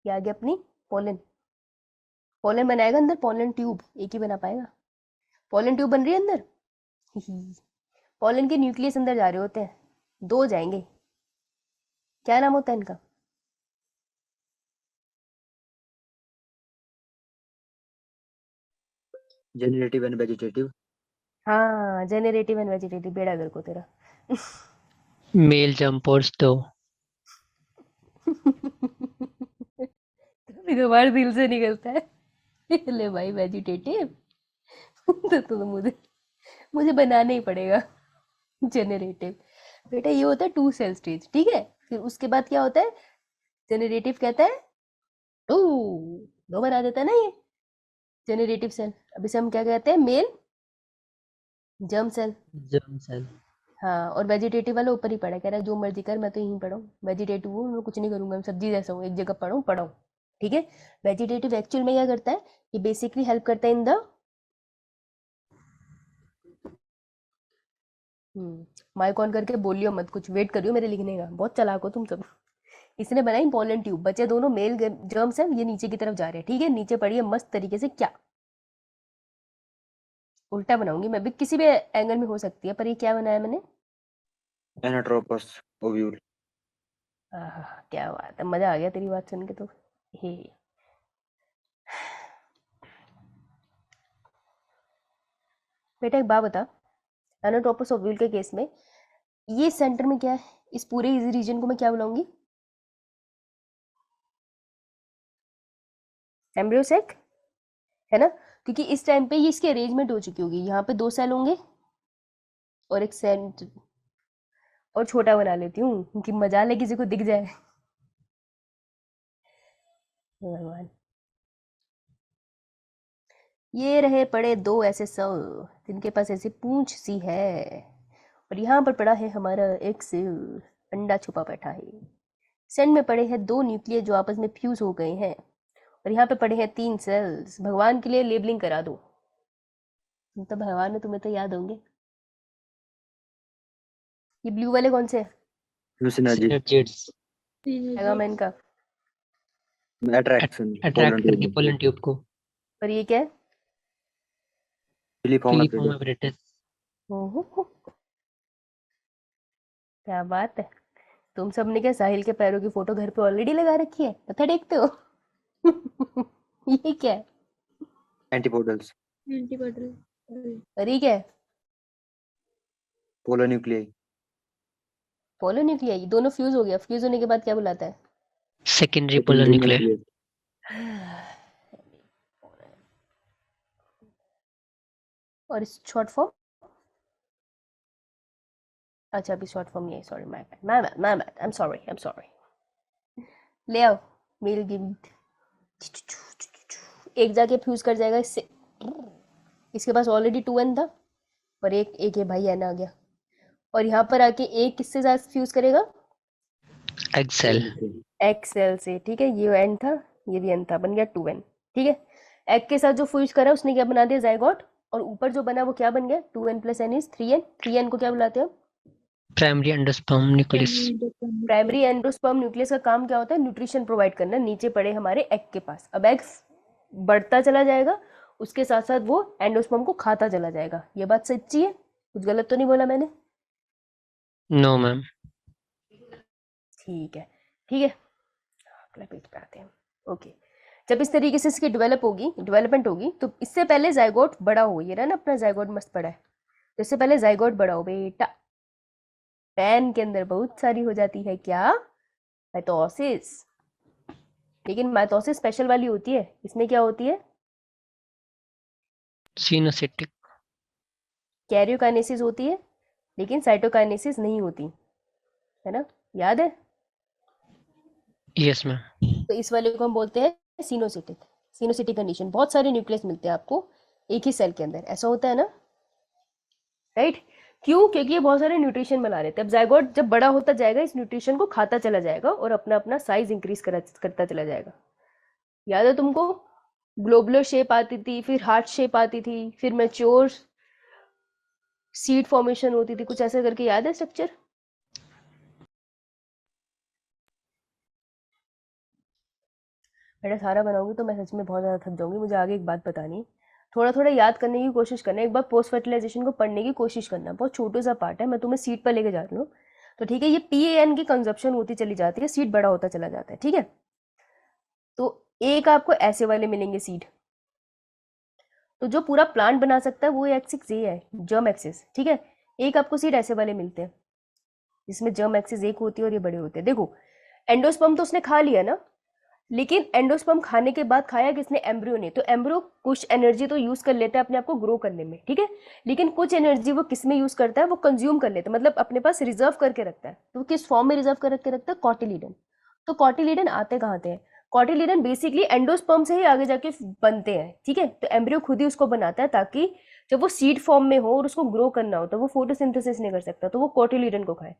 ये आ गया अपनी पोलन, पोलन बनाएगा अंदर, पोलन ट्यूब एक ही बना पाएगा। पोलन ट्यूब बन रही है अंदर। पोलन के न्यूक्लियस अंदर जा रहे होते हैं, 2 जाएंगे। क्या नाम होता है इनका? Generative and vegetative. हाँ, जेनरेटिव एंड वेजिटेटिव, बेड़ा गर्क हो तेरा। मेल जंप और स्टो। कभी कभार दिल से निकलता है। ले भाई वेजिटेटिव। तो मुझे बनाना ही पड़ेगा जेनरेटिव। बेटा ये होता है 2 सेल स्टेज, ठीक है। फिर उसके बाद क्या होता है, जेनरेटिव कहता है 2, 2 बना देता है ना ये जेनरेटिव सेल। अब इसे हम क्या कहते हैं, male germ cell. Germ cell. हाँ, और वेजिटेटिव वाला ऊपर ही पड़ा, कह रहा है जो मर्जी कर, मैं तो यहीं पढ़ा हूँ, वेजिटेटिव हूँ, मैं कुछ नहीं करूंगा, मैं सब्जी जैसा हूँ, एक जगह पढ़ा हूँ। ठीक है। वेजिटेटिव एक्चुअल में क्या करता है, ये बेसिकली हेल्प करता है इन द माइक ऑन करके बोलियो मत, कुछ वेट करियो मेरे लिखने का, बहुत चालाक हो तुम सब। इसने बनाई पोलन ट्यूब, बचे दोनों मेल जर्म्स हैं, ये नीचे की तरफ जा रहे हैं, ठीक है। नीचे पढ़िए मस्त तरीके से, क्या उल्टा बनाऊंगी मैं भी, किसी भी एंगल में हो सकती है, पर ये क्या बनाया मैंने। Anatropous ovule. आहा, क्या बात है, मजा आ गया तेरी बात सुन के तो। हे बेटा एक बात बता, एनाट्रोपस ओव्यूल के केस में ये सेंटर में क्या है, इस पूरे इस रीजन को मैं क्या बुलाऊंगी, एम्ब्रियो सेक, है ना। क्योंकि इस टाइम पे ये इसकी अरेंजमेंट हो चुकी होगी, यहाँ पे 2 सेल होंगे और एक सेंट, और छोटा बना लेती हूँ कि मजाल है किसी को दिख जाए। हे भगवान, ये रहे पड़े 2 ऐसे सेल जिनके पास ऐसी पूंछ सी है, और यहाँ पर पड़ा है हमारा एक सेल, अंडा छुपा बैठा है। सेंड में पड़े हैं 2 न्यूक्लियस जो आपस में फ्यूज हो गए हैं, और यहाँ पे पड़े हैं 3 सेल्स। भगवान के लिए लेबलिंग करा दो, तुम तो भगवान हो, तुम्हें तो याद होंगे। ये ब्लू वाले कौन से हैं, सिनर्जी। सिनर्जिड्स एगामेन का, अट्रैक्शन अट्रैक्ट करके पोलन ट्यूब को। पर ये क्या है, फिलीफॉर्म फिलीफॉर्म एपरेटस। ओहो, क्या बात है। तुम सब ने क्या साहिल के पैरों की फोटो घर पे ऑलरेडी लगा रखी है, पता देखते हो। ये क्या है, एंटीपोडल्स एंटीबॉडी। और ये क्या है, पोलर न्यूक्लियाई। पोलो न्यूक्लियाई। दोनों फ्यूज हो गया, फ्यूज होने के बाद क्या बुलाता है, सेकेंडरी पोलर न्यूक्लियर। और शॉर्ट फॉर्म, अच्छा अभी शॉर्ट फॉर्म नहीं है, sorry, my bad, I am sorry. ले आओ मेल गिव, एक जाके फ्यूज कर जाएगा इससे, इसके पास ऑलरेडी 2n था, और एक ये भाई n आ गया, और यहाँ पर आके एक किससे साथ फ्यूज करेगा, एक्सेल। एक्सेल से, ठीक है। ये n था, ये भी n था, बन गया 2n, ठीक है। एग के साथ जो फ्यूज करा उसने क्या बना दिया, जाइगोट, और ऊपर जो बना वो क्या बन गया, 2n + n is 3n। 3n को क्या बुलाते हैं, primary endosperm nucleus. Primary endosperm nucleus का काम क्या होता है, न्यूट्रिशन प्रोवाइड करना, नीचे पड़े हमारे एग के पास। अब एग बढ़ता चला जाएगा, उसके साथ साथ वो एंडोस्पर्म को खाता चला जाएगा। ये बात सच्ची है, कुछ गलत तो नहीं बोला मैंने, नो मैम। ठीक है, ठीक है। अगला पेज पे आते हैं, ओके। जब इस तरीके से इसकी डेवलपमेंट होगी, तो इससे पहले जाइगोट बड़ा हो, ये रहा ना अपना जाइगोट मस्त पड़ा है, तो इससे पहले जाइगोट बड़ा हो बेटा, पैन के अंदर बहुत सारी हो जाती है क्या, माइटोसिस। लेकिन माइटोसिस स्पेशल वाली होती है, इसमें क्या होती है, सिनोसिटिक। कैरियोकाइनेसिस होती है, लेकिन साइटोकाइनेसिस नहीं होती, है ना, याद है। Yes ma'am. तो इस वाले को हम बोलते हैं सिनोसिटिक कंडीशन। बहुत सारे न्यूक्लियस मिलते हैं आपको एक ही सेल के अंदर, ऐसा होता है ना, राइट। क्यों, क्योंकि ये बहुत सारे न्यूट्रिशन बना रहे थे। अब जाइगोट जब बड़ा होता जाएगा, इस न्यूट्रिशन को खाता चला जाएगा और अपना अपना साइज इंक्रीज करता चला जाएगा। याद है तुमको, ग्लोबुलर शेप आती थी, फिर हार्ट शेप आती थी, फिर मैच्योर सीड फॉर्मेशन होती थी, कुछ ऐसा करके, याद है स्ट्रक्चर। बेटा सारा बनाऊंगी तो मैं सच में बहुत ज़्यादा थक जाऊंगी। मुझे आगे एक बात बतानी, थोड़ा थोड़ा याद करने की कोशिश करना, एक बार पोस्ट फर्टिलाइजेशन को पढ़ने की कोशिश करना। बहुत छोटा सा पार्ट है, मैं तुम्हें सीड पर लेके जा रही हूँ, तो ठीक है। ये PAN की कंजप्शन होती चली जाती है, सीड बड़ा होता चला जाता है, ठीक है। तो एक आपको ऐसे वाले मिलेंगे सीड, तो जो पूरा प्लांट बना सकता है वो एक्सिस ये है, जर्म एक्सिस, ठीक है। एक आपको सीड ऐसे वाले मिलते हैं जिसमें जर्म एक्सिस एक होती है और ये बड़े होते हैं। देखो एंडोस्पर्म तो उसने खा लिया ना, लेकिन एंडोस्पर्म खाने के बाद खाया किसने, एम्ब्रियो ने। तो एम्ब्रियो कुछ एनर्जी तो यूज कर लेता है अपने आप को ग्रो करने में, ठीक है, लेकिन कुछ एनर्जी वो किस में यूज करता है, वो कंज्यूम कर लेता है, मतलब अपने पास रिजर्व करके रखता है। तो किस फॉर्म में रिजर्व करके रखता है, कॉटिलीडन। तो कॉटिलीडन आते कहाँ थे, कॉटिलीडन बेसिकली एंडोस्पर्म से ही आगे जाके बनते हैं, ठीक है। तो एम्ब्रियो खुद ही उसको बनाता है, ताकि जब वो सीड फॉर्म में हो और उसको ग्रो करना हो तो वो फोटोसिंथेसिस नहीं कर सकता, तो वो कॉटिलीडन को खाए।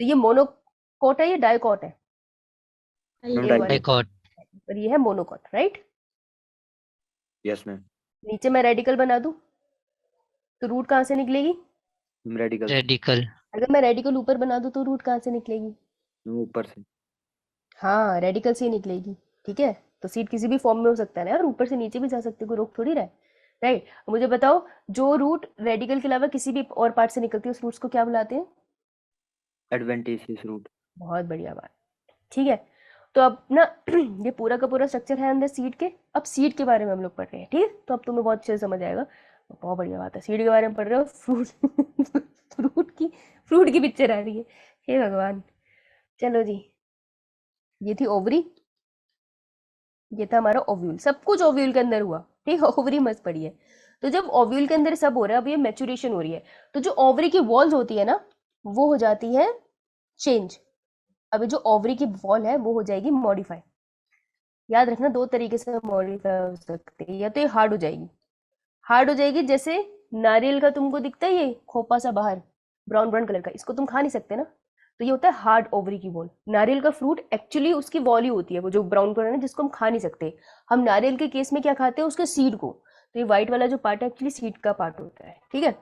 तो ये मोनोकोट है, ये डाइकोट है, डाइकोट। और ये है मोनोकॉट, राइट? Yes, ma'am. नीचे मैं रेडिकल बना दूं तो रूट कहाँ से निकलेगी? Radical. Radical. अगर मैं रेडिकल ऊपर बना दूं तो रूट कहाँ से निकलेगी? ऊपर से. हाँ, रेडिकल से ही निकलेगी। ठीक है, तो सीट किसी भी फॉर्म में हो सकता है ना यार, ऊपर से नीचे भी जा सकती है, कोई रोक थोड़ी रहा है, राइट? मुझे बताओ, जो रूट रेडिकल के अलावा किसी भी और पार्ट से निकलती है उस रूट्स को क्या बुलाते हैं? Adventitious route. बहुत बढ़िया बात। ठीक है, तो अब ना ये पूरा का पूरा स्ट्रक्चर है अंदर सीट के। अब सीट के बारे में हम लोग पढ़ रहे हैं, ठीक है? तो अब तुम्हें बहुत अच्छे से समझ आएगा। बहुत बढ़िया बात है, सीट के बारे में पढ़ रहे हो, फ्रूट फ्रूट की पिक्चर आ रही है। हे भगवान। चलो जी, ये थी ओवरी, ये था हमारा ओव्यूल। सब कुछ ओव्यूल के अंदर हुआ, ठीक है? ओवरी मस्त पड़ी है। तो जब ओव्यूल के अंदर सब हो रहा है, अब ये मैच्योरेशन हो रही है, तो जो ओवरी की वॉल्स होती है ना, वो हो जाती है चेंज। अभी जो ओवरी की वॉल है वो हो जाएगी मॉडिफाई। याद रखना, दो तरीके से मॉडिफाई हो सकती है। या तो ये हार्ड हो जाएगी, हार्ड हो जाएगी, जैसे नारियल का तुमको दिखता है ये खोपा सा बाहर ब्राउन ब्राउन कलर का, इसको तुम खा नहीं सकते ना, तो ये होता है हार्ड ओवरी की वॉल। नारियल का फ्रूट एक्चुअली उसकी वॉल ही होती है, वो जो ब्राउन कलर है जिसको हम खा नहीं सकते। हम नारियल के केस में क्या खाते हैं? उसके सीड को। तो ये व्हाइट वाला जो पार्ट है एक्चुअली सीड का पार्ट होता है, ठीक है?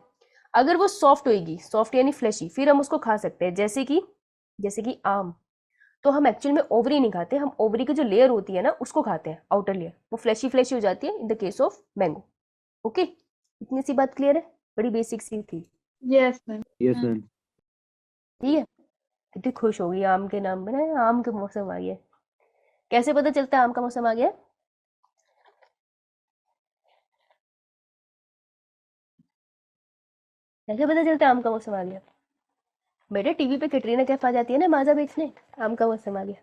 अगर वो सॉफ्ट होएगी, सॉफ्ट यानी फ्लैशी, फिर हम उसको खा सकते हैं, जैसे कि आम। तो हम एक्चुअल में ओवरी नहीं खाते, हम ओवरी की जो लेयर होती है ना उसको खाते हैं, आउटर लेयर, वो फ्लैशी फ्लैशी हो जाती है in the case of mango. Okay, इतनी सी बात क्लियर है? बड़ी बेसिक सी थी, यस मैम। Yes, हाँ। ma'am. ठीक है? कितनी खुश होगी, आम के नाम पे ना, आम का मौसम आ गया। कैसे पता चलता है आम का मौसम आ गया? कैसे पता चलता है आम का मौसम आ गया? बेटे टीवी पे कैटरीना कैफ आ जाती है ना माजा बेचने, आम का मौसम आ गया।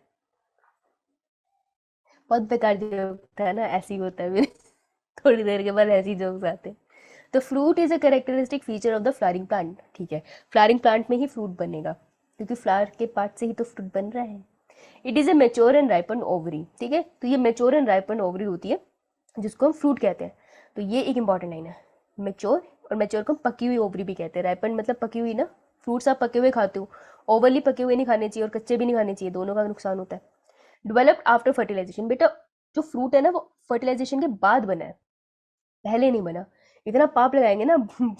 बहुत बेकार जोक था ना, ऐसे ही होता है मेरे थोड़ी देर के बाद ऐसे ही जोक्स आते हैं। तो fruit is a characteristic feature of the flowering plant, ठीक है? फ्लावरिंग प्लांट में ही फ्रूट बनेगा, क्योंकि फ्लावर के पार्ट से ही तो फ्रूट बन रहा है। It is a mature and ripen ovary, ठीक है? तो ये मेच्योर एंड राइपन ओवरी होती है, जिसको हम फ्रूट कहते हैं। तो ये एक इंपॉर्टेंट लाइन है, मेच्योर, और मेच्योर को हम पकी हुई ओवरी भी कहते हैं। राइपन मतलब पकी हुई ना, फ्रूट्स आप पके हुए खाते हो, ओवरली पके हुए नहीं खाने चाहिए और कच्चे भी नहीं खाने चाहिए, दोनों का नुकसान होता है। डेवलप्ड आफ्टर फर्टिलाइजेशन, बेटा जो फ्रूट है ना वो फर्टिलाइजेशन के बाद बना है, पहले नहीं बना। इतना पाप लगाएंगे ना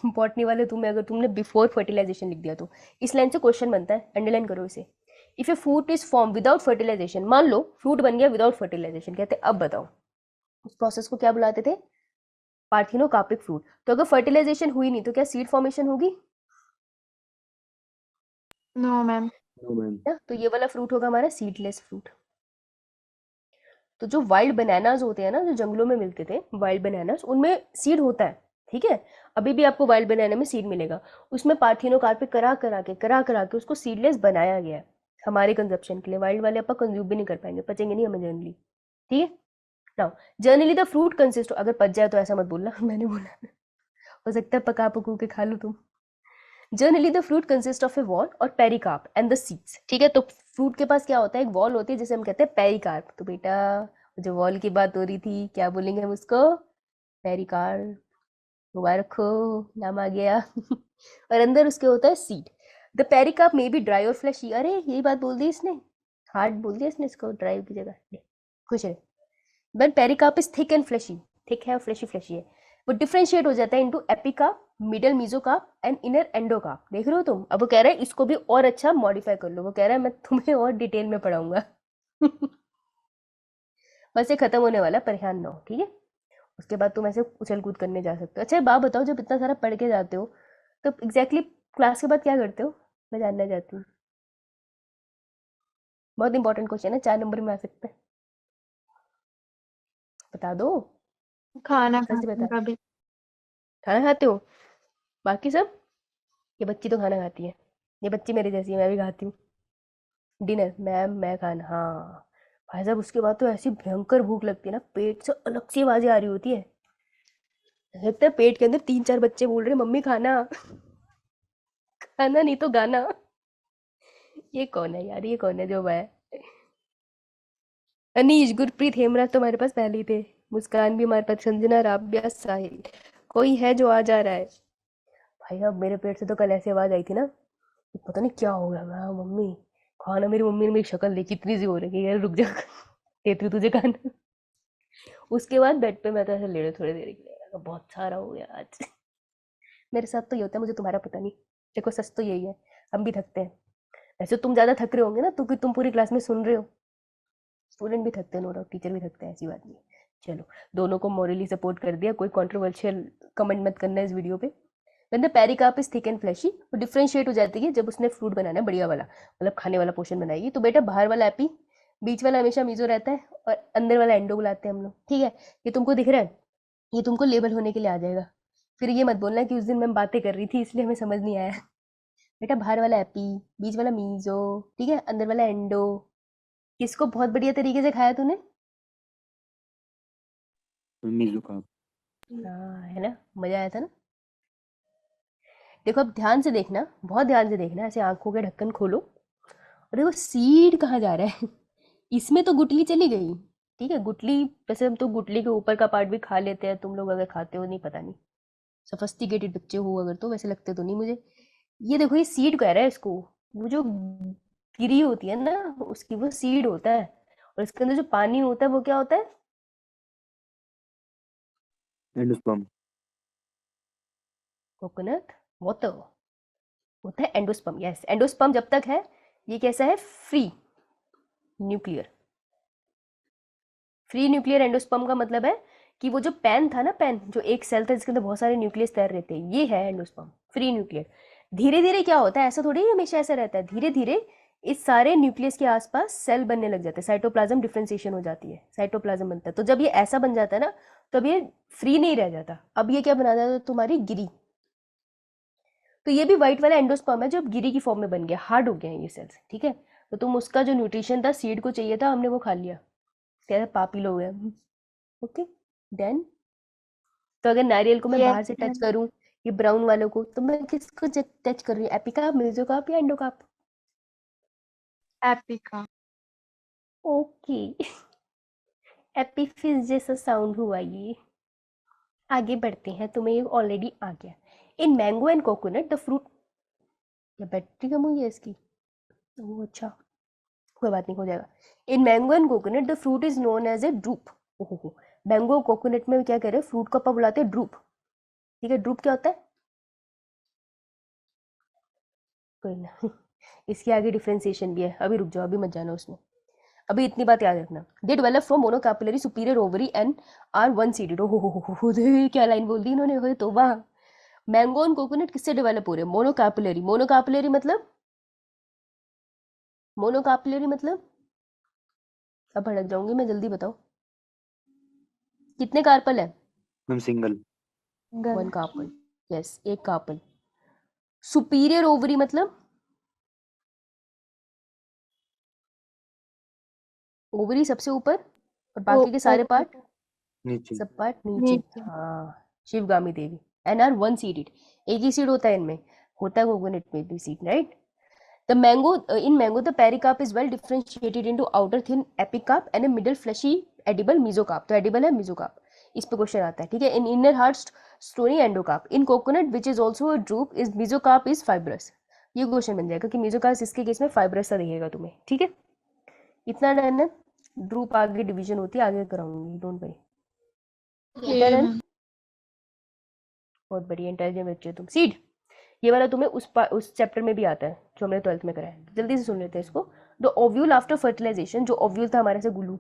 बॉटनी वाले तुम्हें, अगर तुमने बिफोर फर्टिलाइजेशन लिख दिया तो। इस लाइन से क्वेश्चन बनता है, अंडरलाइन करो इसे। If a fruit is form without fertilization, मान लो फ्रूट बन गया विदाउट फर्टिलाइजेशन, कहते अब बताओ उस प्रोसेस को क्या बुलाते थे? Parthenocarpic fruit. तो अगर फर्टिलाइजेशन हुई नहीं तो क्या सीड फॉर्मेशन होगी नो मैम। No, ma'am. ना? तो ये वाला फ्रूट होगा हमारा सीडलेस फ्रूट। तो जो वाइल्ड बनानास होते हैं ना, जो जंगलों में मिलते थे वाइल्ड बनानास, उनमें सीड होता है, ठीक है? अभी भी आपको वाइल्ड बनाना में सीड मिलेगा, उसमें पार्थिनोकार्पिक करा करा के उसको सीडलेस बनाया गया है हमारे कंजप्शन के लिए। वाइल्ड वाले अपन कंज्यूम भी नहीं कर पाएंगे, पचेंगे नहीं हमें जनरली, ठीक है? Now generally the fruit consist, अगर पच जाए तो ऐसा मत बोलना मैंने बोला, हो सकता है पका पकू के खा लो तुम। Generally the fruit consist of A wall और पेरिकार्प एंड द सीड्स, ठीक है? तो फ्रूट के पास क्या होता है? एक वॉल होती है जिसे हम कहते हैं पेरिकार्प। तो बेटा जो वॉल की बात हो रही थी, क्या बोलेंगे हम उसको? पेरिकार्प। मुबारक हो, नाम आ गया और अंदर उसके होता है seed. The pericarp may be dry और फ्लैशी। अरे यही बात बोल दी इसने, हार्ड बोल दिया इसने इसको ड्राई की जगह। ले, खुश रहे। But pericarp is thick and fleshy, thick है और फ्लैशी फ्लैशी है। वो डिफरेंशिएट हो जाता है into epicarp, middle mesocarp and inner endocarp. देख रहे हो तुम? अब वो कह रहा है इसको भी और अच्छा मॉडिफाई कर लो, वो कह रहा है मैं तुम्हें और डिटेल में पढ़ाऊंगा बस ये खत्म होने वाला, परेशान ना हो, ठीक है? उसके बाद तुम ऐसे उछल कूद करने जा सकते हो। अच्छा एक बात बताओ, जब इतना सारा पढ़ के जाते हो तो एग्जैक्टली क्लास के बाद क्या करते हो? मैं जानना चाहती हूँ। बहुत इंपॉर्टेंट क्वेश्चन है, 4 नंबर में आ सकता है, बता दो, खाना सच खाने बता। का भी। खाना खाते हो? बाकी सब? ये बच्ची तो खाना खाती है, ये बच्ची मेरी जैसी है, मैं भी खाती हूँ। डिनर मैम, मैं खाना, हाँ भाई साहब। उसके बाद तो ऐसी भयंकर भूख लगती है ना, पेट से अलग सी आवाजें आ रही होती है, लगता है पेट के अंदर 3-4 बच्चे बोल रहे हैं मम्मी खाना खाना नहीं तो गाना। ये कौन है यार, ये कौन है जो मैं? अनीश, गुरप्रीत, हेमराज तो हमारे पास पहले ही थे, मुस्कान भी हमारे पास, संजना, राबिया, साहिल। कोई है जो आ जा रहा है? भाई साहब मेरे पेट से तो कल ऐसी आवाज आई थी ना, पता नहीं क्या हो गया। मैं मम्मी खाना, मेरी मम्मी ने मेरी शक्ल देखी, इतनी सी हो रही है, यार रुक जा देती हूँ तुझे खाना। उसके बाद बेड पे मैं तो ऐसे लेटे थोड़ी देर के लिए, मैंने कहा, बहुत सारा हो गया आज। मेरे साथ तो ये होता है, मुझे तुम्हारा पता नहीं। देखो सच तो यही है, हम भी थकते हैं। ऐसे तुम ज्यादा थक रहे होंगे ना, तो तुम पूरी क्लास में सुन रहे हो। स्टूडेंट भी थकते हैं, नो डाउट, टीचर भी थकते हैं, ऐसी बात नहीं है। चलो, दोनों को मॉरली सपोर्ट कर दिया, कोई कंट्रोवर्शियल कमेंट मत करना इस वीडियो पे। When the pericarp is thick and fleshy, वो डिफरेंशिएट हो जाती है जब उसने फ्रूट बनाना है बढ़िया वाला, मतलब खाने वाला पोर्शन बनाएगी। तो बेटा बाहर वाला एपी, बीच वाला हमेशा मीजो रहता है, और अंदर वाला एंडो बुलाते हैं हम लोग, ठीक है। ये तुमको दिख रहा है, ये तुमको लेबल होने के लिए आ जाएगा। फिर ये मत बोलना कि उस दिन मैं बातें कर रही थी इसलिए हमें समझ नहीं आया। बेटा बाहर वाला एपी, बीच वाला मीजो, ठीक है, अंदर वाला एंडो। किसको बहुत बढ़िया तरीके से खाया तूने? Mesocarp. हाँ है ना, मजा आया था ना। देखो अब ध्यान से देखना, बहुत ध्यान से देखना, ऐसे आंखों के ढक्कन खोलो और देखो सीड कहाँ जा रहा है। इसमें तो गुटली चली गई, ठीक है। गुटली, वैसे हम तो गुटली के ऊपर का पार्ट भी खा लेते हैं, तुम लोग अगर खाते हो नहीं पता नहीं, सफिस्टिकेटेड बच्चे हो अगर, तो वैसे लगते तो नहीं मुझे। ये देखो ये सीड कह रहा है इसको, वो जो गिरी होती है ना उसकी, वो सीड होता है। और इसके अंदर जो पानी होता है वो क्या होता है? Endosperm. कोकोनट वाटर होता है एंडोस्पर्म। यस, एंडोस्पर्म जब तक है ये कैसा है? Free nuclear. Free nuclear endosperm का मतलब है कि वो जो पैन था ना, पैन जो एक सेल था जिसके अंदर बहुत सारे न्यूक्लियस तैर रहे थे, ये है एंडोस्पर्म, फ्री न्यूक्लियर। धीरे धीरे क्या होता है, ऐसा थोड़ी ही हमेशा ऐसा रहता है, धीरे धीरे इस सारे न्यूक्लियस के आसपास सेल बनने लग जाते हैं, साइटोप्लाज्म डिफरेंशिएशन हो जाती है, साइटोप्लाज्म बनता है। तो जब ये ऐसा बन जाता है ना, तब ये फ्री नहीं रह जाता, अब ये क्या बना जाता है? तुम्हारी गिरी। तो ये भी व्हाइट वाला एंडोस्पर्म है जो अब गिरी की फॉर्म में बन गया, हार्ड हो गया है ये सेल्स, ठीक है। तो तुम उसका जो न्यूट्रिशन था, सीड को चाहिए था, हमने वो खा लिया, क्या पापी लोग हैं। Okay done. तो अगर नारियल को मैं यस बाहर से टच मैम। करूं, ये ब्राउन वालों को, तो मैं किसको टच कर रही हूँ? एपिकाप, मेसोकार्प या एंडोकार्प? एपिका। ओके। एपिफिस जैसा साउंड हुआ ये। आगे बढ़ते हैं, तुम्हें ये ऑलरेडी आ गया। इन mango and coconut the fruit, या बैटरी कम हुई है इसकी? ओह अच्छा, कोई बात नहीं, हो जाएगा। In mango and coconut the fruit is known as a drupe. ओहो, मैंगो कोकोनट में क्या कह रहे हैं? फ्रूट को अपन बुलाते हैं ड्रूप, ठीक है। ड्रूप क्या होता है? कोई ना। इसके आगे डिफरेंशिएशन भी है, अभी रुक जाओ, अभी मत जाना उसमें। अभी इतनी बात याद रखना, they develop from monocarpellary superior ovary and are one seeded. ओहो, क्या लाइन बोल दी इन्होंने, हो तो वाह। मैंगो और कोकोनट किससे डेवलप हो रहे हैं? मोनोकार्पुलरी। मोनोकार्पुलरी मतलब, मोनोकार्पुलरी मतलब, अब भड़क जाऊंगी मैं, जल्दी बताओ। कितने कार्पल है? Ma'am, single. One carpel. Yes, एक कार्पल। सुपीरियर ओवरी मतलब, ओवरी सबसे ऊपर और बाकी के सारे पार्ट, नीचे. सब पार्ट नीचे। नीचे। हाँ, शिवगामी देवी। एन आर वन सीडेड, एक ही सीड होता है इनमें, होता है कोकोनट में भी seed, right. The mango, in mango the pericarp is well differentiated into outer thin epicarp and a middle fleshy edible mesocarp. तो एडिबल है मेसोकार्प, इस पे क्वेश्चन आता है, ठीक है। In inner hard stony endocarp. In coconut which is also a drupe is mesocarp is fibrous. ये क्वेश्चन बन जाएगा कि मेसोकार्प इसके केस में फाइब्रस सा दिखेगा तुम्हें, ठीक है। इतना डन है। ड्रूप आगे डिवीजन होती है, आगे कराऊंगी, डोंट वरी। इतना ये डन, मैम। बहुत बढ़िया, इंटेलिजेंट बच्चे हो तुम। सीड, ये वाला तुम्हें उस चैप्टर में भी आता है जो हमने 12th में करा है, जल्दी से सुन लेते हैं इसको। द ओव्यूल आफ्टर फर्टिलाइजेशन, जो ओव्यूल था हमारे से गुलू,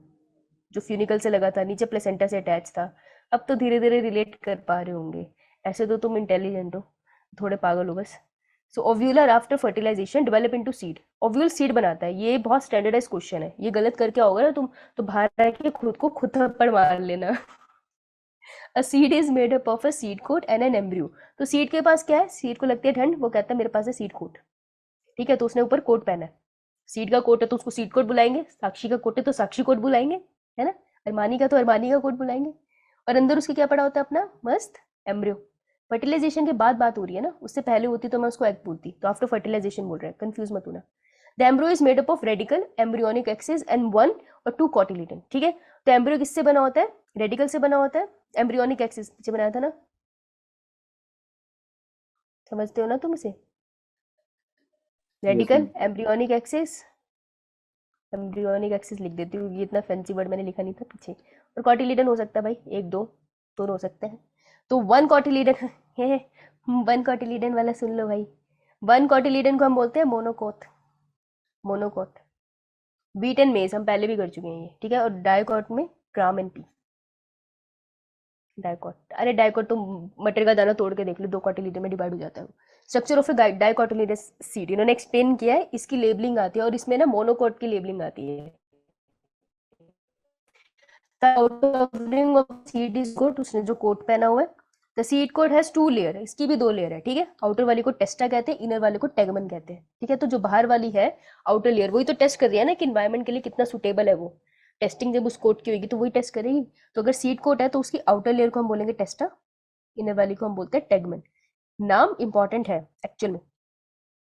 जो फ्यूनिकल से लगा था, नीचे प्लेसेंटा से अटैच था। अब तो धीरे धीरे रिलेट कर पा रहे होंगे, ऐसे तो तुम इंटेलिजेंट हो, थोड़े पागल हो बस। So ovules after fertilization develop into seed. Ovule seed बनाता है, ये बहुत स्टैंडर्डाइज क्वेश्चन है, ये गलत करके आओगे ना तुम, तो बाहर आके खुद को खुद थप्पड़ मार लेना। A seed is made up of a seed coat and an embryo. तो सीड के पास क्या है? सीड को लगती है ठंड, वो कहता है मेरे पास है सीड कोट, ठीक है। तो उसने ऊपर कोट पहना है, सीड का कोट है तो उसको सीड कोट बुलाएंगे, साक्षी का कोट है तो साक्षी कोट बुलाएंगे, है ना। अरमानी का तो अरमानी का कोट बुलाएंगे। और अंदर उसके क्या पड़ा होता है अपना मस्त एम्ब्रियो। फर्टिलाइजेशन के बाद बात हो रही है ना, उससे पहले होती तो मैं उसको एग बोलती, तो आफ्टर फर्टिलाइजेशन बोल रहा है, कंफ्यूज मत होना। The embryo is made up of radical, embryonic axis and one और टू कॉटिलिडन, ठीक है। तो एम्ब्रियो किससे बना होता है? रेडिकल से बना होता है, एम्ब्रियोनिक एक्सिस से बनाया था ना, समझते हो ना तुम इसे? Yes, radical, ma'am. Embryonic axis, embryonic axis लिख देती हूँ, ये इतना फैंसी वर्ड मैंने लिखा नहीं था पीछे। और कॉटिलीडन हो सकता है भाई, एक दो दोनों हो सकते हैं। तो वन कॉटिलीडन है, वन कॉटिलीडन वाला सुन लो भाई। वन कॉटिलीडन को हम बोलते हैं मोनोकोट। मोनोकोट। बीट एंड मेज हम पहले भी कर चुके हैं ये, ठीक है। और डाइकोट में ग्राम एंड पी। डाइकोट, अरे डाइकोट तो मटर का दाना तोड़ के देख लो, 2 कॉटिलीडन में डिवाइड हो जाता है वो। स्ट्रक्चर ऑफ ए डाइकोटिलीडस सीड इन्होंने एक्सप्लेन किया है, इसकी लेबलिंग आती है और इसमें ना मोनोकोट की लेबलिंग आती है। Covering of seed is good, उसने जो कोट पहना हुआ है। The seed coat has 2 layer, इसकी भी 2 लेयर है, ठीक है। आउटर वाली को टेस्टा कहते हैं, इनर वाले को टेगमन कहते हैं, ठीक है। तो जो बाहर वाली है आउटर लेयर, वही तो टेस्ट कर रही है ना कि एनवायरनमेंट के लिए कितना सुटेबल है वो। टेस्टिंग जब उस कोट की होगी तो वही टेस्ट करेगी। तो अगर सीड कोट है तो उसकी आउटर लेयर को हम बोलेंगे टेस्टा, इनर वाली को हम बोलते हैं टेगमन। नाम इंपॉर्टेंट है एक्चुअल में,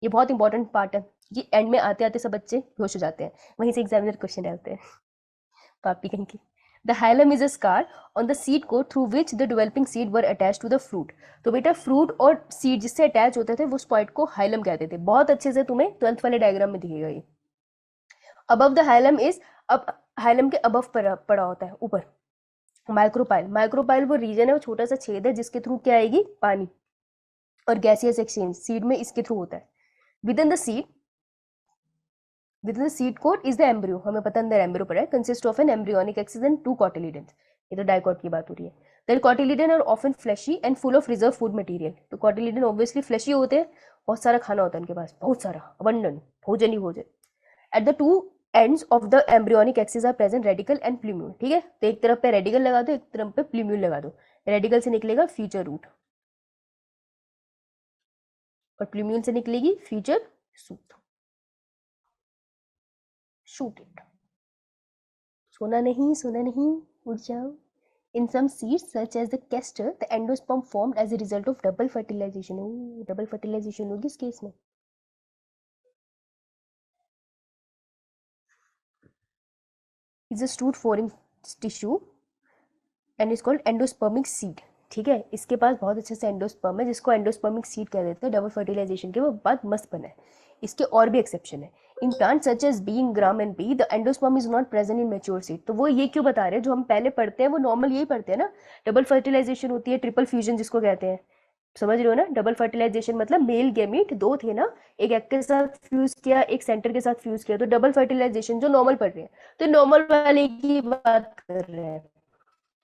ये बहुत इंपॉर्टेंट पार्ट है। ये एंड में आते आते सब बच्चे बेहोश हो जाते हैं, वहीं से एग्जामिनर क्वेश्चन डालते हैं पापी कहीं की। The hilum is a scar on the seed coat through which the developing seed were attached to the fruit. तो बेटा फ्रूट और सीड जिससे अटैच होते थे वो उस पॉइंट को हाइलम कहते थे। बहुत अच्छे से तुम्हें 12th वाले डायग्राम में दिखेगा ये। अबव द हाइलम इज, अब हाइलम के अबव पड़ा होता है ऊपर माइक्रोपाइल। माइक्रोपाइल वो रीजन है, वो छोटा सा छेद है जिसके थ्रू क्या आएगी, पानी और गैसियस एक्सचेंज सीड में इसके थ्रू होता है। With in the seed, within the seed coat is the embryo, हमें पता अंदर एम्ब्रियो पड़ा है, consist of an embryonic axis and 2 cotyledons। ये तो डाइकोट की बात हो रही है। The cotyledon are often fleshy and full of reserve food material। तो cotyledon obviously fleshy होते हैं, बहुत सारा खाना होता है उनके पास, बहुत सारा, abundant, भोजन ही भोजन। At the 2 ends of the embryonic axis are present radicle and plumule, ठीक है। तो एक तरफ पे रेडिकल लगा दो, एक तरफ पे प्लूम्यूल लगा दो। रेडिकल से निकलेगा फ्यूचर रूट और प्लूम्यूल से निकलेगी फ्यूचर सूट। शूट इट, सोना नहीं, सोना नहीं, उड़ जाओ। In some seeds such as the castor, the endosperm formed as a result of double fertilization। Double fertilization होगी इस केस में। Is a shoot forming tissue and is called endospermic seed, ठीक है। इसके पास बहुत अच्छे से एंडोस्पर्म है जिसको एंडोस्पर्मिक सीड कह देते हैं। डबल फर्टिलाइजेशन के बाद मस्त बना है। इसके और भी एक्सेप्शन है। In plant such as bean gram and pea the endosperm is not present in mature seed. तो वो ये क्यों बता रहे हैं, जो हम पहले पढ़ते हैं वो नॉर्मल यही पढ़ते हैं ना, डबल फर्टिलाइजेशन होती है, ट्रिपल फ्यूजन जिसको कहते हैं, समझ रहे हो ना। डबल फर्टिलाइजेशन मतलब मेल गैमीट 2 थे ना, एक के साथ फ्यूज किया, एक सेंटर के साथ फ्यूज किया, तो डबल फर्टिलाइजेशन जो नॉर्मल पढ़ रहे हैं। तो नॉर्मल वाले की बात कर रहे हैं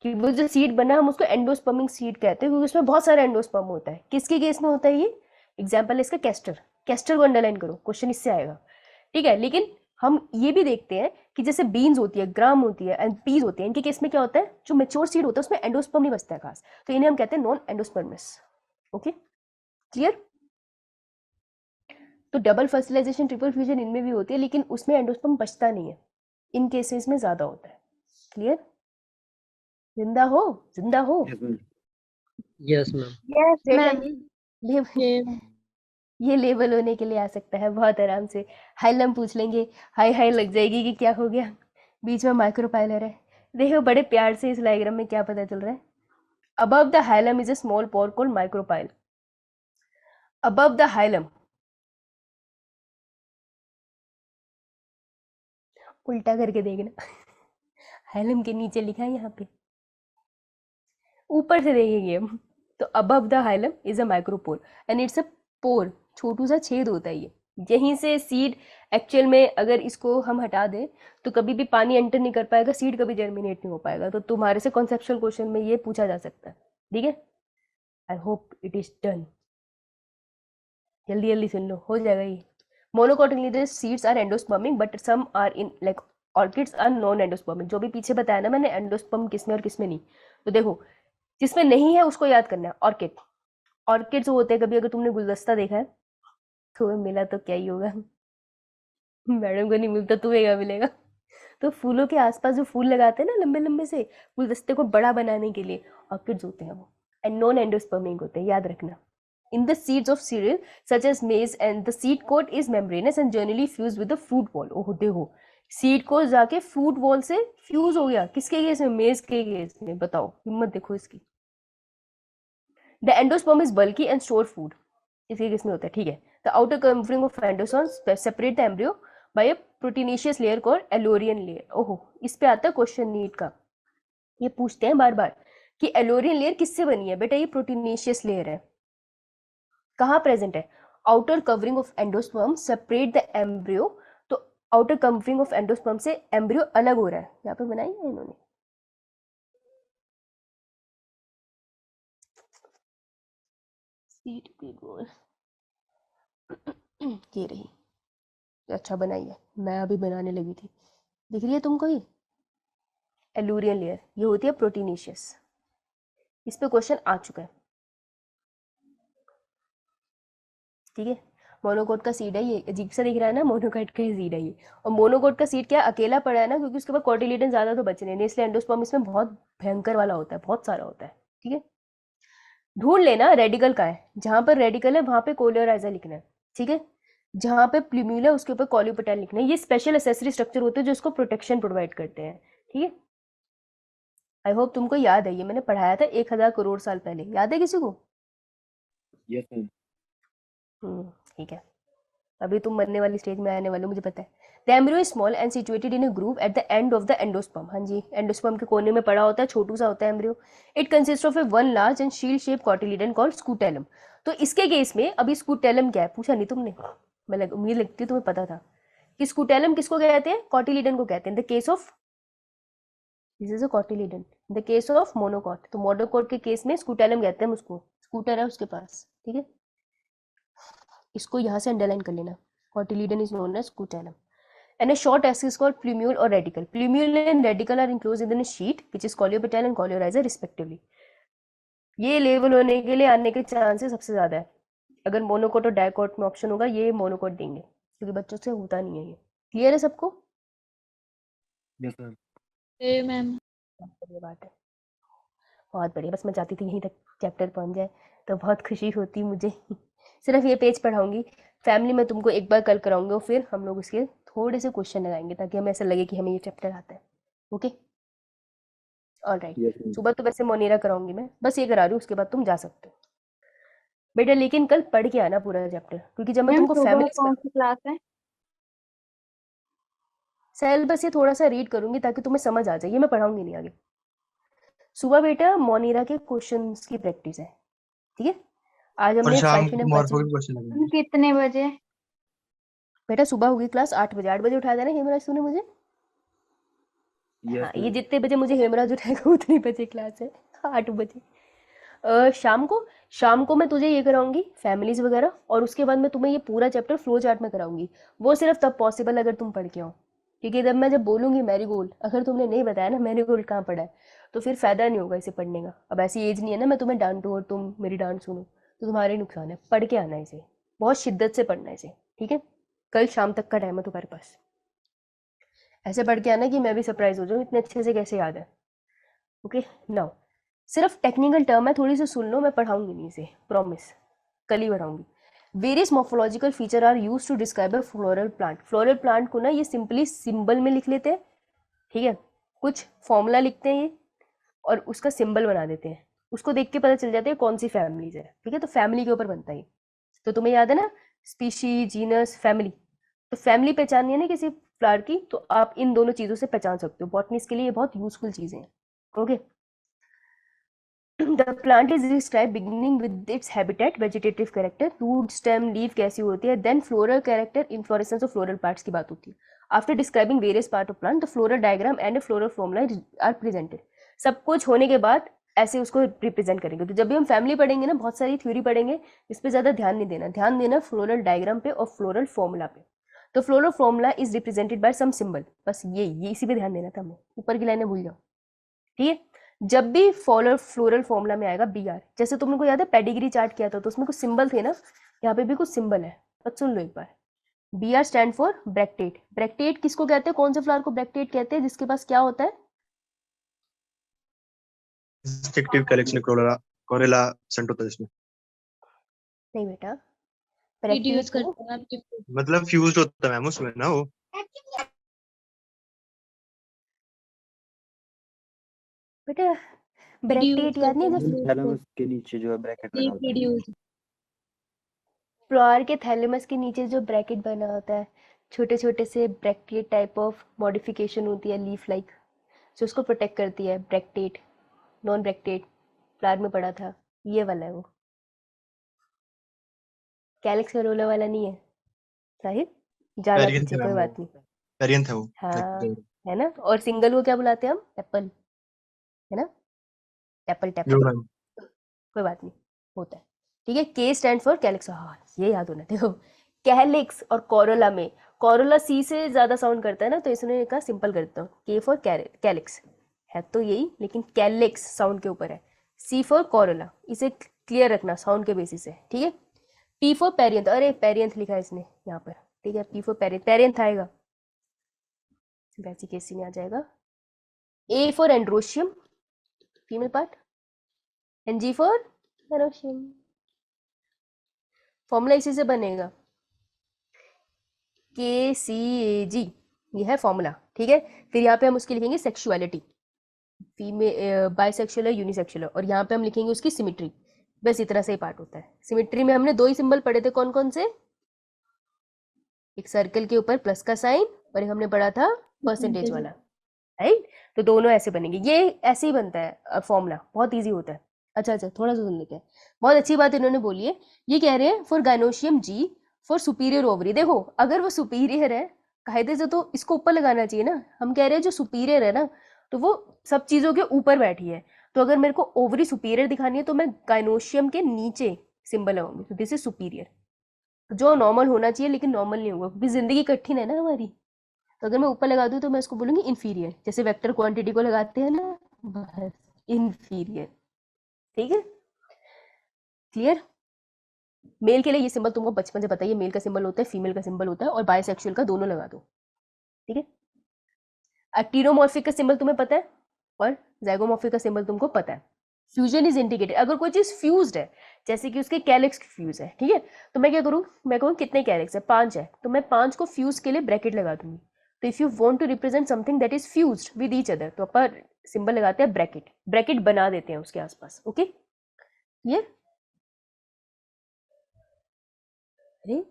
कि वो जो सीड बना हम उसको एंडोस्पर्मिक सीड कहते हैं, क्योंकि उसमें बहुत सारा एंडोस्पर्म होता है। किसके केस में होता है ये, एग्जाम्पल है इसका कैस्टर। कैस्टर को अंडरलाइन करो, क्वेश्चन इससे आएगा, ठीक है। लेकिन हम ये भी देखते हैं कि जैसे बीन्स होती है, ग्राम होती है एंड पीज होती है, इनके केस में क्या होता है, जो मेच्योर सीड होता है उसमें एंडोस्पर्म नहीं बचता है खास, तो इन्हें हम कहते हैं नॉन एंडोस्पर्मस। Okay, clear. तो डबल फर्टिलाइजेशन, ट्रिपल फ्यूजन इनमें भी होती है, लेकिन उसमें एंडोस्पर्म बचता नहीं है, इन केसेस में ज्यादा होता है। क्लियर, जिंदा हो, जिंदा हो। Yes, ma'am. Yes, ma'am. Yes ma'am. ये लेवल होने के लिए आ सकता है बहुत आराम से। हाइलम पूछ लेंगे, हाई हाई लग जाएगी कि क्या हो गया, बीच में माइक्रोपाइलर है। देखो बड़े प्यार से इस डायग्राम में क्या पता चल रहा है। Above the hilum is a small pore called micropyle. Above the hilum, उल्टा करके देखना हाइलम के नीचे लिखा है यहाँ पे, ऊपर से देखेंगे हम। तो above the hilum is a micropore and it's a pore, छोटू सा छेद होता है ये, यहीं से सीड एक्चुअल में अगर इसको हम हटा दें तो कभी भी पानी एंटर नहीं कर पाएगा, सीड कभी जर्मिनेट नहीं हो पाएगा। तो तुम्हारे से कॉन्सेप्चुअल क्वेश्चन में ये पूछा जा सकता है, ठीक है। I hope it is done, जल्दी जल्दी सुन लो, हो जाएगा ये। Monocotyledonous seeds are endospermic but some are in like orchids are non endospermic. जो भी पीछे बताया ना मैंने, एंडोस्पर्म किसमें और किसमें नहीं। तो देखो जिसमें नहीं है उसको याद करना है, ऑर्किड। ऑर्किड जो होते हैं, कभी अगर तुमने गुलदस्ता देखा है, तुम्हें मिला तो क्या ही होगा, मैडम को नहीं मिलता तुम्हें क्या मिलेगा। तो फूलों के आसपास जो फूल लगाते हैं ना लंबे लंबे से, गुलदस्ते को बड़ा बनाने के लिए, ऑर्किड्स होते हैं वो, एंड नॉन एंडोस्पर्मिक होते हैं, याद रखना। In the seeds of cereal such as maize and the seed coat is membranous and generally fused with the fruit wall। ओह देखो, सीड को जाके फ्रूट वॉल से फ्यूज हो गया, किसके केस में, मेज के केस में। बताओ हिम्मत देखो इसकी। The endosperm is bulky and store food, इसके केस में होता है, ठीक है। The outer covering of endosperm separate the embryo by a proteinaceous layer called aleurone layer. ओहो, इस पे आता है क्वेश्चन नीट का, ये पूछते हैं बार बार कि एलोरियन लेयर किससे बनी है। बेटा ये प्रोटीनेशियस लेयर है, कहाँ प्रेजेंट है? Outer covering of endosperm separate the embryo. तो आउटर कवरिंग ऑफ एंडोस्पर्म से एम्ब्रियो अलग हो रहा है, यहाँ पे बनाई है इन्होंने। सीट पे गोल ये रही, अच्छा बनाई है, मैं अभी बनाने लगी थी। दिख रही है तुमको ये एलूरियन लेयर, ये होती है प्रोटीनेशियस। इस पे क्वेश्चन आ चुका है, ठीक है। मोनोकोट का सीड है ये, अजीब सा दिख रहा है ना, मोनोकोट का सीड है ये। और मोनोकोट का सीड क्या है, अकेला पड़ा है ना, क्योंकि उसके पास कोटिलिडन ज्यादा तो बचे नहीं, इसलिए एंडोस्पर्म इसमें बहुत भयंकर वाला होता है, बहुत सारा होता है, ठीक है। ढूंढ लेना रेडिकल का है, जहां पर रेडिकल है वहां पे कोलियोराइजा लिखना है, ठीक है। जहां पे प्लूम्यूल है उसके ऊपर कॉल्यूपेटाइल लिखना है। ये स्पेशल एसेसरी स्ट्रक्चर होते हैं जो इसको प्रोटेक्शन प्रोवाइड करते हैं, ठीक है। आई होप तुमको याद है, ये मैंने पढ़ाया था 1000 करोड़ साल पहले, याद है किसी को? Yes ma'am. ठीक है, अभी तुम मरने वाली स्टेज में आने वाले हो, मुझे पता है। The embryo is small and situated in a groove at the end of the endosperm. हाँ जी, एंडोस्पर्म के कोने में पड़ा होता है, छोटू सा होता है embryo. It consist of A one large and shield shape cotyledon called scutellum. तो इसके केस में अभी स्कूटेलम क्या है पूछा नहीं तुमने, मैं उम्मीद लगती है तुम्हें पता था कि स्कूटेलम किसको कहते हैं, कॉटिलिडन को कहते हैं। The case of this is a cotyledon, the case of monocot, तो मोनोकॉट के केस में स्कूटेलम कहते हैं उसको, स्कूटर है उसके पास, ठीक है। इसको यहाँ से अंडरलाइन कर लेना, cotyledon is known as scutellum. And a short axis called plumule or radicle. Plumule and radicle are enclosed in a sheet which is coleopetile and coleorhiza respectively. ये लेवल होने के लिए आने के चांसेस सबसे ज्यादा है। अगर मोनोकोट और डाइकोट में ऑप्शन होगा ये मोनोकोट देंगे, क्योंकि बच्चों से होता नहीं है ये। क्लियर है सबको? Yes ma'am. मैम ये बात है, बहुत बढ़िया। बस मैं चाहती थी यहीं तक चैप्टर पहुंच जाए तो बहुत खुशी होती मुझे। सिर्फ ये पेज पढ़ाऊंगी, फैमिली में तुमको एक बार कल कराऊंगी और फिर हम लोग इसके थोड़े से क्वेश्चन लगाएंगे ताकि हमें ऐसा लगे कि हमें ये चैप्टर आता है। Okay, alright. Yes ma'am. सुबह तो वैसे मोनेरा कराऊंगी मैं, बस ये करा रही हूँ, उसके बाद तुम जा सकते हो बेटा। लेकिन कल पढ़ के आना पूरा चैप्टर, क्योंकि जब मैं मैम तुमको सुबह फैमिली कौन सी क्लास है? सेल बस ये थोड़ा सा रीड करूंगी ताकि तुम्हें समझ आ जाए, ये मैं पढ़ाऊंगी नहीं आगे। सुबह बेटा मोनेरा के क्वेश्चंस की प्रैक्टिस है, ठीक है। आज और हमने शाम 5 को इन मॉर्फो के क्वेश्चन लगेंगे। कितने बजे? बेटा सुबह होगी क्लास 8 बजे, 8 बजे उठा देना हेमराज तूने मुझे। हाँ, यस ये मैम। जितने बजे मुझे हेमराज उठाएगा उतने बजे क्लास है, 8 बजे। शाम को मैं तुझे ये कराऊंगी फैमिलीज वगैरह, और उसके बाद मैं तुम्हें ये पूरा चैप्टर फ्लो चार्ट में कराऊंगी। वो सिर्फ तब पॉसिबल अगर तुम पढ़ के आओ, क्योंकि जब बोलूंगी मैरीगोल्ड, अगर तुमने नहीं बताया ना मैरीगोल्ड कहाँ पढ़ा है, तो फिर फायदा नहीं होगा इसे पढ़ने का। अब ऐसी एज नहीं है ना मैं तुम्हें डांटूं और तुम मेरी डांट सुनो, तो तुम्हारे ही नुकसान है। पढ़ के आना इसे, बहुत शिद्दत से पढ़ना इसे, ठीक है। कल शाम तक का टाइम है तुम्हारे पास, ऐसे पढ़ के आना कि मैं भी सरप्राइज हो जाऊँ इतने अच्छे से कैसे याद है। ओके, नाउ सिर्फ टेक्निकल टर्म है, थोड़ी सी सुन लो, मैं पढ़ाऊंगी नहीं इसे, प्रॉमिस, कल ही पढ़ाऊंगी। Various morphological feature are use to describe a floral plant. Floral plant को ना ये सिंपली सिंबल में लिख लेते हैं, ठीक है। कुछ फॉर्मूला लिखते हैं ये और उसका सिंबल बना देते हैं, उसको देख के पता चल जाता है कौन सी फैमिलीज है, ठीक है। तो फैमिली के ऊपर बनता है ये। तो तुम्हें याद है ना, स्पीशी, जीनस, फैमिली। तो फैमिली पहचाननी है ना किसी फ्लावर की, तो आप इन दोनों चीजों से पहचान सकते हो। बॉटनिस्ट के लिए ये बहुत यूजफुल चीजें हैं, okay. The plant is described beginning with its habitat, vegetative character, root, stem, leaf कैसी होती है, then floral character, inflorescence of floral parts की बात होती है। After describing various part of plant, the floral diagram and a floral formula are presented. सब कुछ होने के बाद ऐसे उसको रिप्रेजेंट करेंगे। तो जब भी हम फैमिली पढ़ेंगे ना, बहुत सारी थ्योरी पढ़ेंगे, इस पे ज्यादा ध्यान नहीं देना, ध्यान देना फ्लोरल डायग्राम पे और फ्लोरल फॉर्मूला पे। तो floral formula is represented by some symbol, बस ये इसी पे ध्यान देना था हमें, ऊपर की लाइनें भूल जाओ, ठीक है। जब भी फ्लोरल फॉर्मूला में आएगा BR, जैसे तुम लोग को याद है पेडिग्री चार्ट किया था तो उसमें कुछ सिंबल थे ना, यहाँ पे भी कुछ सिंबल है, बस सुन लो एक बार। BR stand for bracteate. Bracteate किसको कहते हैं, कौन से फ्लावर को ब्रैक्टेट कहते हैं, जिसके पास क्या होता है? रिस्ट्रिक्टिव कलेक्शन कोरेला सेंट होता है इसमें, नहीं बेटा, रिड्यूस ब्रैक्टेट करते हैं आप मतलब फ्यूज्ड होता है मैम उसमें ना वो। बेटा ब्रैक्टेट याद नहीं, जब थैलेमस के नीचे जो है ब्रैकेट लगा होता है। रिड्यूस फ्लावर के थैलेमस के नीचे जो ब्रैकेट बना होता है, छोटे छोटे से ब्रैक्टेट टाइप ऑफ मॉडिफिकेशन होती है लीफ लाइक, जो उसको प्रोटेक्ट करती है। ब्रैक्टेट, नॉन ब्रैक्टेट, फ्लावर में पढ़ा था, ये वाला है वो। कैलिक्स करोला वाला नहीं है साहिब, ज्यादा पेरियंथ पीछे, है कोई वो, बात नहीं। पेरियंथ है वो। हाँ है ना। और सिंगल को क्या बुलाते हैं हम? एप्पल, है ना, एप्पल जो टेपल, मैम कोई बात नहीं, होता है। ठीक है, के स्टैंड फॉर कैलिक्स, हाँ ये याद होना। देखो कैलिक्स और कोरोला में, कोरोला सी से ज्यादा साउंड करता है ना, तो इसने कहा सिंपल कर देता हूँ, के फॉर कैलिक्स है तो यही, लेकिन कैलिक्स साउंड के ऊपर है। सी फॉर कोरोला, इसे क्लियर रखना साउंड के बेसिस से, ठीक है। पी फॉर पेरियंथ, अरे पेरियंथ लिखा है इसने यहाँ पर, ठीक है। पी फॉर पेरियंथ, पेरियंथ आएगा, वैसी केस में आ जाएगा। A for androecium, female part, and G for androecium. Formula इसी से बनेगा, KCAG, ये है फॉर्मूला, ठीक है। फिर यहाँ पे हम उसकी लिखेंगे सेक्सुअलिटी, फीमेल बाइसेक्सुअल है यूनिसेक्सुअल, और यहाँ पे हम लिखेंगे उसकी सिमिट्री। बस इतना से ही पार्ट होता है। सिमिट्री में हमने दो ही सिंबल पढ़े थे, कौन कौन से? एक सर्कल के ऊपर प्लस का साइन, और एक हमने पढ़ा था परसेंटेज वाला, राइट। तो दोनों ऐसे बनेंगे, ये ऐसे ही बनता है फॉर्मूला, बहुत इजी होता है। अच्छा थोड़ा सा सुन लेते हैं, बहुत अच्छी बात इन्होंने बोली है। ये कह रहे हैं for gynoecium G for superior ovary. देखो अगर वो सुपीरियर है कायदे से तो इसको ऊपर लगाना चाहिए ना। हम कह रहे हैं जो सुपीरियर है ना, तो वो सब चीजों के ऊपर बैठी है। तो अगर मेरे को ओवरी सुपीरियर दिखानी है तो मैं गायनोशियम के नीचे सिंबल लगाऊंगी, तो दिस इज सुपीरियर, जो नॉर्मल होना चाहिए, लेकिन नॉर्मल नहीं होगा क्योंकि जिंदगी कठिन है ना हमारी। तो अगर मैं ऊपर लगा दूं तो मैं इसको बोलूंगी इंफीरियर, जैसे वेक्टर क्वांटिटी को लगाते हैं ना, बस इंफीरियर, ठीक है। क्लियर? मेल के लिए ये सिंबल तुमको बचपन से पता है, ये मेल का सिंबल होता है, फीमेल का सिंबल होता है, और बायसेक्सुअल का दोनों लगा दो, ठीक है। एक्टिनोमॉर्फिक का सिंबल तुम्हें पता है, और ज़ाइगोमॉर्फिक का सिंबल तुमको पता है। फ्यूजन इज इंडिकेटेड अगर कोई चीज फ्यूज्ड है, जैसे कि उसके कैलिक्स फ्यूज है, ठीक है। तो मैं क्या करूँ, मैं कहूँ कितने कैलिक्स है, 5 है, तो मैं 5 को फ्यूज के लिए ब्रैकेट लगा दूंगी। तो if you want to represent something that is fused with each other, तो अपन सिंबल लगाते हैं ब्रैकेट, ब्रैकेट बना देते हैं उसके आसपास। Okay clear? अरे ये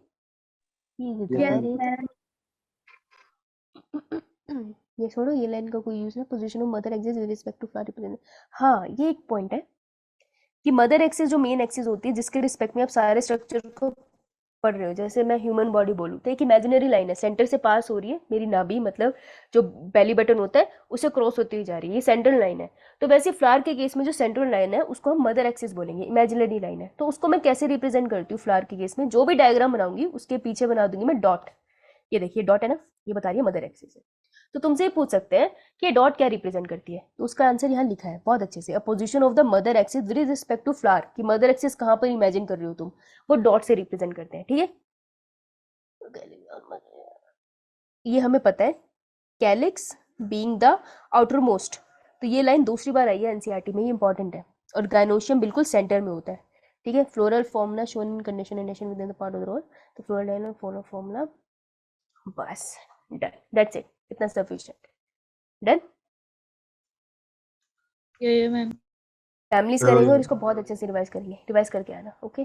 Yes, यस अरे मैम। ये छोड़ो, ये लाइन का कोई यूज है। Position of mother axis with respect to flower represent, हाँ ये एक पॉइंट है कि मदर एक्सिस जो मेन एक्सिस होती है, जिसके रिस्पेक्ट में आप सारे स्ट्रक्चर को पढ़ रहे हो, जैसे मैं ह्यूमन बॉडी बोलूँ तो एक इमेजिनरी लाइन है, सेंटर से पास हो रही है, मेरी नाभि मतलब जो बेली बटन होता है उसे क्रॉस होती हुई जा रही है, ये सेंट्रल लाइन है। तो वैसे फ्लावर के केस में जो सेंट्रल लाइन है उसको हम मदर एक्सिस बोलेंगे, इमेजिनरी लाइन है। तो उसको मैं कैसे रिप्रेजेंट करती हूँ फ्लावर के केस में, जो भी डायग्राम बनाऊंगी उसके पीछे बना दूंगी मैं डॉट। ये देखिए डॉट है ना, ये बता रही है मदर एक्सिस है। तो तुमसे ये पूछ सकते हैं कि डॉट क्या रिप्रेजेंट करती है, तो उसका आंसर यहाँ लिखा है बहुत अच्छे से, uh position of the mother axis with respect to flower, कि मदर एक्सिस कहाँ पर इमेजिन कर रही हो तुम, वो डॉट से रिप्रेजेंट करते हैं, ठीक है। ये हमें पता है, calyx being the outer most, तो ये लाइन दूसरी बार आई है एनसीईआरटी में, ये इंपॉर्टेंट है। और गायनोशियम बिल्कुल सेंटर में होता है, ठीक है। Floral formula shown in condition and nation within the part of the role, तो फ्लोरल लाइन और फ्लोरल फॉर्मुला, बस डन, दैट्स इट, इतना सफिशिएंट, डन। ये मैम। फैमिलीज करेंगे और इसको बहुत अच्छे से रिवाइज करेंगे, रिवाइज करके आना, ओके।